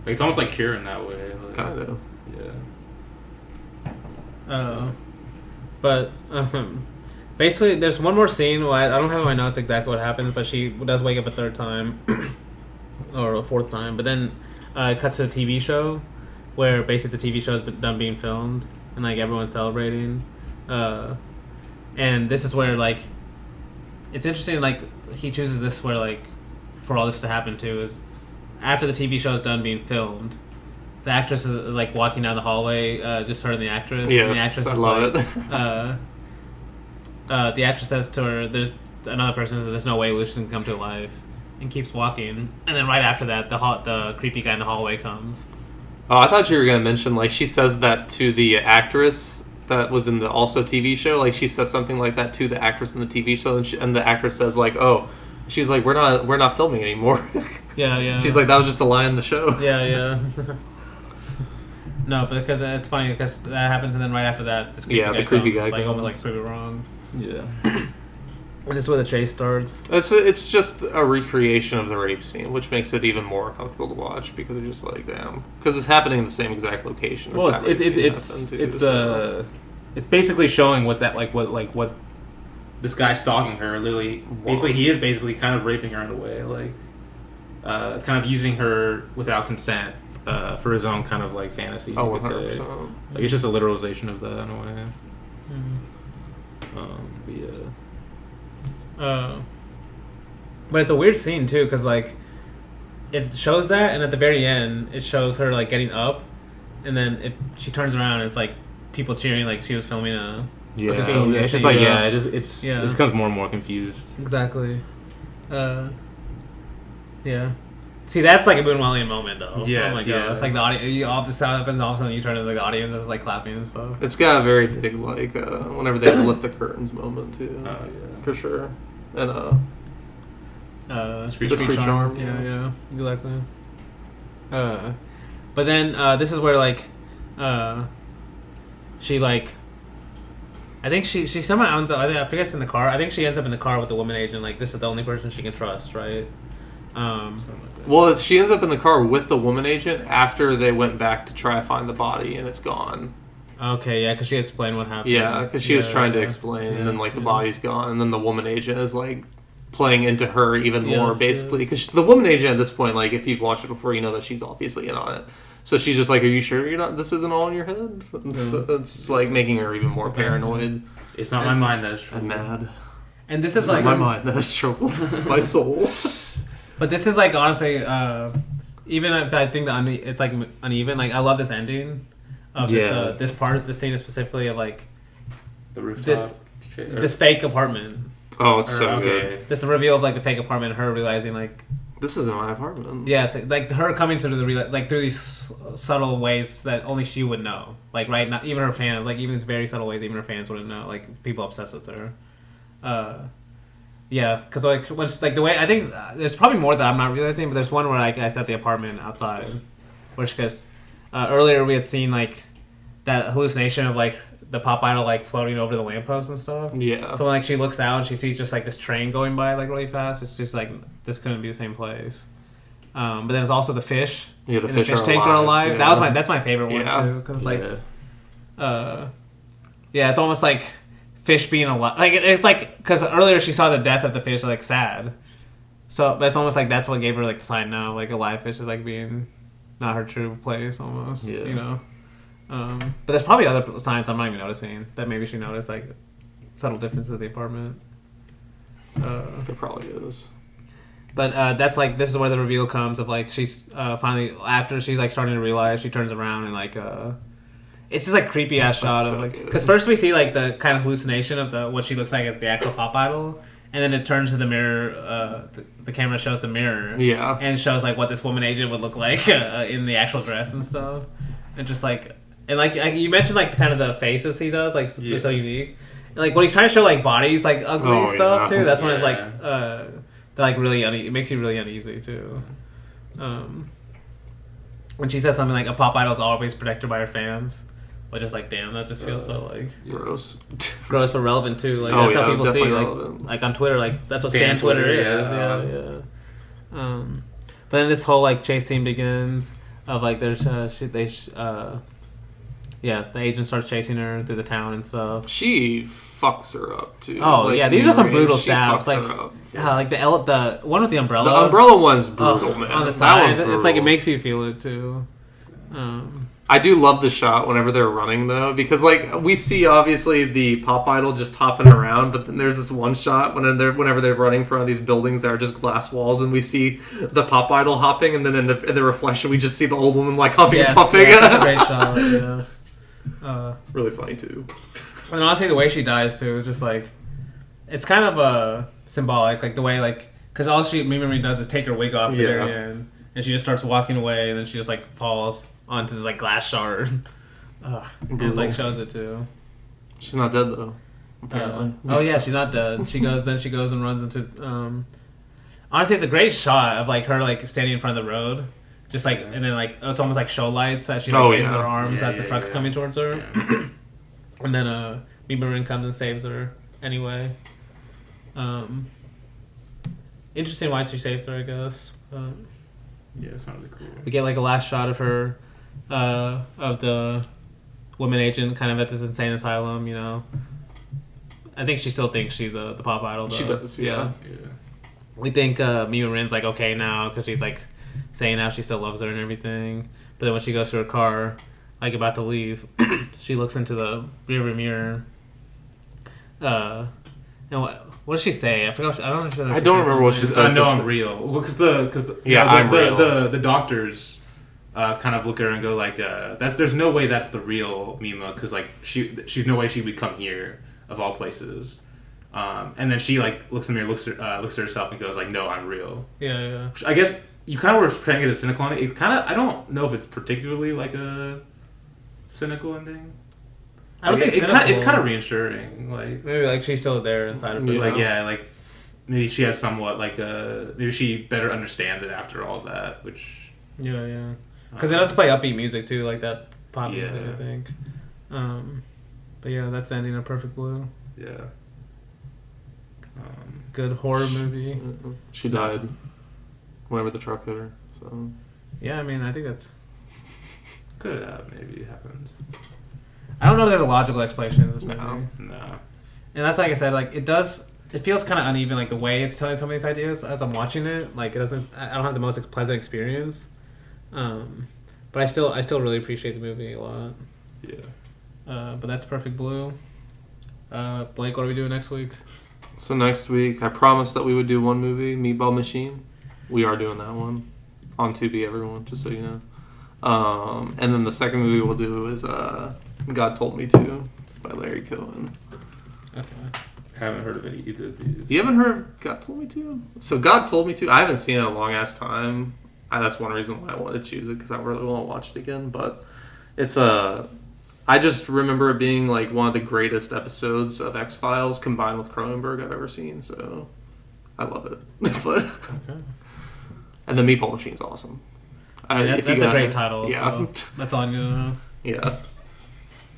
Like, it's almost like Cure in that way. Like, Kind of. Yeah. But basically, there's one more scene. Where I don't have in my notes exactly what happens, but she does wake up a third time or a fourth time. But then it cuts to a TV show where basically the TV show has been done being filmed and like everyone's celebrating. And this is where like it's interesting. Like he chooses this where like for all this to happen too is after the TV show is done being filmed. The actress is like walking down the hallway, just her and the actress. Yes, and the actress I is love it. The actress says to her, "There's another person says there's no way Lucius can come to life," and keeps walking. And then right after that, the creepy guy in the hallway comes. Oh, I thought you were gonna mention like she says that to the actress that was in the also TV show. Like she says something like that to the actress in the TV show, and the actress says like, "Oh." She's like, we're not filming anymore. Yeah. She's like, that was just a line in the show. Yeah. No, because it's funny because that happens, and then right after that, this creepy guy comes, like almost like prove it wrong. Yeah. And this is where the chase starts. It's just a recreation of the rape scene, which makes it even more uncomfortable to watch because it's just like damn, because it's happening in the same exact location. Well, it's basically showing what's that like what this guy stalking her. Literally, basically, he is basically kind of raping her in a way, like kind of using her without consent for his own kind of like fantasy. You could say. Like it's just a literalization of that in a way. But it's a weird scene too, because like it shows that, and at the very end, it shows her like getting up, and then she turns around, and it's like people cheering, like she was filming a. Yeah, it's just like it becomes more and more confused. Exactly. Yeah. See, that's like a Moonwellian moment, though. Yes, oh my yeah. god, it's like the audience. All this stuff happens, all of a sudden you turn to like the audience is like clapping and stuff. It's got a very big like whenever they lift the curtains moment too, for sure. And Street Charm. Yeah, exactly. But then this is where like, she like, I think she somehow ends up. I forget it's in the car. I think she ends up in the car with the woman agent. Like this is the only person she can trust, right? Well, she ends up in the car with the woman agent after they went back to try to find the body and it's gone. Okay, yeah, because she explained what happened. Yeah, because she was trying to explain, and then like the body's gone, and then the woman agent is like playing into her even more, basically. Because the woman agent at this point, like if you've watched it before, you know that she's obviously in on it. So she's just like, "Are you sure you're not? This isn't all in your head?" It's like making her even more paranoid. It's not my mind that is troubled. I'm mad. And this is It's like not my mind that is troubled. It's my soul. But this is like honestly, even if I think it's like uneven. Like I love this ending of this part, this scene specifically of like the rooftop, this fake apartment. Oh, it's so good. This reveal of like the fake apartment, her realizing like this isn't my apartment. Yes, like her coming to the like through these subtle ways that only she would know. Like right now, even her fans, like even these very subtle ways, even her fans wouldn't know. Like people obsessed with her. Yeah, because like when like the way I think there's probably more that I'm not realizing, but there's one where like I set the apartment outside, which because earlier we had seen like that hallucination of like the pop idol like floating over the lamppost and stuff. Yeah. So when like she looks out and she sees just like this train going by like really fast, it's just like this couldn't be the same place. But then there's also the fish. Yeah, the fish fish tank are alive. Yeah. That's my favorite one too, because like, it's almost like fish being alive. Like it's like because earlier she saw the death of the fish like sad, so but it's almost like that's what gave her like the sign now like a live fish is like being not her true place almost. Yeah. You know. But there's probably other signs I'm not even noticing that maybe she noticed like subtle differences of the apartment. There probably is. But that's like this is where the reveal comes of like she's finally after she's like starting to realize she turns around and like it's just like creepy ass shot of like because first we see like the kind of hallucination of the what she looks like as the actual pop idol, and then it turns to the mirror. The camera shows the mirror, and shows like what this woman agent would look like in the actual dress and stuff, and just like and like you mentioned like kind of the faces he does like they're so unique, and, like when he's trying to show like bodies like ugly stuff too. That's when it's like they're like really it makes you really uneasy too. When she says something like a pop idol is always protected by her fans. Which is like, damn, that just feels so like gross, but relevant too. Like that's how people see, like on Twitter, like that's what Stan Twitter is. Yeah. But then this whole like chase scene begins of like there's the agent starts chasing her through the town and stuff. She fucks her up too. Oh like, yeah, these are some brutal stabs. Like like the one with the umbrella. The umbrella one's brutal, man. On the side, it's like it makes you feel it too. I do love the shot whenever they're running though, because like we see obviously the pop idol just hopping around, but then there's this one shot whenever they're running in front of these buildings that are just glass walls, and we see the pop idol hopping, and then in the reflection we just see the old woman like huffing and puffing. Yeah, that's a great shot. Yes. Really funny too. And honestly, the way she dies too is just like it's kind of symbolic, like the way like because all Mimi does is take her wig off at the very end, and she just starts walking away, and then she just like falls onto this like glass shard. And it like shows it too. She's not dead though. Apparently. Oh yeah, she's not dead. She goes and runs into. Honestly, it's a great shot of like her like standing in front of the road, just like and then like it's almost like show lights as she like raises her arms as the truck's coming towards her, and then Marin comes and saves her anyway. Interesting why she saves her, I guess. Yeah, it's not really clear. We get like a last shot of her, of the woman agent kind of at this insane asylum, you know. I think she still thinks she's the pop idol, though. She does, yeah. We think Mia Rin's like okay now because she's like saying how she still loves her and everything. But then when she goes to her car, like about to leave, she looks into the rearview mirror. And what does she say? I forgot. I don't know. I don't remember what she says. I know I'm real. Well, because the doctors kind of look at her and go like, there's no way that's the real Mima because like she's no way she would come here of all places. And then she like looks in the mirror, looks at herself and goes like, no, I'm real. Yeah. I guess you kind of were trying to get a cynical ending. It's kind of I don't know if it's particularly like a cynical ending. I don't Like, think it's kind of reassuring. Like maybe like she's still there inside of her. Yeah. like yeah, like maybe she has somewhat like maybe she better understands it after all that, which Yeah. Because it does play upbeat music too, like that pop music, Yeah. I think. But yeah, that's the ending of Perfect Blue. yeah. Good horror movie. She died whenever the truck hit her. So Yeah, I mean, I think that's. Could have maybe happened. I don't know if there's a logical explanation in this movie. No. No. And that's like I said, like it feels kind of uneven, like the way it's telling some of these ideas as I'm watching it. Like it doesn't, I don't have the most pleasant experience. But I still really appreciate the movie a lot. Yeah. But that's Perfect Blue. Blake, what are we doing next week? So next week, I promised that we would do one movie, Meatball Machine. We are doing that one on Tubi, everyone, just so you know. And then the second movie we'll do is God Told Me To by Larry Cohen. Okay. Haven't heard of any either of these. You haven't heard of God Told Me To? So God Told Me To, I haven't seen it in a long ass time. That's one reason why I wanted to choose it, because I really want to watch it again. But it's I just remember it being like one of the greatest episodes of X-Files combined with Cronenberg I've ever seen. So I love it. But Okay. and the Meatball Machine's awesome. That's a great title. Yeah. So that's all I need to know. Yeah.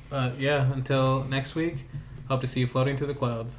But yeah, until next week, hope to see you floating through the clouds.